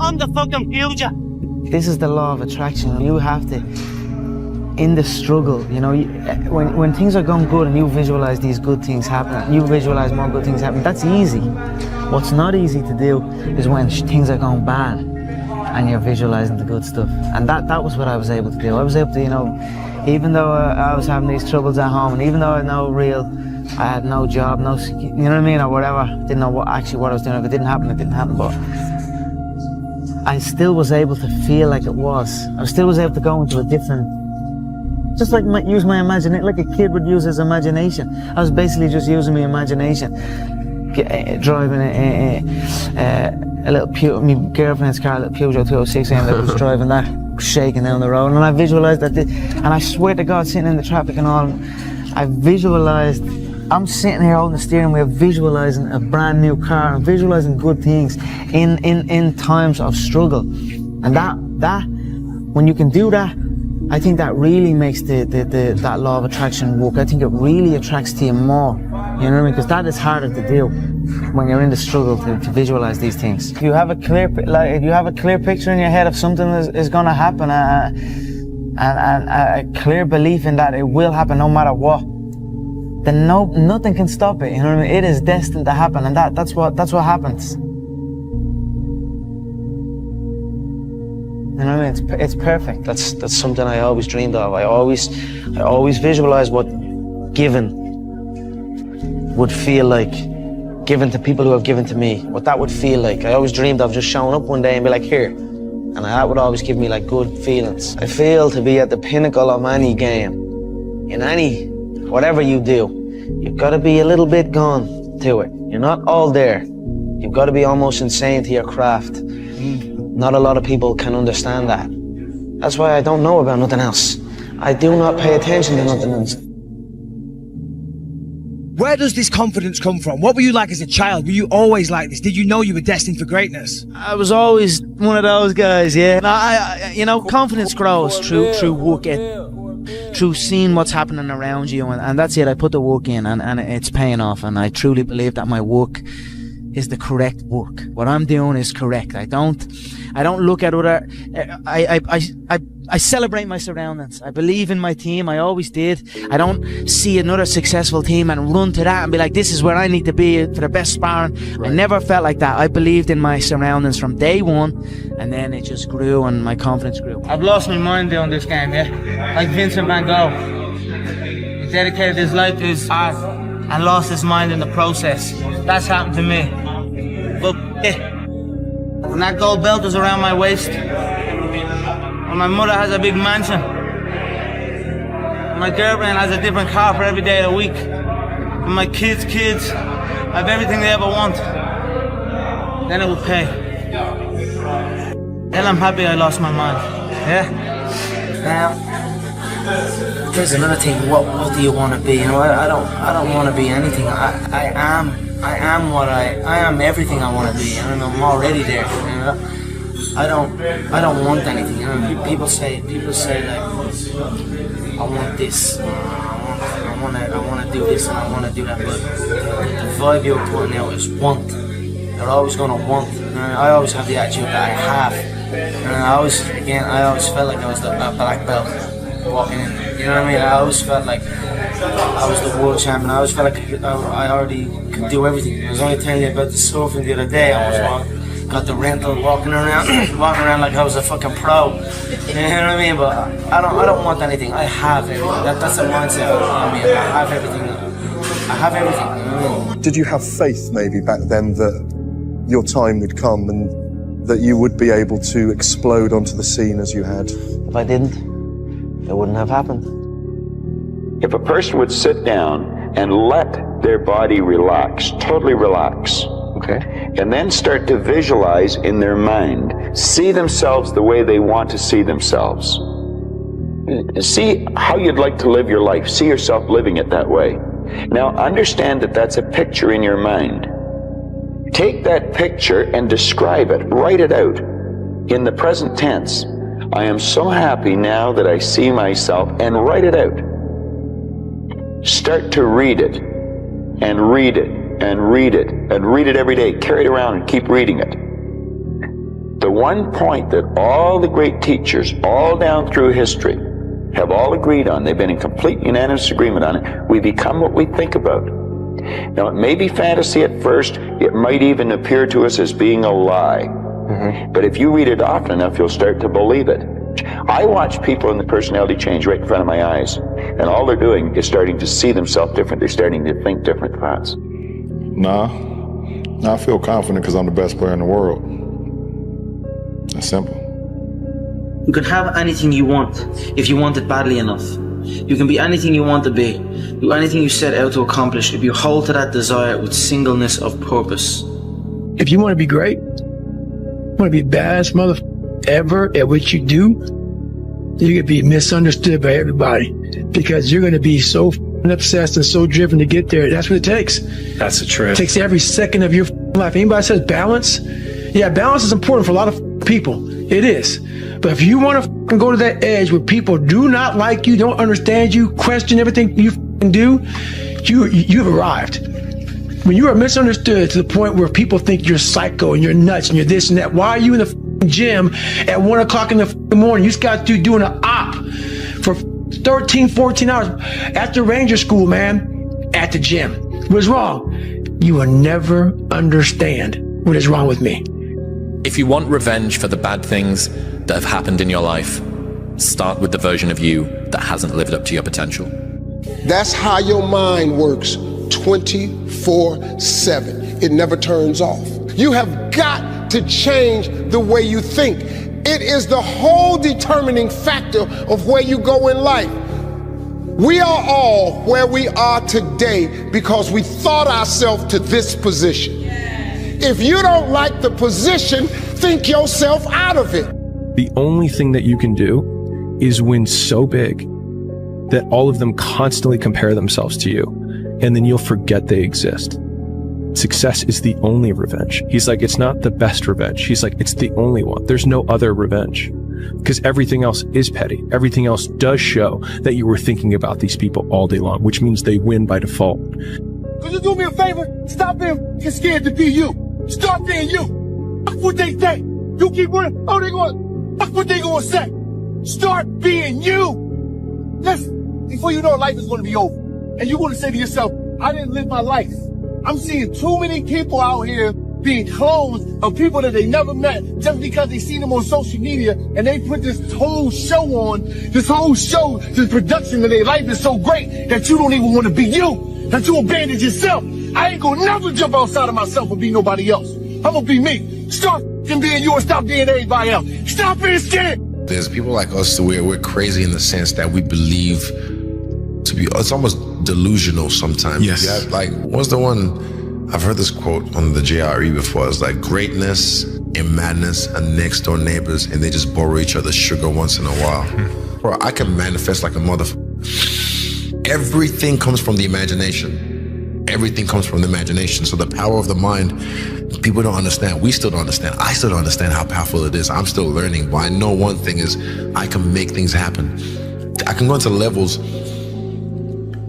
I'm the fucking future. This is the law of attraction. You have to, in the struggle, you know, when things are going good and you visualize these good things happening, you visualize more good things happening, that's easy. What's not easy to do is when things are going bad and you're visualizing the good stuff. And that was what I was able to do. I was able to, you know, even though I was having these troubles at home, and even though I had no job, you know what I mean, or whatever, didn't know what I was doing. If it didn't happen, it didn't happen, but I still was able to feel like it was. I still was able to go into a different, just like use my imagination, like a kid would use his imagination. I was basically just using my imagination, driving a little my girlfriend's car, a little Peugeot 206, and I was driving that, shaking down the road, and I visualized that, and I swear to God, sitting in the traffic and all, I visualized, I'm sitting here holding the steering wheel, visualizing a brand new car, and visualizing good things in times of struggle. And that when you can do that, I think that really makes that law of attraction work. I think it really attracts to you more. You know what I mean? Because that is harder to do when you're in the struggle to visualize these things. If you have a clear picture in your head of something is going to happen, and a clear belief in that it will happen no matter what, then nothing can stop it. You know what I mean? It is destined to happen, and that's what happens. You know what I mean? It's perfect. That's something I always dreamed of. I always visualized what given would feel like, given to people who have given to me, what that would feel like. I always dreamed of just showing up one day and be like, here. And that would always give me like good feelings. I feel to be at the pinnacle of any game, in whatever you do, you've got to be a little bit gone to it. You're not all there. You've got to be almost insane to your craft. Not a lot of people can understand that. That's why I don't know about nothing else. I do not pay attention to nothing else. Where does this confidence come from? What were you like as a child? Were you always like this? Did you know you were destined for greatness? I was always one of those guys, yeah. No, confidence grows through work, through seeing what's happening around you, and that's it. I put the work in, and it's paying off, and I truly believe that my work is the correct work. What I'm doing is correct. I don't look at other, I celebrate my surroundings. I believe in my team. I always did. I don't see another successful team and run to that and be like, this is where I need to be for the best sparring. Right. I never felt like that. I believed in my surroundings from day one, and then it just grew and my confidence grew. I've lost my mind doing this game, yeah? Like Vincent van Gogh. He dedicated his life to his art and lost his mind in the process. That's happened to me. But when that gold belt is around my waist, when my mother has a big mansion, my girlfriend has a different car for every day of the week, and my kids have everything they ever want, then it will pay. Then I'm happy I lost my mind. Yeah? Now, there's another thing. What do you want to be? You know, I don't want to be anything. I am everything I want to be, and I'm already there. You know? I don't want anything. You know? People say like, I want this, I want to do this, and I want to do that. But the vibe you're putting out is want. They're always gonna want. I always have the attitude that I have, and I always felt like I was the black belt walking in. You know what I mean? I always felt like I was the world champion. I always felt like I already could do everything. I was only telling you about the surfing the other day. I got the rental, walking around like I was a fucking pro. You know what I mean? But I don't want anything. I have everything. That's the mindset of me. I have everything. I have everything. You know what I mean? Did you have faith maybe back then that your time would come and that you would be able to explode onto the scene as you had? If I didn't, it wouldn't have happened. If a person would sit down and let their body relax, totally relax, okay, and then start to visualize in their mind, see themselves the way they want to see themselves. See how you'd like to live your life. See yourself living it that way. Now understand that that's a picture in your mind. Take that picture and describe it. Write it out in the present tense. I am so happy now that I see myself, and write it out. Start to read it and read it and read it and read it every day. Carry it around and keep reading it. The one point that all the great teachers all down through history have all agreed on, they've been in complete unanimous agreement on it, we become what we think about. Now it may be fantasy at first, it might even appear to us as being a lie. But if you read it often enough, you'll start to believe it. I watch people in the personality change right in front of my eyes, and all they're doing is starting to see themselves different. They're starting to think different thoughts. Nah, I feel confident because I'm the best player in the world. That's simple. You can have anything you want if you want it badly enough. You can be anything you want to be. Do anything you set out to accomplish if you hold to that desire with singleness of purpose. If you want to be great, you want to be the baddest motherfucker ever at what you do, you're going to be misunderstood by everybody because you're going to be so obsessed and so driven to get there. That's what it takes. That's the truth. It takes every second of your life. Anybody says balance? Yeah, balance is important for a lot of people. It is. But if you want to go to that edge where people do not like you, don't understand you, question everything you do, you've arrived. When you are misunderstood to the point where people think you're psycho and you're nuts and you're this and that, why are you in the gym at 1 o'clock in the morning? You just got to doing an op for 13, 14 hours after Ranger School, man, at the gym. What's wrong? You will never understand what is wrong with me. If you want revenge for the bad things that have happened in your life, start with the version of you that hasn't lived up to your potential. That's how your mind works 24/7. It never turns off. You have got to change the way you think. It is the whole determining factor of where you go in life. We are all where we are today because we thought ourselves to this position. If you don't like the position, think yourself out of it. The only thing that you can do is win so big that all of them constantly compare themselves to you, and then you'll forget they exist. Success is the only revenge. He's like, it's not the best revenge. He's like, it's the only one. There's no other revenge. Because everything else is petty. Everything else does show that you were thinking about these people all day long, which means they win by default. Could you do me a favor? Stop being scared to be you. Start being you. Fuck what they say. You keep running. Oh, they going. Fuck what they gonna say. Start being you. Before you know it, life is gonna be over. And you're gonna say to yourself, I didn't live my life. I'm seeing too many people out here being clones of people that they never met just because they seen them on social media, and they put this whole show on, this production of their life is so great that you don't even want to be you, that you abandon yourself. I ain't gonna never jump outside of myself and be nobody else. I'm gonna be me. Start being you and stop being everybody else. Stop being scared. There's people like us where we're crazy in the sense that we believe to be, it's almost delusional sometimes. Yes. Yeah, like, what's the one, I've heard this quote on the JRE before. It's like, greatness and madness are next door neighbors and they just borrow each other's sugar once in a while. Bro, I can manifest like a motherfucker. Everything comes from the imagination. Everything comes from the imagination. So the power of the mind, people don't understand. We still don't understand. I still don't understand how powerful it is. I'm still learning. But I know one thing is I can make things happen. I can go into levels,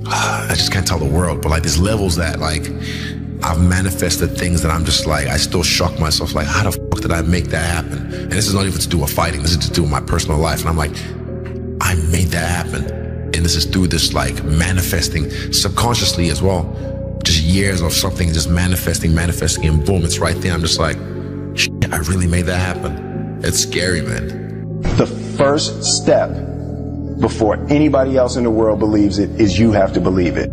I just can't tell the world, but like there's levels that like I've manifested things that I'm just like, I still shock myself, like how the fuck did I make that happen? And this is not even to do with fighting, this is to do with my personal life. And I'm like, I made that happen. And this is through this like manifesting subconsciously as well. Just years of something just manifesting, and boom, it's right there. I'm just like, shit, I really made that happen. It's scary, man. The first step before anybody else in the world believes it is you have to believe it.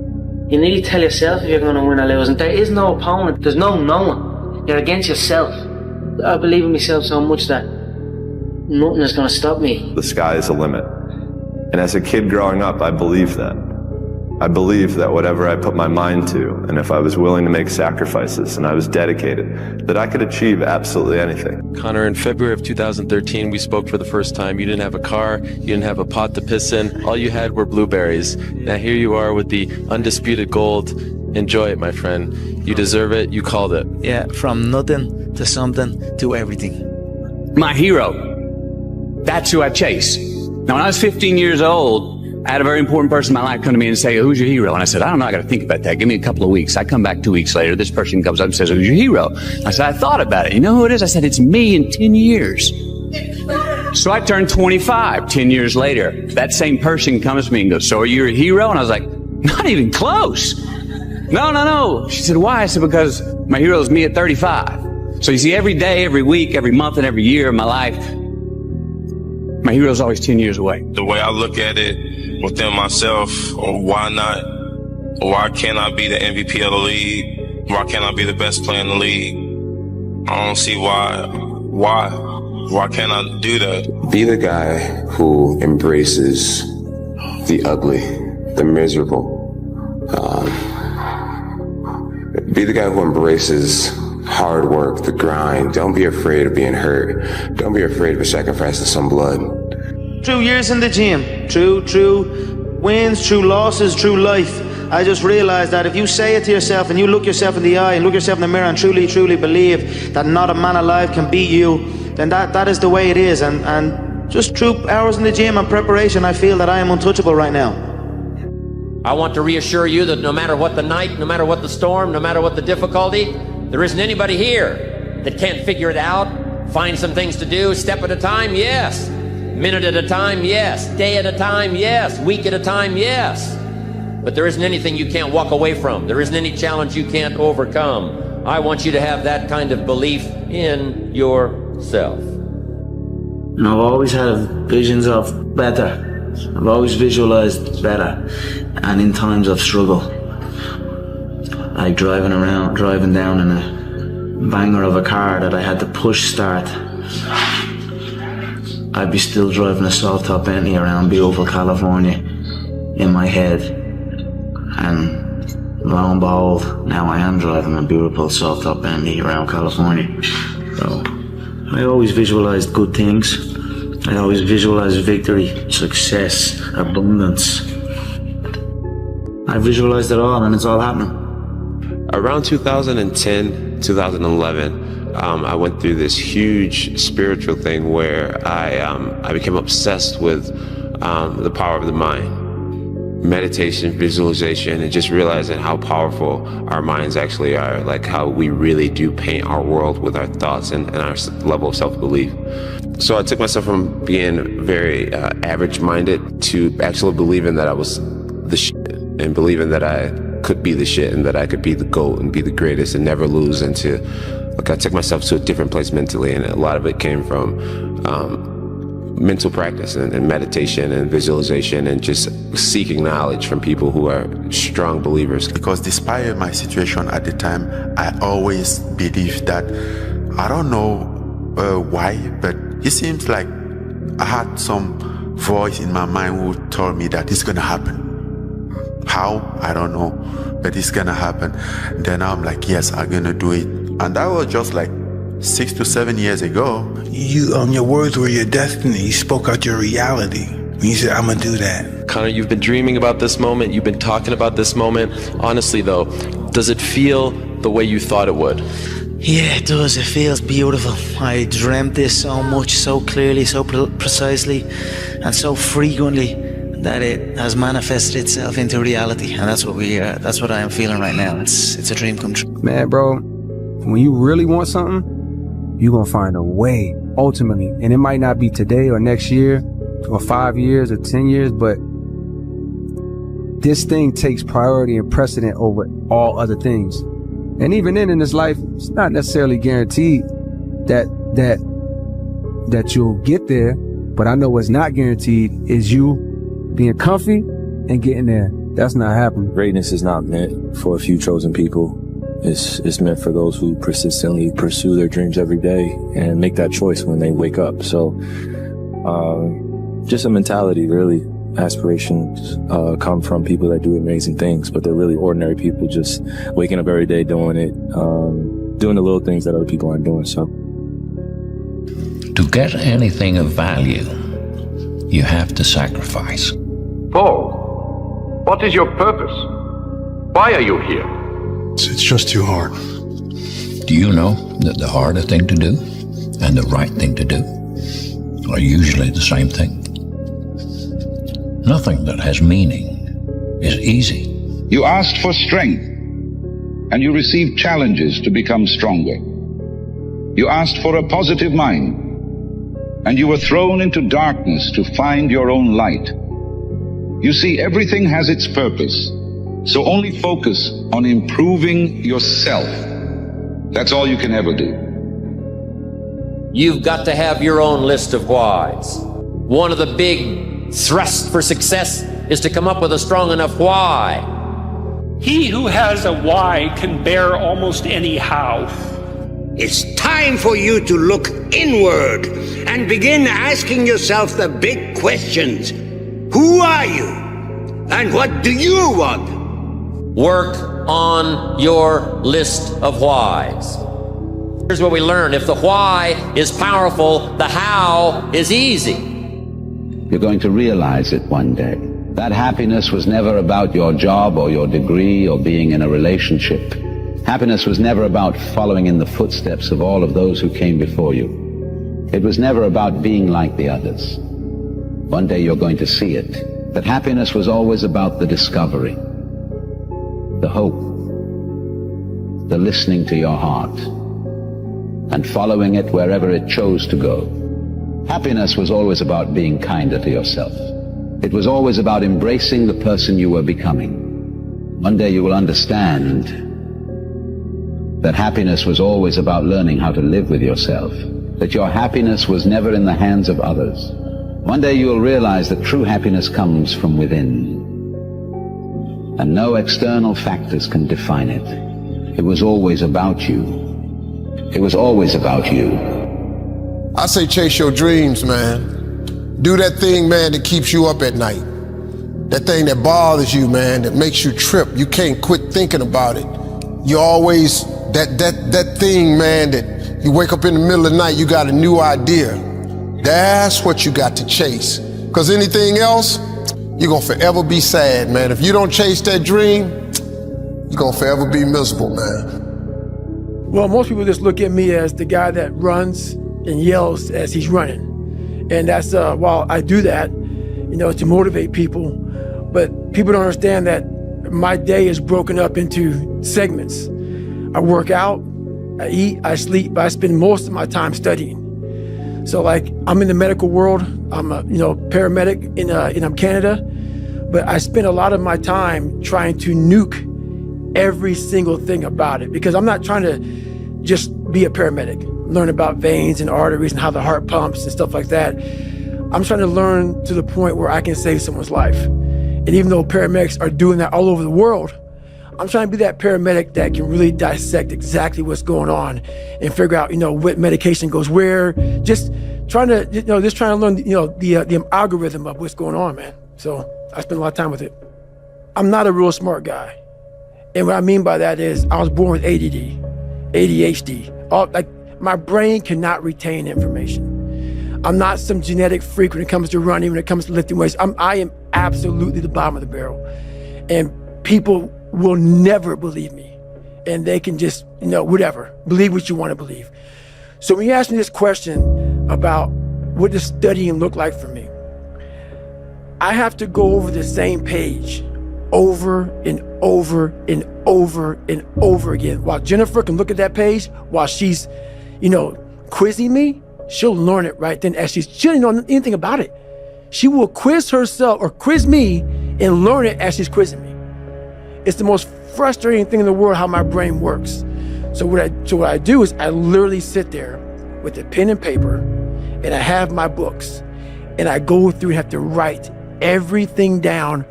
You need to tell yourself if you're going to win or lose, and there is no opponent, there's no knowing. You're against yourself. I believe in myself so much that nothing is going to stop me. The sky is the limit. And as a kid growing up, I believed that. I believed that whatever I put my mind to, and if I was willing to make sacrifices and I was dedicated, that I could achieve absolutely anything. Connor, in February of 2013, we spoke for the first time. You didn't have a car, you didn't have a pot to piss in, all you had were blueberries. Now here you are with the undisputed gold. Enjoy it, my friend. You deserve it, you called it. Yeah, from nothing to something to everything. My hero. That's who I chase. Now, when I was 15 years old, I had a very important person in my life come to me and say, who's your hero? And I said, I don't know, I got to think about that. Give me a couple of weeks. I come back 2 weeks later. This person comes up and says, who's your hero? I said, I thought about it. You know who it is? I said, it's me in 10 years. So I turned 25 10 years later. That same person comes to me and goes, so are you a hero? And I was like, not even close. No. She said, why? I said, because my hero is me at 35. So you see, every day, every week, every month, and every year of my life, my hero is always 10 years away. The way I look at it within myself, or why not? Why can't I be the MVP of the league? Why can't I be the best player in the league? I don't see why. Why can't I do that? Be the guy who embraces the ugly, the miserable. Be the guy who embraces hard work, the grind. Don't be afraid of being hurt. Don't be afraid of sacrificing some blood. True years in the gym, true wins, true losses, true life. I just realized that if you say it to yourself and you look yourself in the eye and look yourself in the mirror and truly believe that not a man alive can beat you, then that is the way it is. And just true hours in the gym and preparation, I feel that I am untouchable right now. I want to reassure you that no matter what the night, no matter what the storm, no matter what the difficulty, there isn't anybody here that can't figure it out, find some things to do, step at a time, yes. Minute at a time, yes. Day at a time, yes. Week at a time, yes. But there isn't anything you can't walk away from. There isn't any challenge you can't overcome. I want you to have that kind of belief in yourself. And I've always had visions of better. I've always visualized better. And in times of struggle, like driving down in a banger of a car that I had to push start, I'd be still driving a soft-top Bentley around beautiful California in my head. And lo and behold, now I am driving a beautiful soft-top Bentley around California. So I always visualized good things. I always visualized victory, success, abundance. I visualized it all, and it's all happening. Around 2010, 2011, I went through this huge spiritual thing where I became obsessed with the power of the mind. meditation, visualization, and just realizing how powerful our minds actually are, like how we really do paint our world with our thoughts and our level of self-belief. So I took myself from being very average-minded to actually believing that I was the shit, and believing that I could be the shit and that I could be the GOAT and be the greatest and never lose. Into, like, I took myself to a different place mentally, and a lot of it came from mental practice and meditation and visualization and just seeking knowledge from people who are strong believers. Because despite my situation at the time, I always believed that, I don't know why, but it seems like I had some voice in my mind who told me that it's gonna happen. How? I don't know, but it's gonna happen. Then I'm like, yes, I'm gonna do it. And that was just like 6 to 7 years ago. Your words were your destiny. You spoke out your reality. You said, I'm gonna do that. Connor, you've been dreaming about this moment. You've been talking about this moment. Honestly, though, does it feel the way you thought it would? Yeah, it does. It feels beautiful. I dreamt this so much, so clearly, so precisely, and so frequently that it has manifested itself into reality. And that's what I am feeling right now. It's a dream come true. Man, bro, when you really want something, you're gonna find a way, ultimately. And it might not be today or next year or 5 years or 10 years, but this thing takes priority and precedent over all other things. And even then in this life, it's not necessarily guaranteed that you'll get there. But I know what's not guaranteed is you being comfy and getting there. That's not happening. Greatness is not meant for a few chosen people. It's meant for those who persistently pursue their dreams every day and make that choice when they wake up. So, just a mentality, really. Aspirations come from people that do amazing things, but they're really ordinary people just waking up every day doing it, doing the little things that other people aren't doing. So, to get anything of value, you have to sacrifice. Paul, what is your purpose? Why are you here? It's just too hard. Do you know that the harder thing to do and the right thing to do are usually the same thing? Nothing that has meaning is easy. You asked for strength, and you received challenges to become stronger. You asked for a positive mind, and you were thrown into darkness to find your own light. You see, everything has its purpose, so only focus on improving yourself. That's all you can ever do. You've got to have your own list of whys. One of the big thrusts for success is to come up with a strong enough why. He who has a why can bear almost any how. It's time for you to look inward and begin asking yourself the big questions. Who are you? And what do you want? Work on your list of whys. Here's what we learn. If the why is powerful, the how is easy. You're going to realize it one day. That happiness was never about your job or your degree or being in a relationship. Happiness was never about following in the footsteps of all of those who came before you. It was never about being like the others. One day you're going to see it. That happiness was always about the discovery, the hope, the listening to your heart, and following it wherever it chose to go. Happiness was always about being kinder to yourself. It was always about embracing the person you were becoming. One day you will understand that happiness was always about learning how to live with yourself, that your happiness was never in the hands of others. One day you will realize that true happiness comes from within, and no external factors can define it. It was always about you. It was always about you. I say chase your dreams, man. Do that thing, man, that keeps you up at night. That thing that bothers you, man, that makes you trip. You can't quit thinking about it. You always, that thing, man, that you wake up in the middle of the night, you got a new idea. That's what you got to chase. Because anything else, you're gonna forever be sad, man. If you don't chase that dream, you're gonna forever be miserable, man. Well, most people just look at me as the guy that runs and yells as he's running. And that's, while I do that, to motivate people, But people don't understand that my day is broken up into segments. I work out, I eat, I sleep, but I spend most of my time studying. So like, I'm in the medical world. I'm a paramedic in Canada, but I spend a lot of my time trying to nuke every single thing about it, because I'm not trying to just be a paramedic, learn about veins and arteries and how the heart pumps and stuff like that. I'm trying to learn to the point where I can save someone's life. And even though paramedics are doing that all over the world, I'm trying to be that paramedic that can really dissect exactly what's going on and figure out, what medication goes where. Just trying to learn, the algorithm of what's going on, man. So I spend a lot of time with it. I'm not a real smart guy. And what I mean by that is I was born with ADD, ADHD. My brain cannot retain information. I'm not some genetic freak when it comes to running, when it comes to lifting weights. I am absolutely the bottom of the barrel. And people will never believe me. And they can just, whatever, believe what you want to believe. So when you ask me this question about what does studying look like for me, I have to go over the same page over and over and over and over again. While Jennifer can look at that page while she's, quizzing me, she'll learn it right then as she doesn't know anything about it. She will quiz herself or quiz me and learn it as she's quizzing me. It's the most frustrating thing in the world how my brain works. So what I do is I literally sit there with a pen and paper, and I have my books, and I go through and have to write everything down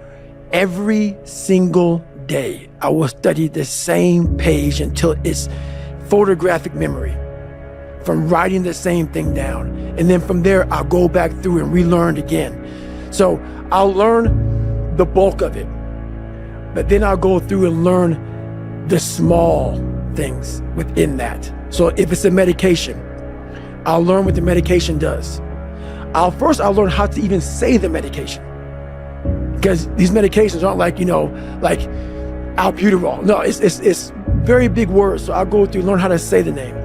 every single day. I will study the same page until it's photographic memory from writing the same thing down. And then from there, I'll go back through and relearn again. So I'll learn the bulk of it, but then I'll go through and learn the small things within that. So if it's a medication, I'll learn what the medication does. I'll learn how to even say the medication. Because these medications aren't like albuterol. No, it's very big words. So I'll go through, learn how to say the name.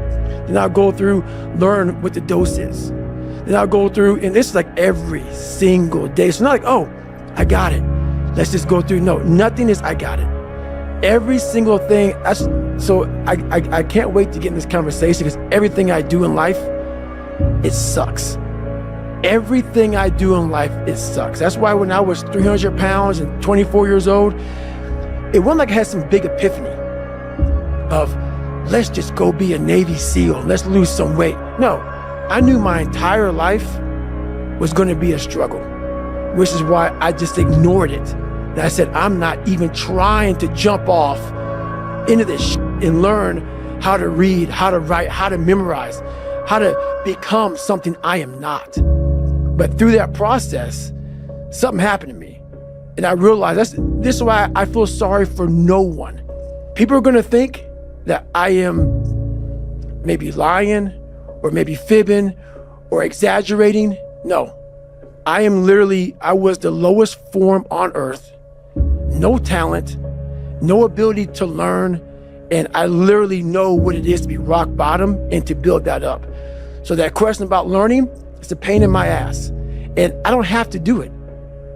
Then I'll go through, learn what the dose is. Then I'll go through, and this is like every single day. So not like, oh, I got it. Let's just go through. No, nothing is I got it. Every single thing. I can't wait to get in this conversation, because everything I do in life, it sucks. Everything I do in life, it sucks. That's why when I was 300 pounds and 24 years old, it wasn't like I had some big epiphany of, let's just go be a Navy SEAL, let's lose some weight. No, I knew my entire life was going to be a struggle, which is why I just ignored it. And I said, I'm not even trying to jump off into this and learn how to read, how to write, how to memorize, how to become something I am not. But through that process, something happened to me. And I realized this is why I feel sorry for no one. People are going to think that I am maybe lying or maybe fibbing or exaggerating. No, I was the lowest form on earth. No talent, no ability to learn. And I literally know what it is to be rock bottom and to build that up. So that question about learning, it's a pain in my ass. And I don't have to do it.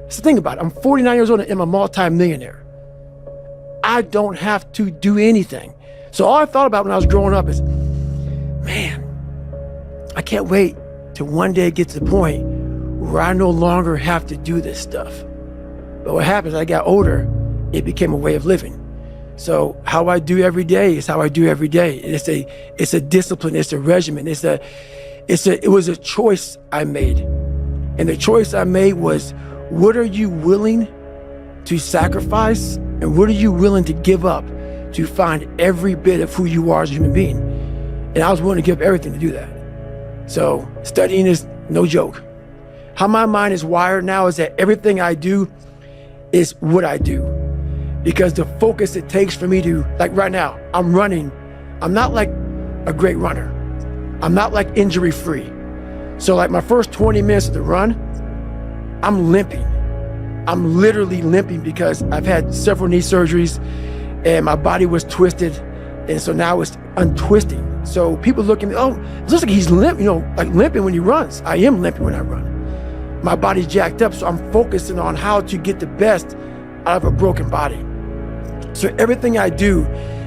That's the thing about it. I'm 49 years old and I'm a multi-millionaire. I don't have to do anything. So all I thought about when I was growing up is, man, I can't wait till one day get to the point where I no longer have to do this stuff. But what happens, as I got older, it became a way of living. So how I do every day is how I do every day. It's a discipline, it's a regimen, it was a choice I made. And the choice I made was, what are you willing to sacrifice and what are you willing to give up to find every bit of who you are as a human being? And I was willing to give up everything to do that. So studying is no joke. How my mind is wired now is that everything I do is what I do. Because the focus it takes for me to, like right now, I'm running. I'm not like a great runner. I'm not like injury free. So like my first 20 minutes of the run, I'm limping. I'm literally limping because I've had several knee surgeries and my body was twisted. And so now it's untwisting. So people look at me, oh, it looks like he's limping when he runs. I am limping when I run. my body's jacked up, so I'm focusing on how to get the best out of a broken body. So everything I do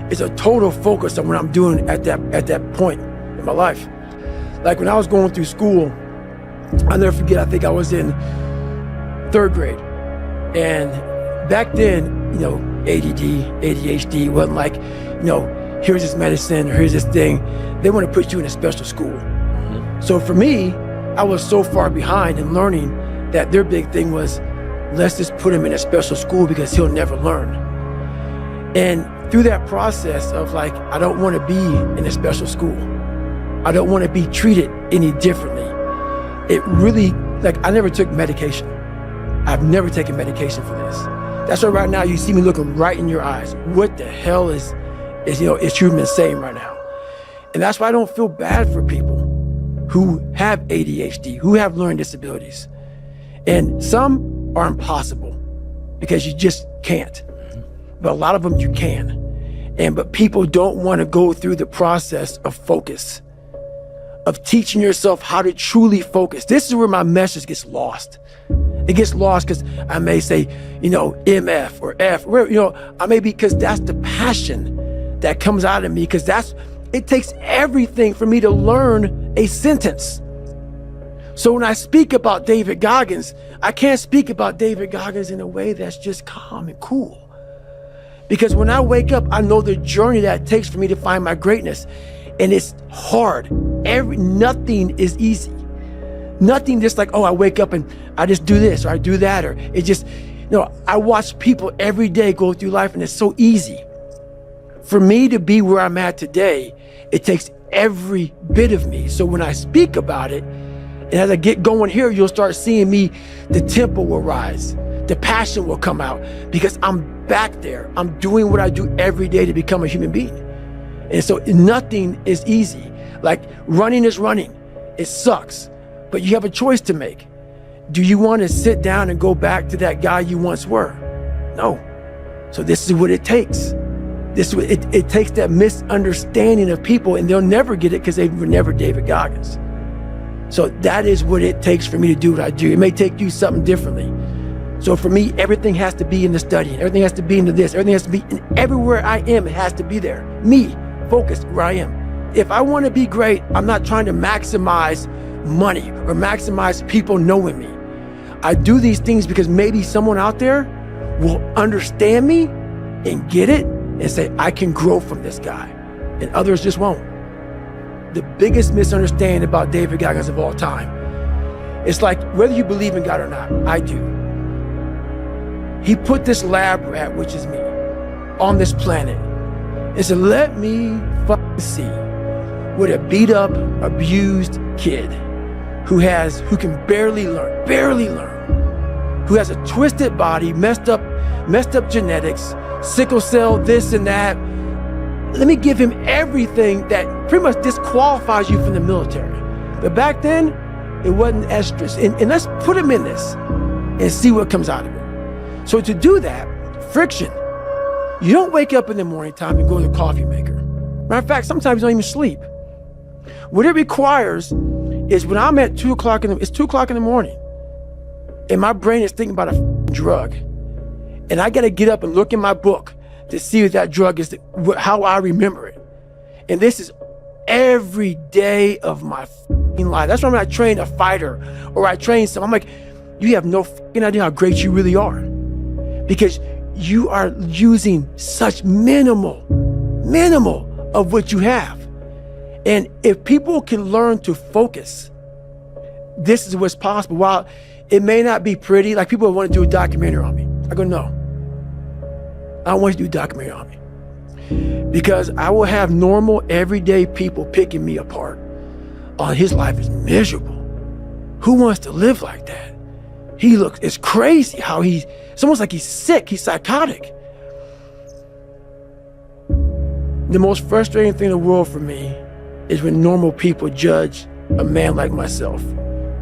is a total focus on what I'm doing at that point in my life. Like when I was going through school, I'll never forget, I think I was in 3rd grade. And back then, ADD, ADHD wasn't like, here's this medicine, or here's this thing. They want to put you in a special school. So for me, I was so far behind in learning that their big thing was, let's just put him in a special school because he'll never learn. And through that process of like, I don't want to be in a special school. I don't want to be treated any differently. It really, I never took medication. I've never taken medication for this. That's why right now you see me looking right in your eyes. What the hell is human saying right now? And that's why I don't feel bad for people who have ADHD, who have learning disabilities. And some are impossible because you just can't. But a lot of them you can. But people don't want to go through the process of focus, of teaching yourself how to truly focus. This is where my message gets lost. It gets lost because I may say, MF or F, I may be, because that's the passion that comes out of me, because it takes everything for me to learn a sentence. So when I speak about David Goggins, I can't speak about David Goggins in a way that's just calm and cool. Because when I wake up, I know the journey that it takes for me to find my greatness. And it's hard. Nothing is easy. Nothing just like, I wake up and I just do this or I do that, or it just, I watch people every day go through life and it's so easy. For me to be where I'm at today, it takes every bit of me. So when I speak about it, and as I get going here, you'll start seeing me, the tempo will rise, the passion will come out, because I'm back there. I'm doing what I do every day to become a human being. And so nothing is easy. Like running is running. It sucks, but you have a choice to make. Do you want to sit down and go back to that guy you once were? No. So this is what it takes. It takes that misunderstanding of people, and they'll never get it because they were never David Goggins. So that is what it takes for me to do what I do. It may take you something differently. So for me, everything has to be in the studying. Everything has to be into this. Everything has to be, and everywhere I am, it has to be there. Me, focused where I am. If I want to be great, I'm not trying to maximize money or maximize people knowing me. I do these things because maybe someone out there will understand me and get it and say, I can grow from this guy, and others just won't. The biggest misunderstanding about David Goggins of all time, it's like, whether you believe in God or not, I do. He put this lab rat, which is me, on this planet and said, let me fucking see what a beat up, abused kid who can barely learn, who has a twisted body, messed up genetics, sickle cell, this and that. Let me give him everything that pretty much disqualifies you from the military. But back then, it wasn't as stressful. And let's put him in this and see what comes out of it. So to do that, friction, you don't wake up in the morning time and go to the coffee maker. Matter of fact, sometimes you don't even sleep. What it requires is when I'm at 2 o'clock it's 2 o'clock in the morning, and my brain is thinking about a drug. And I got to get up and look in my book to see if that drug is how I remember it. And this is every day of my life. That's why when I train a fighter or I train someone, I'm like, you have no idea how great you really are, because you are using such minimal of what you have. And if people can learn to focus, this is what's possible. While it may not be pretty, like people want to do a documentary on me. I go, no. I don't want you to do a documentary on me, because I will have normal, everyday people picking me apart. Oh, his life is miserable. Who wants to live like that? It's crazy how it's almost like he's sick, he's psychotic. The most frustrating thing in the world for me is when normal people judge a man like myself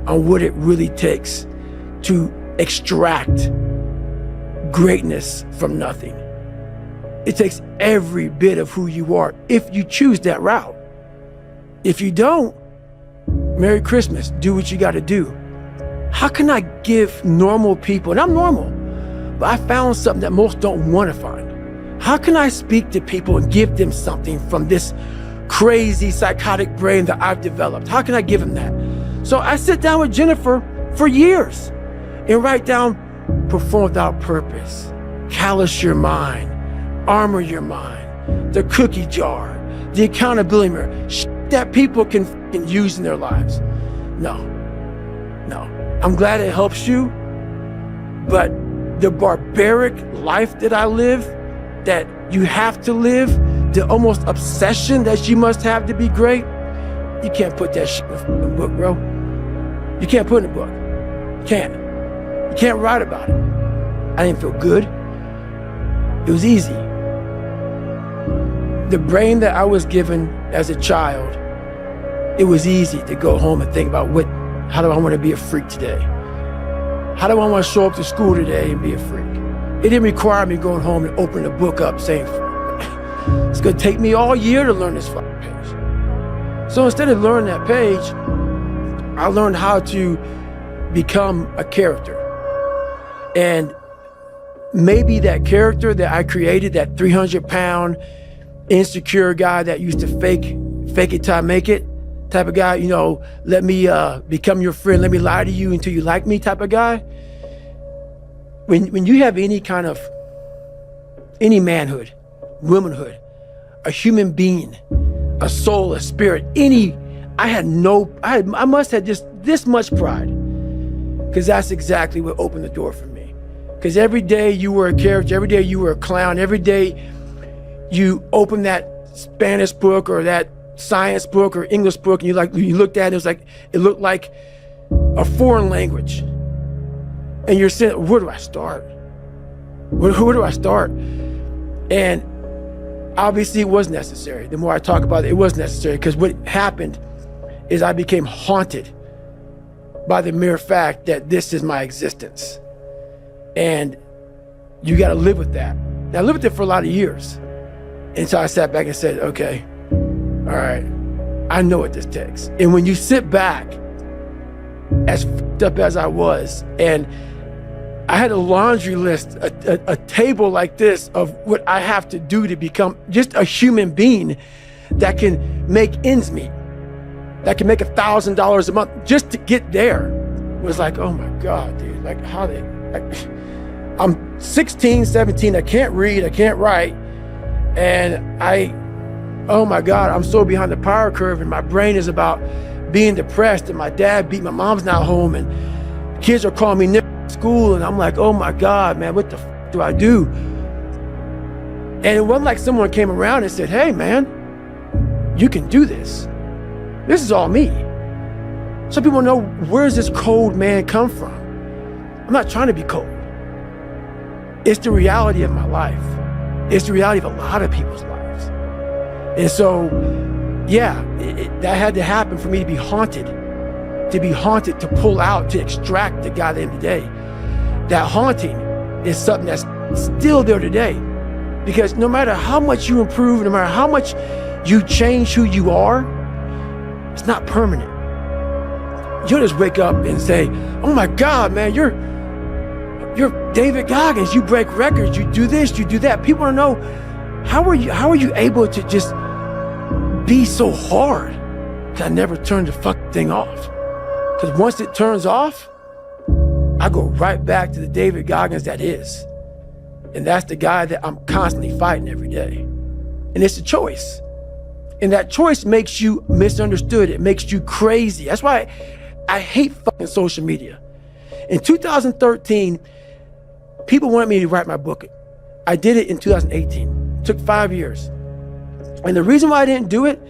on what it really takes to extract greatness from nothing. It takes every bit of who you are if you choose that route. If you don't, Merry Christmas, do what you got to do. how can I give normal people, and I'm normal, but I found something that most don't want to find. How can I speak to people and give them something from this crazy psychotic brain that I've developed? How can I give them that? So I sit down with Jennifer for years and write down Perform Without Purpose, Callous Your Mind, Armor Your Mind, The Cookie Jar, The Accountability Mirror, shit that people can use in their lives. No. I'm glad it helps you, but the barbaric life that I live, that you have to live, the almost obsession that you must have to be great, you can't put that shit in a book, bro. You can't put it in a book. You can't write about it. I didn't feel good. It was easy. The brain that I was given as a child, it was easy to go home and think about how do I want to be a freak today? How do I want to show up to school today and be a freak? It didn't require me going home and opening a book up saying, it's going to take me all year to learn this fucking page. So instead of learning that page, I learned how to become a character. And maybe that character that I created, that 300-pound insecure guy that used to fake it till I make it type of guy, let me become your friend, let me lie to you until you like me type of guy. When you have any manhood, womanhood, a human being, a soul, a spirit, I must have just this much pride, because that's exactly what opened the door for me. Because every day you were a character, every day you were a clown, every day you opened that Spanish book or that science book or English book, and you looked at it, it looked like a foreign language. And you're saying, where do I start? Where do I start? And obviously it was necessary. The more I talk about it, it was necessary, because what happened is I became haunted by the mere fact that this is my existence. And you got to live with that. And I lived with it for a lot of years until I sat back and said, okay, all right, I know what this takes. And when you sit back, as f***ed up as I was, and I had a laundry list, a table like this of what I have to do to become just a human being that can make ends meet, that can make $1,000 a month just to get there, was like, oh my God, dude, I'm 16, 17, I can't read, I can't write, and oh my God, I'm so behind the power curve, and my brain is about being depressed, and my dad beat, my mom's not home, and kids are calling me Nick at school, and I'm like, oh my God, man, what the f do I do? And it wasn't like someone came around and said, hey man, you can do this. This is all me. Some people know, where's this cold man come from? I'm not trying to be cold. It's the reality of my life. It's the reality of a lot of people's lives. And so, yeah, that had to happen for me to be haunted, to pull out, to extract the guy at the end of the day. That haunting is something that's still there today. Because no matter how much you improve, no matter how much you change who you are, it's not permanent. You'll just wake up and say, oh my God, man, you're David Goggins, you break records, you do this, you do that. People don't know, how are you able to just be so hard? Because I never turned the fucking thing off. Because once it turns off, I go right back to the David Goggins that is. And that's the guy that I'm constantly fighting every day. And it's a choice. And that choice makes you misunderstood. It makes you crazy. That's why I hate fucking social media. In 2013, people wanted me to write my book. I did it in 2018. It took 5 years. And the reason why I didn't do it,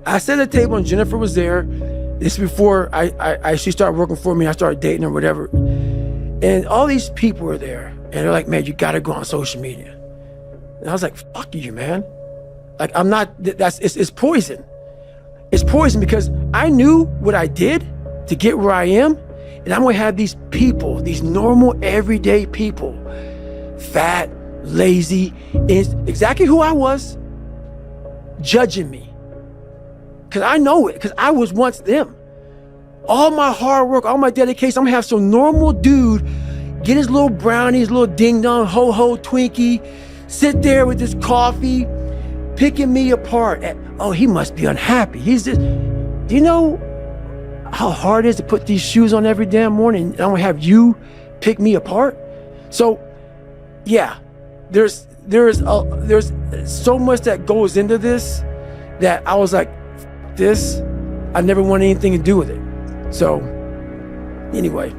I sat at the table and Jennifer was there. This is before she started working for me. I started dating her, whatever. And all these people were there. And they're like, man, you gotta go on social media. And I was like, fuck you, man. Like, I'm not, it's poison. It's poison because I knew what I did to get where I am. And I'm gonna have these people, these normal, everyday people, fat, lazy, exactly who I was, judging me. Because I know it, because I was once them. all my hard work, all my dedication, I'm gonna have some normal dude get his little brownie, his little ding dong, ho ho Twinkie, sit there with his coffee, picking me apart. Oh, he must be unhappy. He's just, do you know how hard it is to put these shoes on every damn morning? I'm gonna have you pick me apart. So yeah, there's so much that goes into this that I was like, this, I never want anything to do with it. So anyway.